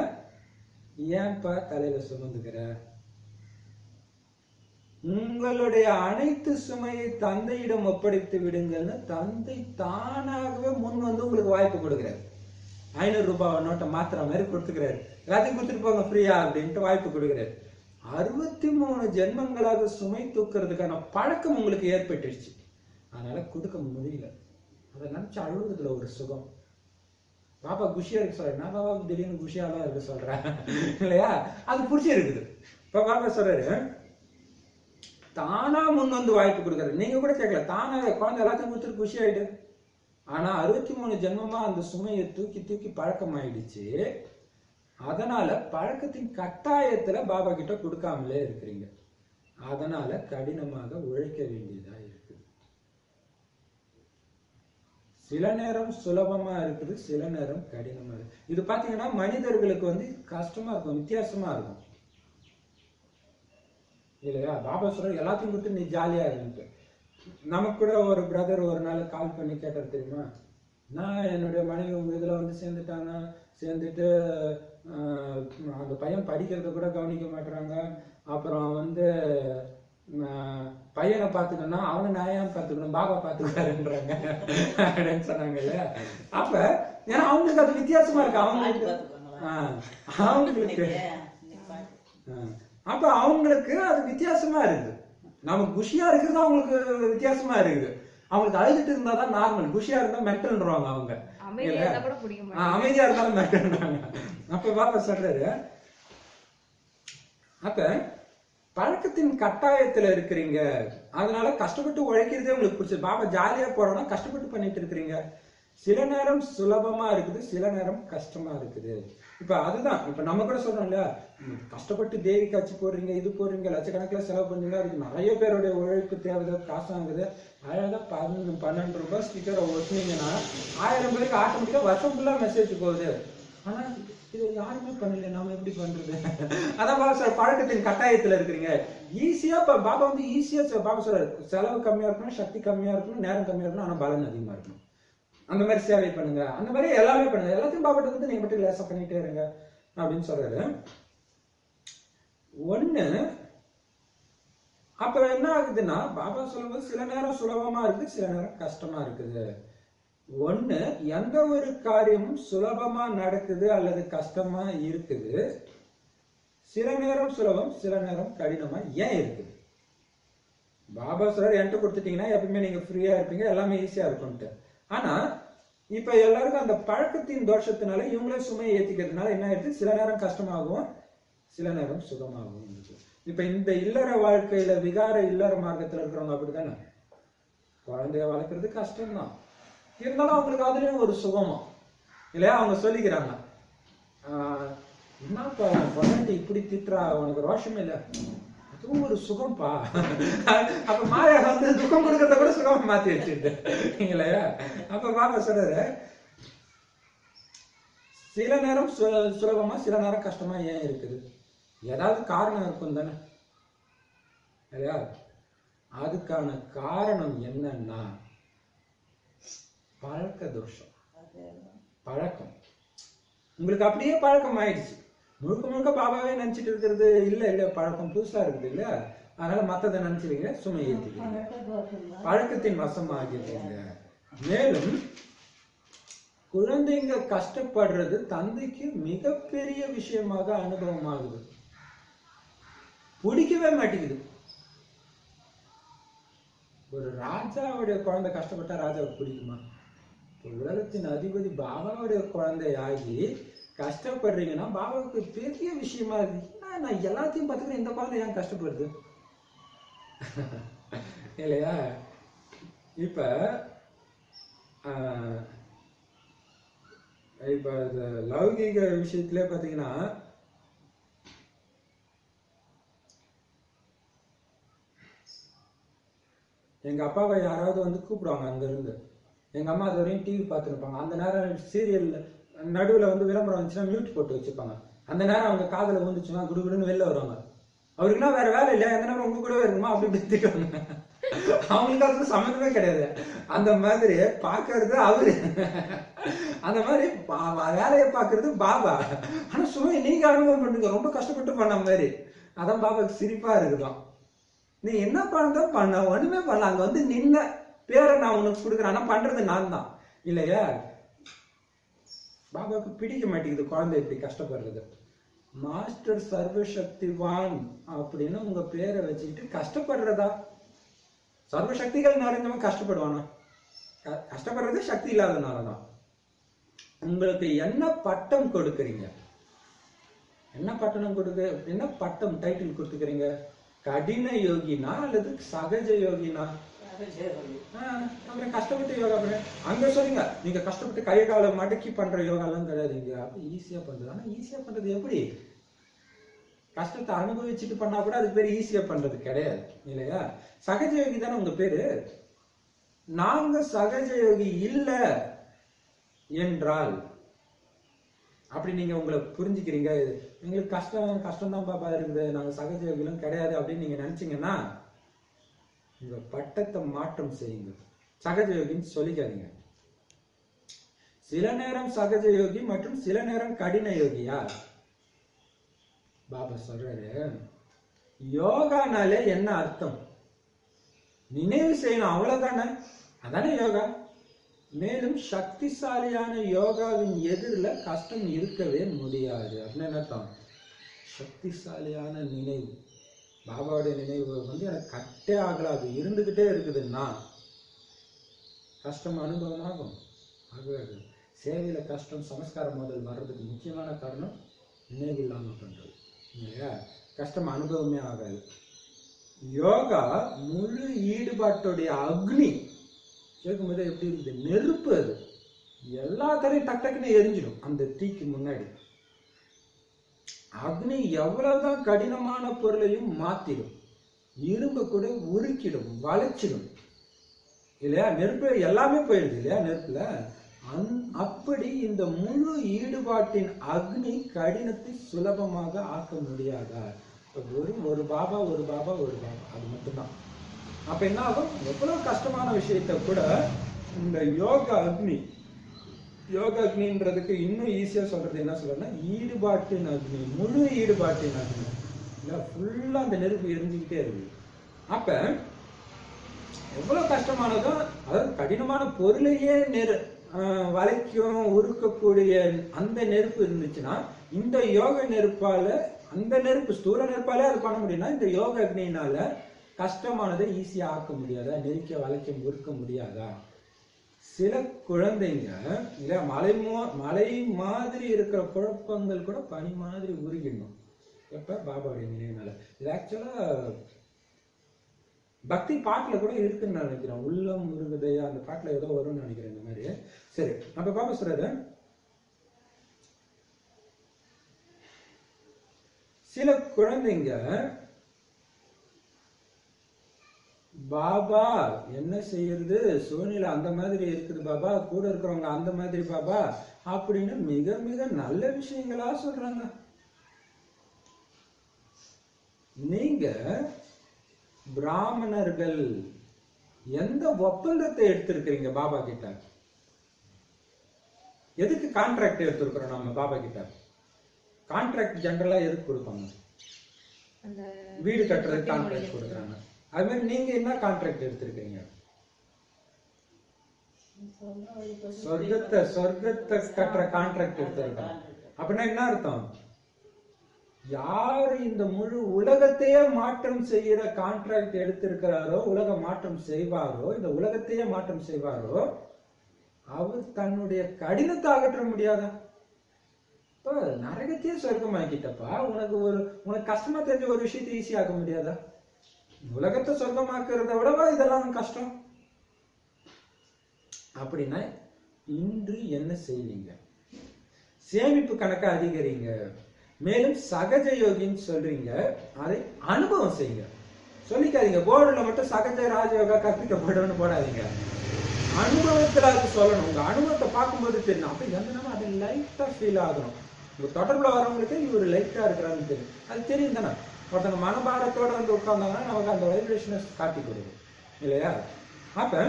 ஏன்பா தலையில சுமந்துக்கிற? உங்களுடைய அனைத்து சுமையை தந்தையிடம் ஒப்படைத்து விடுங்கள்னு தந்தை தானாகவே முன் வந்து உங்களுக்கு வாய்ப்பு கொடுக்கிறார். 500 ரூபாய் நோட்டை மாத்திர மாதிரி கொடுத்துக்கிறாரு, எல்லாத்தையும் கொடுத்துட்டு போங்க ஃப்ரீயா அப்படின்ட்டு வாய்ப்பு கொடுக்கிறாரு. 63 ஜென்மங்களாக சுமை தூக்குறதுக்கான பழக்கம் உங்களுக்கு ஏற்பட்டுருச்சு. அதனால கொடுக்க முடியல. அதை நினைச்சு அழுவதுல ஒரு சுகம். பாப்பா குஷியா இருக்கு சொல்றேன், நான் பாபா திடீர்னு குஷியாலாம் இருக்கு சொல்றேன் இல்லையா? அது புடிச்சு இருக்குது. இப்ப பாபா சொல்றாரு, தானா முன் வந்து வாய்ப்பு கொடுக்குறாரு. நீங்க கூட கேட்கல, தானா குழந்தை எல்லாத்தையும் கொடுத்துட்டு குஷி ஆயிட்டு. ஆனா 63 ஜென்மமா அந்த சுமையை தூக்கி தூக்கி பழக்கம் ஆயிடுச்சு. அதனால பழக்கத்தின் கட்டாயத்துல பாபா கிட்ட கொடுக்காமலே இருக்கிறீங்க. அதனால கடினமாக உழைக்க வேண்டியதா இருக்கு. சில நேரம் சுலபமா இருக்குது, சில நேரம் கடினமா இருக்கு. இது பாத்தீங்கன்னா மனிதர்களுக்கு வந்து கஷ்டமா இருக்கும், வித்தியாசமா இருக்கும் இல்லையா? பாபா சொல்ற எல்லாத்தையும் கொடுத்து நீ ஜாலியா இருக்கு. நமக்கு கூட ஒரு பிரதர் ஒரு நாள் கால் பண்ணி கேட்டார் தெரியுமா, நான் என்னுடைய மனைவி உங்க இதுல வந்து சேர்ந்துட்டாங்க, சேர்ந்துட்டு அந்த பையன் படிக்கிறத கூட கவனிக்க மாட்டாங்க, அப்புறம் வந்து பையனை பார்த்துக்கணும்னா அவனை நான் ஏன் பார்த்துக்கணும், பாபா பார்த்துக்காருன்றாங்க அப்படின்னு சொன்னாங்கல்ல. அப்ப ஏன்னா அவங்களுக்கு அது வித்தியாசமா இருக்கு, அவங்களுக்கு அப்ப அவங்களுக்கு அது வித்தியாசமா இருக்குது. நமக்கு குஷியா இருக்கிறது அவங்களுக்கு வித்தியாசமா இருக்குது. அவங்களுக்கு அழுதுட்டு இருந்தாதான் நார்மல், குஷியா இருந்தா மென்டல்ன்றாங்க அவங்க. அமைதியா இருந்தாலும் மென்டல்ன்றாங்க. அப்ப பாபா சொல்றாரு, அப்ப பழக்கத்தின் கட்டாயத்துல இருக்கிறீங்க, அதனால கஷ்டப்பட்டு உழைக்கிறதே உங்களுக்கு பிடிச்சது. பாபா ஜாலியா போறோம்னா கஷ்டப்பட்டு பண்ணிட்டு இருக்கிறீங்க. சில நேரம் சுலபமா இருக்குது, சில நேரம் கஷ்டமா இருக்குது. இப்ப அதுதான் இப்ப நம்ம கூட சொல்றோம் இல்லையா, கஷ்டப்பட்டு தேவி காட்சி போடுறீங்க, இது போடுறீங்க, லட்சக்கணக்கில் செலவு பண்ணுறீங்க, அதுக்கு நிறைய பேருடைய உழைப்பு தேவை, காசு ஆகுது. அழகா 12 ரூபாய் ஸ்டிக்கரை ஒட்டினீங்கன்னா 1000 பேருக்கு ஆட்டோமேட்டிக்கா வருஷம் ஃபுல்லா மெசேஜ் போகுது. ஆனா இது யாருமே பண்ணல, நாம எப்படி பண்றது? அதான் பாபா சார் பழக்கத்தின் கட்டாயத்துல இருக்கிறீங்க. ஈஸியா பாபா வந்து ஈஸியா பாபா சொல்றாரு, செலவு கம்மியா இருக்கணும், சக்தி கம்மியா இருக்கணும், நேரம் கம்மியா இருக்கணும், ஆனா பலன் அதிகமா இருக்கணும். அந்த மாதிரி சேவை பண்ணுங்க, அந்த மாதிரி எல்லாமே பண்ணுங்க, எல்லாத்தையும் பாபாட்ட வந்து நீங்க மட்டும் லேசா பண்ணிட்டே இருங்க அப்படின்னு சொல்றாரு. ஒண்ணு அப்ப என்ன ஆகுதுன்னா, பாபா சொல்லும்போது சில நேரம் சுலபமா இருக்குது, சில நேரம் கஷ்டமா இருக்குது. ஒண்ணு, எந்த ஒரு காரியமும் சுலபமா நடக்குது அல்லது கஷ்டமா இருக்குது. சில நேரம் சுலபம், சில நேரம் கடினமா ஏன் இருக்குது? பாபா சொல்றாரு, என்கிட்ட கொடுத்துட்டீங்கன்னா எப்பவுமே நீங்க ஃப்ரீயா இருப்பீங்க, எல்லாமே ஈஸியா இருக்கும்ட்டு. ஆனா இப்ப எல்லாருக்கும் அந்த பழக்கத்தின் தோஷத்தினால இவங்களே சுமையை ஏத்திக்கிறதுனால என்ன ஆயிடுது, சில நேரம் கஷ்டமாகும், சில நேரம் சுகமாகும். இப்ப இந்த இல்லற வாழ்க்கையில விகார இல்லற மார்க்கத்துல இருக்கிறவங்க அப்படித்தானே, குழந்தைய வளர்க்கறது கஷ்டம்தான், இருந்தாலும் அவங்களுக்கு அதுலயும் ஒரு சுகமா இல்லையா? அவங்க சொல்லிக்கிறாங்க, என்னப்பா பொண்ணாட்டி இப்படி திட்டுறா, உனக்கு ரோஷமே இல்ல, அதுவும் ஒரு சுகம்பா. அப்ப மாயா வந்து துக்கம் கொடுக்கறத கூட சுகமா மாத்தி வச்சுட்டு இல்லையா? அப்ப பாபா சொல்றாரு, சில நேரம் சுலபமா, சில நேரம் கஷ்டமா ஏன் இருக்குது? ஏதாவது காரணம் இருக்கும் தானே இல்லையா? அதுக்கான காரணம் என்னன்னா பழக்க தோஷம். பழக்கம் உங்களுக்கு அப்படியே பழக்கம் ஆயிடுச்சு, முழுக்க முழுக்க பாபாவே நினைச்சிட்டு இருக்கிறது இல்ல இல்ல, பழக்கம் புதுசா இருக்குது இல்ல, அதனால மத்ததை நினைச்சிருங்க, சுமை ஏற்றிக்கிறீங்க, பழக்கத்தின் வசம் ஆகிடுறீங்க. மேலும் குழந்தைங்க கஷ்டப்படுறது தந்தைக்கு மிகப்பெரிய விஷயமாக அனுபவம் ஆகுது, பிடிக்கவே மாட்டேங்குது. ஒரு ராஜாவுடைய குழந்தை கஷ்டப்பட்டா ராஜாவுக்கு பிடிக்குமா? உலகத்தின் அதிபதி பாபாவுடைய குழந்தையாகி கஷ்டப்படுறீங்கன்னா பாபாவுக்கு பெரிய விஷயமா இருக்கு. நான் எல்லாத்தையும் பார்த்துக்கிறேன், இந்த குழந்தை ஏன் கஷ்டப்படுது இல்லையா? இப்ப இப்ப இந்த லௌகீக விஷயத்திலே பாத்தீங்கன்னா, எங்க அப்பாவை யாராவது வந்து கூப்பிடுவாங்க அங்க இருந்து, எங்க அம்மா அது வரையும் டிவி பார்த்துருப்பாங்க. அந்த நேரம் சீரியல் நடுவுல வந்து விளம்பரம் வந்துச்சுன்னா மியூட் போட்டு வச்சுப்பாங்க. அந்த நேரம் அவங்க காதல வந்துச்சுன்னா குடுகுடுன்னு வெளில வருவாங்க. அவருக்குன்னா வேற வேலை இல்லையா, எந்த நேரம் உங்க கூடவே இருக்குமா அப்படி திட்டுவாங்க. அவங்களுக்கு அதுக்கு சம்மந்தமே கிடையாது. அந்த மாதிரி பாக்குறது அவரு, அந்த மாதிரி வேலையை பாக்குறது பாபா. ஆனா சும்மா நீங்க அனுபவம் பண்ணுங்க, ரொம்ப கஷ்டப்பட்டு பண்ண மாதிரி. அதான் பாபாக்கு சிரிப்பா இருக்குதான். நீ என்ன பண்ணதான் பண்ண, ஒண்ணுமே பண்ணல, அங்க வந்து நின்ன பேரை நான் உனக்கு கொடுக்குறேன், ஆனா பண்றது நான் தான் இல்லையா? பாபாவுக்கு பிடிக்க மாட்டேங்குது குழந்தை இப்படி கஷ்டப்படுறது. மாஸ்டர் சர்வசக்திவான் அப்படின்னு உங்க பேரை வச்சுக்கிட்டு கஷ்டப்படுறதா? சர்வசக்திகள் நிறைஞ்சவன் கஷ்டப்படுவானா? கஷ்டப்படுறது சக்தி இல்லாதனாலதான். உங்களுக்கு என்ன பட்டம் கொடுக்குறீங்க, என்ன பட்டணம் கொடுக்க, என்ன பட்டம் டைட்டில் கொடுத்துக்கிறீங்க? கடின யோகினா அல்லது சகஜ யோகினா? அப்புறம் கஷ்டப்பட்டு யோகா பண்ண அங்க சொல்லுங்க, நீங்க கஷ்டப்பட்டு கை காலை மடக்கி பண்ற யோகா எல்லாம் கிடையாதுங்க, அப்படி ஈஸியா பண்றது. ஆனா ஈஸியா பண்றது எப்படி? கஷ்டத்தை அனுபவிச்சுட்டு பண்ணா கூட அது பேரு ஈஸியா பண்றது கிடையாது இல்லையா? சகஜ யோகி தானே உங்க பேரு. நாங்க சகஜ யோகி இல்லை என்றால், அப்படி நீங்க உங்களை புரிஞ்சுக்கிறீங்க, எங்களுக்கு கஷ்டம் தான் பாபா இருக்குது, நாங்க சகஜ யோகிகளும் கிடையாது அப்படின்னு நீங்க நினைச்சீங்கன்னா உங்க பட்டத்தை மாற்றம் செய்யுங்க. சகஜ யோகின்னு சொல்லிக்காதீங்க. சில நேரம் சகஜ யோகி மற்றும் சில நேரம் கடின யோகியா? பாபா சொல்றாரு, யோகானாலே என்ன அர்த்தம்? நினைவு செய்யணும், அவ்வளவுதானே, அதானே யோகா. மேலும் சக்திசாலியான யோகாவின் எதிரில் கஷ்டம் இருக்கவே முடியாது அப்படின்னு என்ன அர்த்தம்? சக்திசாலியான நினைவு, பாபாவுடைய நினைவு எனக்கு கட்டே ஆகல, அது இருந்துகிட்டே இருக்குதுன்னா கஷ்டம் அனுபவமாகும்? ஆகாது. சேவையில கஷ்டம் சமஸ்காரம் முதல் வர்றதுக்கு முக்கியமான காரணம் நினைவு இல்லாம பண்றது இல்லையா? கஷ்டம் அனுபவமே ஆகாது. யோகா முழு ஈடுபாட்டுடைய அக்னி. கேட்கும்போது எப்படி இருக்குது? நெருப்பு. அது எல்லாத்தையும் டக் டக்குன்னு எரிஞ்சிடும் அந்த தீக்கு முன்னாடி. அக்னி எவ்வளவுதான் கடினமான பொருளையும் மாத்திடும், இரும்பு கூட உருக்கிடும், வளைச்சிடும் இல்லையா? நெருப்பு எல்லாமே போயிடுது இல்லையா நெருப்புல. அப்படி இந்த முழு ஈடுபாட்டின் அக்னி கடினத்தை சுலபமாக ஆக்க முடியாதா? ஒரு பாபா ஒரு பாபா ஒரு பாபா, அது மட்டும்தான். அப்ப என்ன ஆகும்? எவ்வளவு கஷ்டமான விஷயத்த கூட இந்த யோகா அக்னின்றதுக்கு இன்னும் ஈஸியா சொல்றது என்ன சொல்றேன்னா, ஈடுபாட்டின் அக்னி, முழு ஈடுபாட்டின் அக்னி இல்ல, ஃபுல்லா அந்த நெருப்பு எரிஞ்சுக்கிட்டே இருக்கு. அப்ப எவ்வளவு கஷ்டமானதோ, அதாவது கடினமான பொருளையே வளைக்கும் உருக்கக்கூடிய அந்த நெருப்பு இருந்துச்சுன்னா, இந்த யோக நெருப்பால, அந்த நெருப்பு ஸ்தூல நெருப்பாலே அது பண்ண முடியும்னா, இந்த யோக அக்னியினால கஷ்டமானதை ஈஸியா ஆக்க முடியாதா? நெருக்க வளைக்க உருக்க முடியாதா? சில குழந்தைங்க இல்ல, மலை மாதிரி இருக்கிற குழப்பங்கள் கூட பனி மாதிரி உருகிடணும். எப்ப? பாபாவுடைய நினைவுனால. இது ஆக்சுவலா பக்தி பாட்டுல கூட இருக்குன்னு நினைக்கிறேன். உள்ளம் முருகதையா அந்த பாட்டுல ஏதோ வரும்னு நினைக்கிறேன் இந்த மாதிரி. சரி, அப்ப பாபா சொல்றது, சில குழந்தைங்க பாபா என்ன செய்யறது, சூழ்நிலை அந்த மாதிரி இருக்குது பாபா, கூட இருக்கிறவங்க அந்த மாதிரி பாபா அப்படின்னு மிக மிக நல்ல விஷயங்களா சொல்றாங்க. நீங்க பிராமணர்கள் எந்த ஒப்பந்தத்தை எடுத்திருக்கிறீங்க பாபா கிட்ட? எதுக்கு கான்ட்ராக்ட் எடுத்திருக்கிறோம் நம்ம பாபா கிட்ட? கான்ட்ராக்ட் ஜெனரலா எதுக்கு கொடுப்பாங்க? வீடு கட்டுறதுக்கு கான்ட்ராக்ட் கொடுக்குறாங்க. அது மாதிரி நீங்க என்ன கான்ட்ராக்ட் எடுத்திருக்கீங்க? சொர்க்கத்தை கட்டுற கான்ட்ராக்ட் எடுத்திருக்காங்க. அப்படின்னா என்ன அர்த்தம்? யாரு இந்த முழு உலகத்தையே மாற்றம் செய்யற கான்ட்ராக்ட் எடுத்திருக்கிறாரோ, உலக மாற்றம் செய்வாரோ, இந்த உலகத்தையே மாற்றம் செய்வாரோ, அவர் தன்னுடைய கடினத்தை அகற்ற முடியாதா? இப்போ நரகத்தையே சொர்க்கமாக்கிட்டப்பா, உனக்கு கஷ்டமா தெரிஞ்ச ஒரு விஷயத்தை ஈஸியாக்க முடியாதா? உலகத்தை சொர்க்கமாக்குறத விடவா இதெல்லாம் கஷ்டம்? அப்படின்னா இன்று என்ன செய்வீங்க? சேமிப்பு கணக்கை அதிகரிங்க. மேலும் சகஜ யோகின்னு சொல்றீங்க, அதை அனுபவம் செய்யுங்க. சொல்லிக்காதீங்க போர்டுல மட்டும் சகஜ ராஜயோகா கற்பிக்கப்படும்னு போடாதீங்க. அனுபவத்துல அது சொல்லணும். உங்க அனுபவத்தை பார்க்கும்போது தெரியும். அப்ப எந்த அது லைட்டா ஃபீல் ஆகணும். உங்க தொடர்புல வரவங்களுக்கு இவர் லைட்டா இருக்கிறான்னு தெரியும். அது தெரியும் தானே. ஒருத்தவங்க மனபாரத்தோட வந்து உட்கார்ந்தாங்கன்னா நமக்கு அந்த வைப்ரேஷனை காட்டி கொடுக்கும் இல்லையா? அப்ப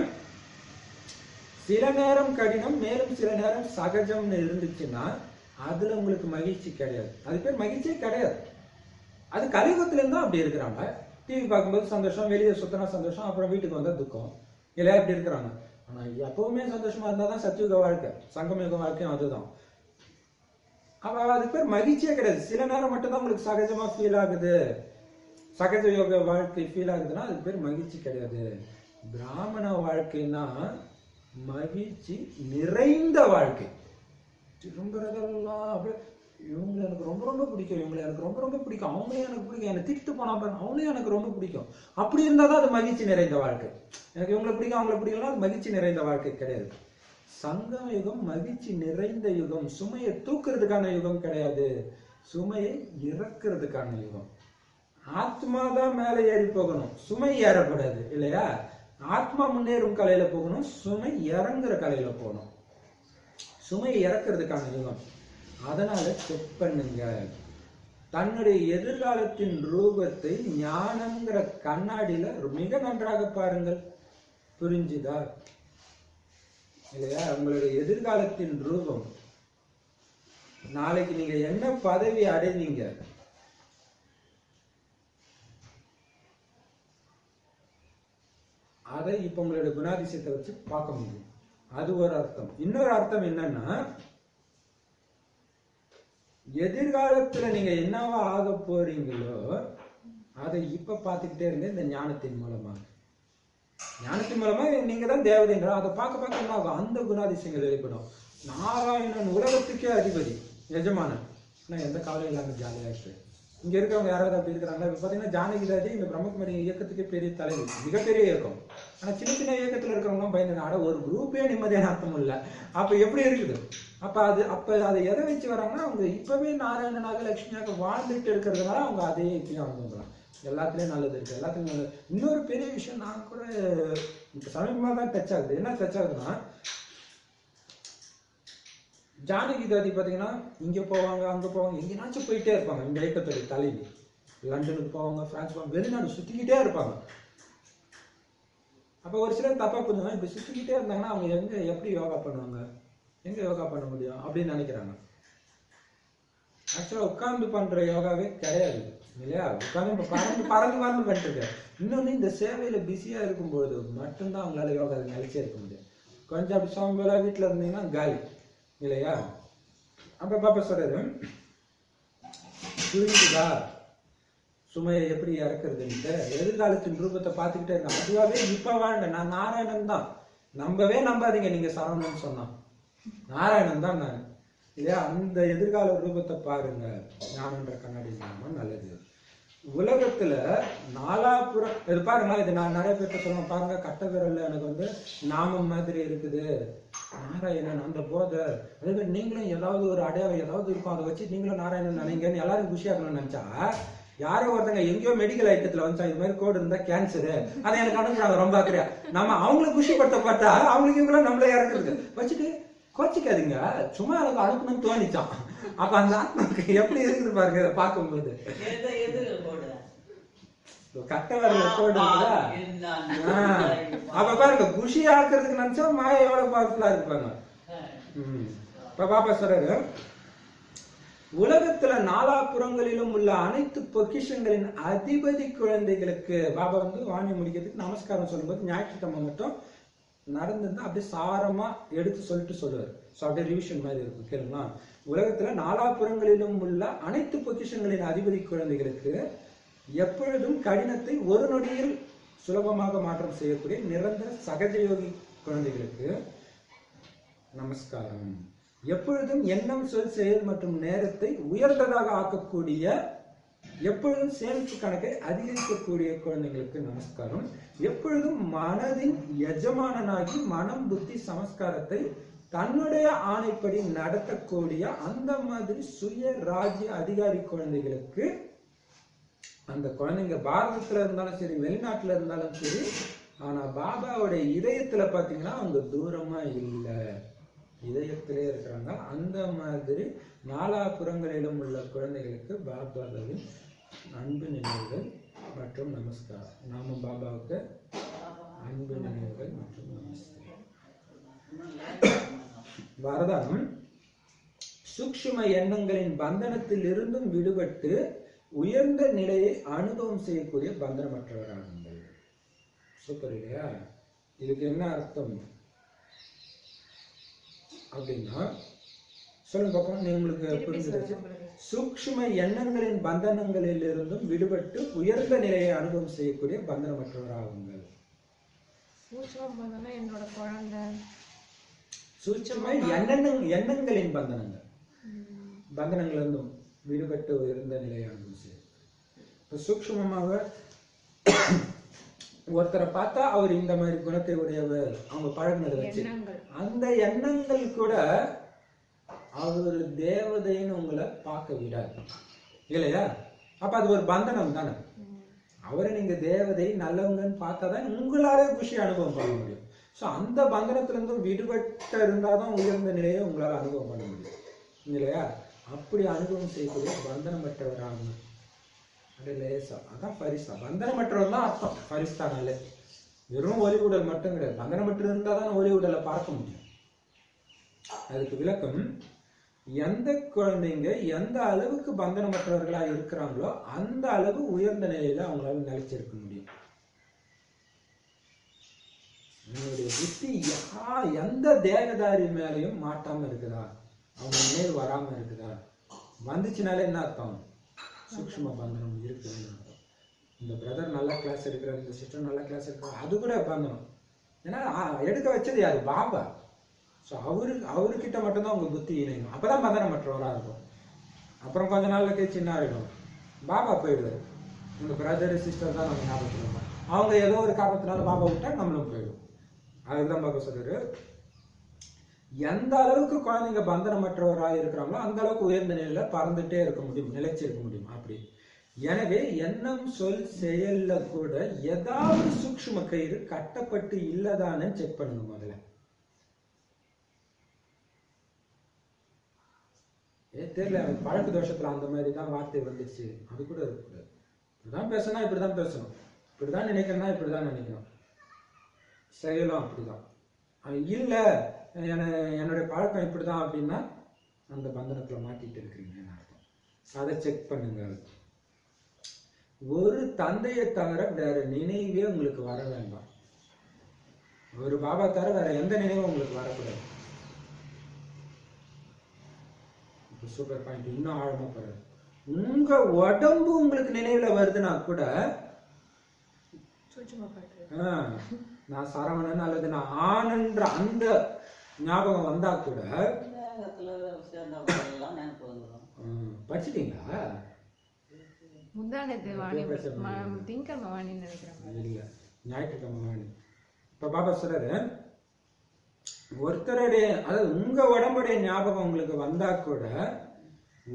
சில நேரம் கடினம், மேலும் சில நேரம் சகஜம்னு இருந்துச்சுன்னா அதுல உங்களுக்கு மகிழ்ச்சி கிடையாது. அது பேர் மகிழ்ச்சியே கிடையாது. அது கலியுகத்துல இருந்தா அப்படி இருக்கிறாங்க. டிவி பார்க்கும்போது சந்தோஷம், வெளியே சுத்தினா சந்தோஷம், அப்புறம் வீட்டுக்கு வந்தா துக்கம் இல்லையா? இப்படி இருக்கிறாங்க. ஆனா எப்பவுமே சந்தோஷமா இருந்தாதான் சத்தியுக வாழ்க்கை, சங்கமயுக வாழ்க்கையும் அதுதான். அப்ப அது பேர் மகிழ்ச்சியே கிடையாது. சில நேரம் மட்டும் தான் உங்களுக்கு சகஜமா ஃபீல் ஆகுது, சகஜ யோக வாழ்க்கை ஃபீல் ஆகுதுன்னா அது பேர் மகிழ்ச்சி கிடையாது. பிராமண வாழ்க்கைன்னா மகிழ்ச்சி நிறைந்த வாழ்க்கை. திரும்புறதெல்லாம் அப்படியே இவங்களை எனக்கு ரொம்ப ரொம்ப பிடிக்கும், இவங்களை எனக்கு ரொம்ப ரொம்ப பிடிக்கும், அவங்களே எனக்கு பிடிக்கும், என்னை திட்டு போனா பாருங்க அவங்களே எனக்கு ரொம்ப பிடிக்கும். அப்படி இருந்தாதான் அது மகிழ்ச்சி நிறைந்த வாழ்க்கை. எனக்கு இவங்களை பிடிக்கும் அவங்களை பிடிக்கலாம், அது மகிழ்ச்சி நிறைந்த வாழ்க்கை கிடையாது. சங்கம யுகம் மகிழ்ச்சி நிறைந்த யுகம். சுமையை தூக்குறதுக்கான யுகம் கிடையாது, சுமையை இறக்குறதுக்கான யுகம். ஆத்மாதான் மேலே ஏறி போகணும், சுமை ஏறக்கூடாது இல்லையா? ஆத்மா முன்னேறும் கலையில போகணும், சுமை இறங்குற கலையில போகணும். சுமை இறக்குறதுக்கான யுகம். அதனால செக் பண்ணுங்க. தன்னுடைய எதிர்காலத்தின் ரூபத்தை ஞானம்ங்கிற கண்ணாடியில மிக நன்றாக பாருங்கள். புரிஞ்சுதா இல்லையா? உங்களுடைய எதிர்காலத்தின் ரூபம், நாளைக்கு நீங்க என்ன பதவி அடைவீங்க, அதை இப்ப உங்களுடைய குணாதிசயத்தை வச்சு பார்க்க முடியும். அது ஒரு அர்த்தம். இன்னொரு அர்த்தம் என்னன்னா, எதிர்காலத்துல நீங்க என்னவா ஆக போறீங்களோ அதை இப்ப பார்த்துக்கிட்டே இருங்க. இந்த ஞானத்தின் மூலமா, ஞானத்தின் மூலமா நீங்க தான் தேவதைங்கிற அதை பார்க்க பார்க்க என்ன ஆகும், அந்த குணாதிசயங்கள் வெளிப்படும். நாராயணன் உலகத்துக்கே அதிபதி, எஜமானன். நான் எந்த கவலையும் இல்லாம ஜாலியா இருக்கு. இங்க இருக்கிறவங்க யாராவது அப்படி இருக்கிறாங்க. இப்ப பாத்தீங்கன்னா ஜானகிதாஜி இந்த பிரம்மகுமாரி இயக்கத்துக்கு பெரிய தலைவர், மிகப்பெரிய இயக்கம். ஆனா சின்ன சின்ன இயக்கத்துல இருக்கிறவங்க பயந்துங்க, ஒரு குரூப்பே நிம்மதியான அர்த்தம் இல்லை. அப்ப எப்படி இருக்குது? அப்ப அதை எதை வச்சு வராங்கன்னா, அவங்க இப்பவே நாராயணனாக லட்சுமியாக வாழ்ந்துட்டு இருக்கிறதுனால அவங்க அதே இப்பயும் அனுபவம். எல்லாத்துலயும் நல்லது இருக்கு, எல்லாத்துலயும் நல்லது. இன்னொரு பெரிய விஷயம் நான் கூட இப்ப சமீபமா தான் டச் ஆகுது. என்ன டச் ஆகுதுன்னா, ஜானகிதாதி பாத்தீங்கன்னா இங்க போவாங்க, அங்க போவாங்க, எங்கேனாச்சும் போயிட்டே இருப்பாங்க. இந்த இயக்கத்துடைய தலைவி லண்டனுக்கு போவாங்க, பிரான்ஸ் போவாங்க, வெளிநாடு சுத்திக்கிட்டே இருப்பாங்க. அப்ப ஒரு சிலர் தப்பா புரிஞ்சுவாங்க, இப்ப சுத்திக்கிட்டே இருந்தாங்கன்னா அவங்க எங்க எப்படி யோகா பண்ணுவாங்க, எங்க யோகா பண்ண முடியும் அப்படின்னு நினைக்கிறாங்க. ஆக்சுவலா உட்கார்ந்து பண்ற யோகாவே கிடையாது இல்லையா? உட்கார்ந்து பறந்து பண்ணிட்டு இருக்க. இன்னொன்னு, இந்த சேவையில பிஸியா இருக்கும்போது மட்டும்தான் அவங்களால யோகா நிலைச்சே இருக்க முடியும். கொஞ்சம் அப்படி சோம்பலா வீட்டுல இருந்தீங்கன்னா காலி இல்லையா? அப்ப பாப்பா சொல்றது புரிஞ்சுதா? சுமையை எப்படி இறக்குறதுன்ட்டு எதிர்காலத்தின் ரூபத்தை பார்த்துக்கிட்டே இருங்க. அதுவாவே இப்ப வாழ்ந்த நான் நாராயணன் தான். நம்பவே நம்பாதீங்க. நீங்க சரவணன் சொன்னா நாராயணன் தான் நான் இல்லையா? அந்த எதிர்கால ரூபத்தை பாருங்க. ஞானன்ற கண்ணாடி ஞானம் நல்லது. உலகத்துல நாலாபுரம் இது பாருங்க. இது நான் நிறைய பேர்த்த சொல்லுவேன் பாருங்க. கட்ட விரல்ல எனக்கு வந்து நாமம் மாதிரி இருக்குது, நாராயணன் அந்த போதை. அதே மாதிரி நீங்களும் ஏதாவது ஒரு அடையாளம் ஏதாவது இருக்கும், அதை வச்சு நீங்களும் நாராயணன் நினைங்கன்னு எல்லாரும் குஷியாக்கணும்னு நினைச்சா, யாரோ ஒருத்தங்க எங்கேயோ மெடிக்கல் ஐட்டத்துல வந்து இது மாதிரி கோடு இருந்தா கேன்சரு, அதை எனக்கு அனுப்புறாங்க. ரொம்ப ஆக்கிரியா நம்ம அவங்களுக்கு குஷிப்படுத்தப்பட்டா அவங்களுக்கு இவங்களும் நம்மள இறக்குறது வச்சுட்டு கோச்சிக்காதீங்க. சும்மா எனக்கு அனுப்பணும்னு தோணிச்சான். அப்ப அந்த ஆத்மாக்கு எப்படி இருக்குது பாருங்க. இதை பார்க்கும்போது கட்ட வரல கோடு இருக்குதா? அப்ப பாருங்க, குஷி ஆக்குறதுக்கு நினைச்சா மாயா எவ்வளவு பவர்ஃபுல்லா இருப்பாங்க. இப்ப பாப்பா சொல்றாரு, உலகத்துல நாலாபுறங்களிலும் உள்ள அனைத்து பொக்கிஷங்களின் அதிபதி குழந்தைகளுக்கு பாபா வந்து வாணி முடிக்கிறதுக்கு நமஸ்காரம் சொல்லும்போது ஞாயிற்றுக்கிழமை மட்டும் நடந்திருந்தா அப்படியே சாரமா எடுத்து சொல்லுவார். ஸோ அப்படியே ரிவிஷன் மாதிரி இருக்கும். கேளுங்களா? உலகத்துல நாலாபுறங்களிலும் உள்ள அனைத்து பொக்கிஷங்களின் அதிபதி குழந்தைகளுக்கு எப்பொழுதும் கடினத்தை ஒரு நொடியில் சுலபமாக மாற்றம் செய்யக்கூடிய நிரந்தர சகஜயோகி குழந்தைகளுக்கு நமஸ்காரம். எப்பொழுதும் எண்ணம், சொல், செயல் மற்றும் நேரத்தை உயர்ந்ததாக ஆக்கக்கூடிய, எப்பொழுதும் சேமிப்பு கணக்கை அதிகரிக்கக்கூடிய குழந்தைகளுக்கு நமஸ்காரம். எப்பொழுதும் மனதின் எஜமானனாகி மனம், புத்தி, சமஸ்காரத்தை தன்னுடைய ஆணைப்படி நடத்தக்கூடிய அந்த மாதிரி சுய ராஜ்ய அதிகாரி குழந்தைகளுக்கு, அந்த குழந்தைங்க பாரதத்துல இருந்தாலும் சரி, வெளிநாட்டுல இருந்தாலும் சரி, ஆனா பாபாவுடைய இதயத்துல பாத்தீங்கன்னா அவங்க தூரமா இல்லை, இதயத்திலே இருக்கிறாங்க. அந்த மாதிரி நாலாபுறங்களிலும் உள்ள குழந்தைகளுக்கு பாபாவின் அன்பு நினைவுகள் மற்றும் நமஸ்காரம். நாம பாபாவுக்கு அன்பு நினைவுகள் மற்றும் நமஸ்காரம். வரதானம், சூக்ஷ்ம எண்ணங்களின் பந்தனத்தில் இருந்தும் விடுபட்டு உயர்ந்த நிலையை அனுபவம் செய்யக்கூடிய பந்தனமற்றவராகுங்கள். சூப்பர் இல்லையா? இதுக்கு என்ன அர்த்தம் அப்படின்னா சொல்லுங்க பாப்போம். உங்களுக்கு புரிஞ்சிருச்சு? சூக்ஷ்ம எண்ணங்களின் பந்தனங்களில் இருந்தும் விடுபட்டு உயர்ந்த நிலையை அனுபவம் செய்யக்கூடிய பந்தனமற்றவராகுங்கள். சூட்சும எண்ணங்களின் பந்தனங்கள் இருந்தும் விடுபட்டு உயர்ந்த நிலையை அனுபவம் செய்யும். சூக்ஷ்மமாக ஒருத்தரை பார்த்தா அவர் இந்த மாதிரி குணத்தை உடையவர், அவங்க பழகினதை வச்சு அந்த எண்ணங்கள் கூட அவர் தேவதைன்னு உங்களை பார்க்க விடாது இல்லையா? அப்ப அது ஒரு பந்தனம் தானே. அவரை நீங்க தேவதை நல்லவங்கன்னு பார்த்தாதான் உங்களாலே குஷி அனுபவம் பண்ண முடியும். ஸோ அந்த பந்தனத்துல இருந்து விடுபட்ட இருந்தாதான் உயர்ந்த நிலையை உங்களால் அனுபவம் பண்ண முடியும் இல்லையா? அப்படி அனுபவம் செய்யக்கூடிய பந்தனமற்றவராக அது லேசா, அதான் பரிசா. பந்தனமற்றவர் தான் அர்த்தம் பரிஸ்தானாலே. வெறும் ஒலி உடல் மட்டும் கிடையாது, பந்தனமற்று இருந்தால் தான் ஒலி உடலை பார்க்க முடியும். அதுக்கு விளக்கம், எந்த குழந்தைங்க எந்த அளவுக்கு பந்தனமற்றவர்களா இருக்கிறாங்களோ அந்த அளவு உயர்ந்த நிலையில அவங்களால நிலைச்சிருக்க முடியும். என்னுடைய புத்தி எந்த தேகதாரி மேலையும் மாட்டாம இருக்குதா, அவங்க நினைவு வராம இருக்குதா, வந்துச்சுனாலே என்ன அர்த்தம்? சூக்ஷ்ம பந்தனம் இருக்குதுன்னு அர்த்தம். இந்த பிரதர் நல்ல கிளாஸ் எடுக்கிறார், இந்த சிஸ்டர் நல்ல கிளாஸ் எடுக்கிறார், அது கூட பந்தனம். ஏன்னா எடுக்க வச்சது யாரு? பாபா. ஸோ அவர்கிட்ட மட்டும்தான் உங்க புத்தி இணையும். அப்பதான் பந்தனமற்றவராக இருக்கும். அப்புறம் கொஞ்ச நாள்ல கழிச்சு என்ன ஆகிடும்? பாபா போயிடுவாரு. உங்க பிரதர் சிஸ்டர் தான் நம்ம ஞாபகத்தில் அவங்க ஏதோ ஒரு காரணத்தினால பாபா விட்டா நம்மளும் போயிடும். அதுதான் பாபா சொல்றாரு, எந்த அளவுக்கு குழந்தைங்க பந்தனமற்றவராக இருக்கிறாங்களோ அந்த அளவுக்கு உயர்ந்த நிலையில பறந்துட்டே இருக்க முடியும், நிலைச்சு இருக்க முடியும். அப்படி எனவே எண்ணம் சொல் செயல்ல கூட ஏதாவது சூக்ஷ்ம கயிறு கட்டப்பட்டு இல்லதான்னு செக் பண்ணுங்க முதல்ல. தெரியல, பழக்க தோஷத்துல அந்த மாதிரி தான் வார்த்தை வந்துடுச்சு, அது கூட இருக்கக்கூடாது. இப்படிதான் பேசணும், இப்படிதான் பேசணும், இப்படிதான் நினைக்கணும்னா இப்படிதான் நினைக்கணும், செயலும் அப்படிதான். இல்ல என்னுடைய பழக்கம் இப்படிதான் அப்படின்னா அந்த பந்தனத்துல மாட்டிட்டு இருக்கிறீங்கன்னு அர்த்தம். அதை செக் பண்ணுங்க. ஒரு தந்தையை தவிர வேற நினைவே உங்களுக்கு வர வேண்டாம். ஒரு பாபா தவிர வேற எந்த நினைவும் உங்களுக்கு வரக்கூடாது. சூப்பர் பாயிண்ட், இன்னும் ஆழமா பாருங்க. உங்க உடம்பு உங்களுக்கு நினைவுல வருதுன்னா கூட நான் சரவணன் அல்லது நான் ஆனன்ற அந்த ஞாபகம் வந்தா கூட படிச்சிட்டீங்களா? இல்ல, ஞாயிற்றுக்கிழமை வாணி. இப்ப பாபா சொல்றாரு, ஒருத்தருடைய அதாவது உங்க உடம்புடைய ஞாபகம் உங்களுக்கு வந்தா கூட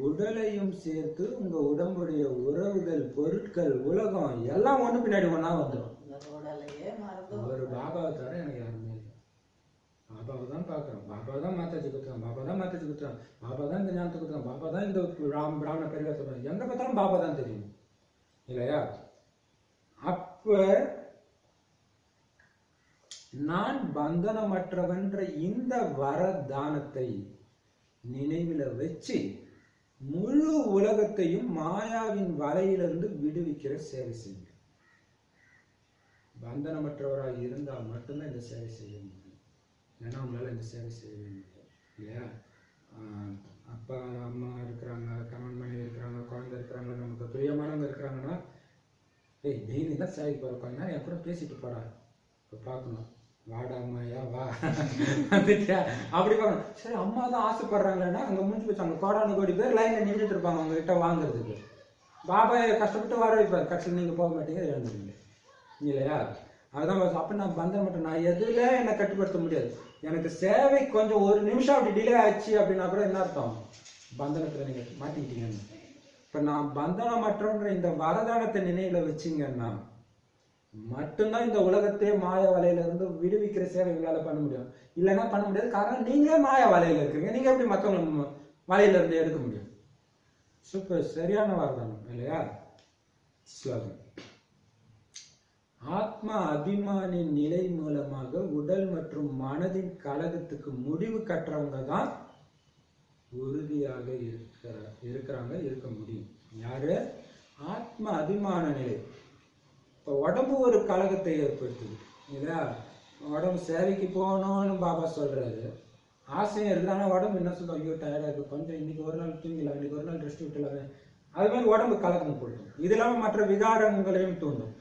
உடலையும் சேர்த்து உங்க உடம்புடைய உறவுகள், பொருட்கள், உலகம் எல்லாம் ஒண்ணு பின்னாடி ஒன்னா வந்துடும். ஒரு பாபாவை தவிர எனக்கு யாருமே இல்லை. பாபாவை தான் பாக்குறோம், பாபா தான் மாத்தாச்சு குத்துறான், பாபா தான் மாத்தாச்சு குத்துறான், பாபா தான் இந்த ஞானத்தை குத்துறான், பாபா தான் இந்த பிராமண பரிவர்த்தனை, எங்க பார்த்தாலும் பாபா தான் தெரியும் இல்லையா? அப்ப நான் பந்தனமற்றவன்ற இந்த வரதானத்தை நினைவில் வச்சு முழு உலகத்தையும் மாயாவின் வலையிலிருந்து விடுவிக்கிற சேவை செய்யுங்க. பந்தனமற்றவராக இருந்தால் மட்டும்தான் இந்த சேவை செய்ய முடியும். ஏன்னா அவங்களால இந்த சேவை செய்ய முடியும் இல்லையா? அப்பா அம்மா இருக்கிறாங்க, கணவன் மனைவி இருக்கிறாங்க, குழந்தை இருக்கிறாங்க, நமக்கு பிரியமானவங்க இருக்கிறாங்கன்னா, டெய்லி தான் சேவைக்கு போகிற கொஞ்ச நேரம் என் கூட பேசிட்டு போடா, இப்போ பார்க்கணும், வாடா அம்மாயா வா வந்துட்டியா அப்படி பார்க்கணும். சரி அம்மா தான் ஆசைப்படுறாங்களேன்னா அங்கே முடிஞ்சு போச்சு. அங்கே கோடானு கோடி பேர் லைனில் நின்றுட்டு இருப்பாங்க அவங்ககிட்ட வாங்குறதுக்கு. பாபா கஷ்டப்பட்டு வர வைப்பார், கடைசியில் நீங்கள் போக மாட்டீங்க, எழுந்துருங்க இல்லையா? அதுதான் அப்போ நான் பந்தனமற்ற, நான் எதுல என்னை கட்டுப்படுத்த முடியாது. எனக்கு சேவை கொஞ்சம் ஒரு நிமிஷம் அப்படி டிலே ஆச்சு அப்படின்னா கூட என்ன அர்த்தம்? பந்தனத்தில் நீங்கள் மாட்டிக்கிட்டீங்கன்னு. இப்போ நான் பந்தனமற்றன்ற இந்த வரதானத்தை நினைவுல வச்சிங்கன்னா மட்டும்தான் இந்த உலகத்தையே மாய வலையில இருந்து விடுவிக்கிற சேவை எங்களால பண்ண முடியும். இல்லைன்னா பண்ண முடியாது. காரணம் நீங்களே மாய வலையில இருக்கீங்க, நீங்க எப்படி மற்றவங்க வலையில இருந்து எடுக்க முடியும்? சூப்பர், சரியான வரதானம் இல்லையா? ஸ்லோகன், ஆத்மா அபிமானின் நிலை மூலமாக உடல் மற்றும் மனதின் கலகத்துக்கு முடிவு கட்டுறவங்க தான் உறுதியாக இருக்கிறாங்க, இருக்க முடியும். யாரு? ஆத்ம அபிமான நிலை. இப்போ உடம்பு ஒரு கலகத்தை ஏற்படுத்துது இல்லையா? உடம்பு சேவைக்கு போகணும்னு பாபா சொல்றாரு, ஆசையும் இருக்குது. ஆனால் உடம்பு என்ன சொல்லுவோம், ஐயோ டயர்டாக இருக்குது, கொஞ்சம் இன்னைக்கு ஒரு நாள் தூங்கிடலாம், இன்னைக்கு ஒரு நாள் ரெஸ்ட் விட்டுலாமே, அது மாதிரி உடம்பு கலகம் போடும். இது இல்லாமல் மற்ற விகாரங்களையும் தூண்டும்.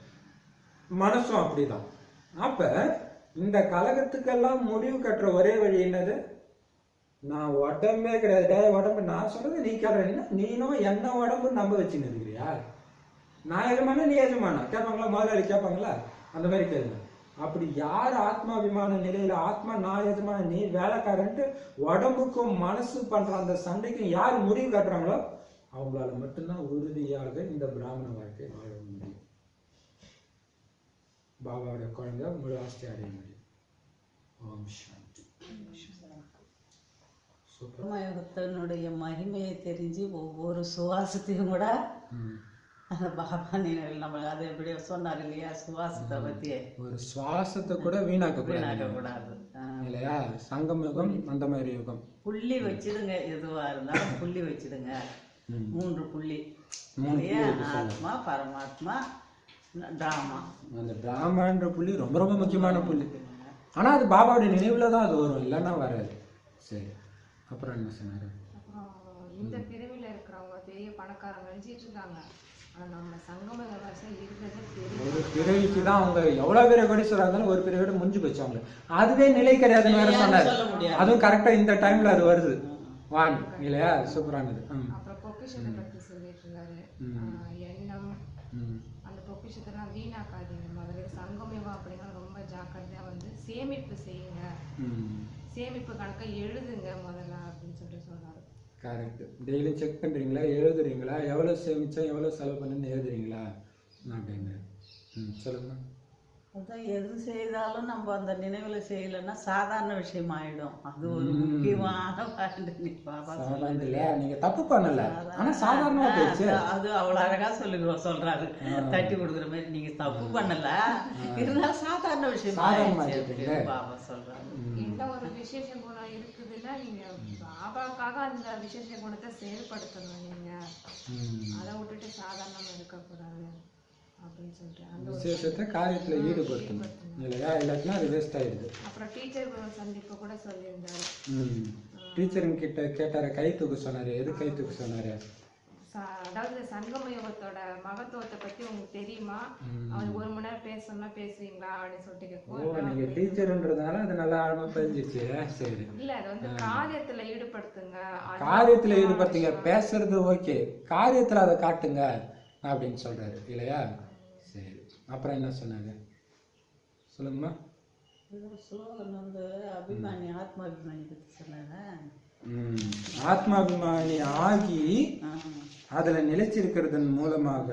மனசும் அப்படிதான். அப்ப இந்த கலகத்துக்கெல்லாம் முடிவு கட்டுற ஒரே வழி என்னது? நான் உடம்பே கிடையாது, உடம்பு நான் சொல்றது நீ கேட்கறீங்கன்னா நீனும் என்ன உடம்பு நம்ப வச்சுன்னு இருக்கிறியா? நான் எஜமானா நீ எஜமானா கேட்பாங்களா? முதலாளி கேட்பாங்களா? அந்த மாதிரி கேளுங்க. அப்படி யார் ஆத்மாபிமான நிலையில ஆத்மா நான் எஜமான நீ வேலைக்காரன்ட்டு உடம்புக்கும் மனசு பண்ற அந்த சண்டைக்கும் யார் முடிவு காட்டுறாங்களோ அவங்களால மட்டும்தான் உறுதியாக இந்த பிராமண வாழ்க்கை வாழ முடியும். பாபாவோட குழந்தை முழு ஆஸ்தி அடைய முடியும். ஓம் சாந்தி. சூப்பர். மயத்தனுடைய மகிமையை தெரிஞ்சு ஒவ்வொரு சுவாசத்தையும் கூட அந்த பாபா நினைவில் நம்ம அதை எப்படி சொன்னார் இல்லையா, சுவாசத்தை பற்றி ஒரு சுவாசத்தை கூட வீணாக்க கூடாது இல்லையா. சங்கம் யுகம் அந்த மாதிரி யுகம். புள்ளி வச்சிடுங்க, எதுவா இருந்தாலும் புள்ளி வச்சிடுங்க. 3 புள்ளி. ஆத்மா, பரமாத்மா, டிராமா. அந்த டிராமான்ற புள்ளி ரொம்ப ரொம்ப முக்கியமான புள்ளி. ஆனா அது பாபாவுடைய நினைவுல தான் அது வரும், இல்லைன்னா வராது. சரி, அப்புறம் என்ன சொன்னாரு? இந்த பிரிவில் இருக்கிறவங்க பெரிய பணக்காரங்க நினைச்சிட்டு இருக்காங்க. ஒரு பிறவிக்கு தான் அவங்க எவ்வளவு பேரை கோடீஸ்வரா இருந்தாலும் ஒரு பிறவியோட முடிஞ்சு போச்சு அவங்க. அதுவே நிலை கிடையாதுன்னு வேற சொன்னாரு. அதுவும் கரெக்டா இந்த டைம்ல அது வருது வான் இல்லையா. சூப்பரானது. அப்புறம் பொக்கிஷத்தை பத்தி சொல்லிட்டு இருந்தாரு. எண்ணம், அந்த பொக்கிஷத்தெல்லாம் வீணாக்காதீங்க. முதல்ல சங்கமேவா அப்படிங்கிற ரொம்ப ஜாக்கிரதையா வந்து சேமிப்பு செய்யுங்க. சேமிப்பு கணக்கை எழுதுங்க முதல்ல அப்படின்னு சொல்லிட்டு சொன்னாரு. கரெக்ட். டெய்லி செக் பண்ணுறீங்களா, எழுதுறீங்களா, எவ்வளோ சேமிச்சா எவ்வளோ செலவு பண்ணுன்னு எழுதுறீங்களா அப்படின்னு சொல்லுங்க. அதான் எது செய்தாலும் நம்ம அந்த நினைவில் செய்யலைன்னா சாதாரண விஷயம் ஆயிடும். அது ஒரு முக்கியமான இல்லையா. நீங்க தப்பு பண்ணல, ஆனா சாதாரணமா போயிடுச்சு. அது அவ்வளவு அழகா சொல்றாரு, தட்டி கொடுக்குற மாதிரி. நீங்க தப்பு பண்ணல, இருந்தாலும் சாதாரண விஷயம் பாபா சொல்றாரு. எந்த ஒரு விசேஷ குணம் இருக்குதுன்னா நீங்க பாபாக்காக அந்த விசேஷ குணத்தை செயல்படுத்தணும். நீங்க அதை விட்டுட்டு சாதாரணமா இருக்கக்கூடாது அப்படின்னு சொல்றேன். அந்த விசேஷத்தை காரியத்துல ஈடுபடுத்தணும் இல்லையா, இல்லாட்டினா அது வேஸ்ட் ஆயிடுது. அப்புறம் டீச்சர் சந்திப்பு கூட சொல்லியிருந்தாரு. டீச்சருங்க கிட்ட கேட்டாரு, கை தூக்க சொன்னாரு. எது கை தூக்க சொன்னாரு? அதாவது சங்கம யுகத்தோட மகத்துவத்தை பத்தி உங்களுக்கு தெரியுமா, அவர் 1 மணி நேரம் பேசணும்னா பேசுவீங்களா அப்படின்னு சொல்லிட்டு கேட்கும். நீங்க டீச்சர்ன்றதுனால அது நல்லா ஆழமா தெரிஞ்சிச்சு. சரி, இல்ல அது வந்து காரியத்துல ஈடுபடுத்துங்க. காரியத்துல ஈடுபடுத்துங்க. பேசுறது ஓகே, காரியத்துல அதை காட்டுங்க அப்படின்னு சொல்றாரு இல்லையா. சரி, அப்புறம் என்ன சொன்னாங்க சொல்லுங்கம்மா. ஸ்லோகன் வந்து அபிமானி, ஆத்மாபிமானி பத்தி சொன்னாங்க. ஆத்மாபிமானி ஆகி அதுல நிலைச்சிருக்கிறதன் மூலமாக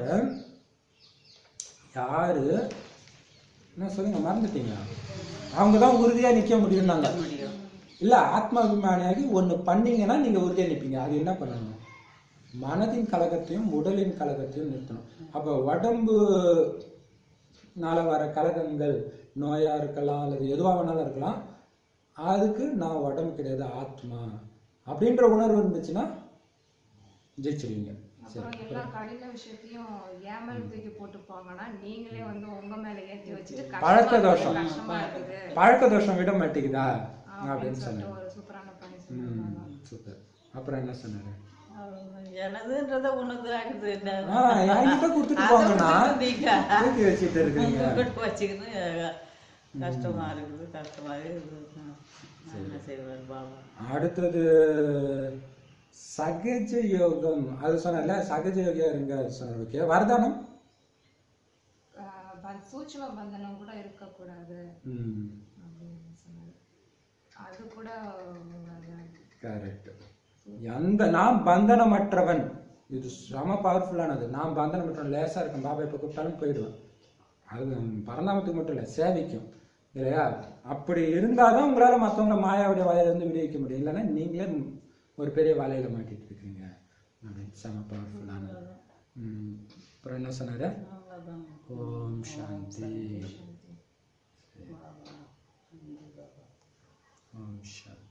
யாரு என்ன சொல்லுங்க, மறந்துட்டீங்க. அவங்கதான் உறுதியா நிக்க முடியும்னாங்க இல்ல. ஆத்மாபிமானியாகி ஒண்ணு பண்ணீங்கன்னா நீங்க உறுதியா நிற்பீங்க. அது என்ன பண்ணணும்? மனதின் கலகத்தையும் உடலின் கலகத்தையும் நிறுத்தணும். அப்ப உடம்புனால வர கலகங்கள், நோயா இருக்கலாம் அல்லது எதுவாக வேணாலும் இருக்கலாம், அதுக்கு நான் உடம்பு கிடையாது, ஆத்மா அப்படின்ற உணர்வு இருந்துச்சுன்னா ஜெயிச்சிருவீங்க. எல்லா கடின விஷயத்தையும் ஏமல் தூக்கி போட்டுப்பாங்கன்னா நீங்களே வந்து உங்க மேல ஏற்றி வச்சுட்டு பழக்க தோஷம் விட மாட்டேங்குதா அப்படின்னு சொன்னாங்க. ஒரு சூப்பரான பாயிண்ட். சூப்பர். அப்புறம் என்ன சொன்னாரு? எனதுன்றத உனது ஆகுது கொடுத்துட்டு போங்கன்னா தூக்கி வச்சுட்டு இருக்கீங்க. வச்சுக்கிட்டு கஷ்டமா இருக்குது, கஷ்டமாவே செய்வார் பாபா. அடுத்தது சகஜ யோகம். அது சொன்னார்ல, சகஜ யோகியா இருங்க சொன்னார். ஓகே. வரதானம், சூட்சும பந்தனம் கூட இருக்கக்கூடாது அப்படின்னு சொன்னார். அது கூட கரெக்ட். நான் பந்தனமற்றவன். இது ரொம்ப பவர்ஃபுல்லானது. நான் பந்தனமற்றவன், லேசா இருக்கும். பாபா இப்ப கூப்பிட்டாலும் போயிடுவேன். அது பரந்தாமத்துக்கு மட்டும் இல்லை, சேவைக்கும் இல்லையா. அப்படி இருந்தாதான் உங்களால மற்றவங்கள மாயாவுடைய வலையிலிருந்து விடுவிக்க முடியும். இல்லைன்னா நீங்களே ஒரு பெரிய வலையில மாட்டிட்டு இருக்கீங்க அப்படின்னு. செம பவர்ஃபுல்லானது. அப்புறம் என்ன சொன்னாரு? ஓம் சாந்தி. ஓம் சாந்தி.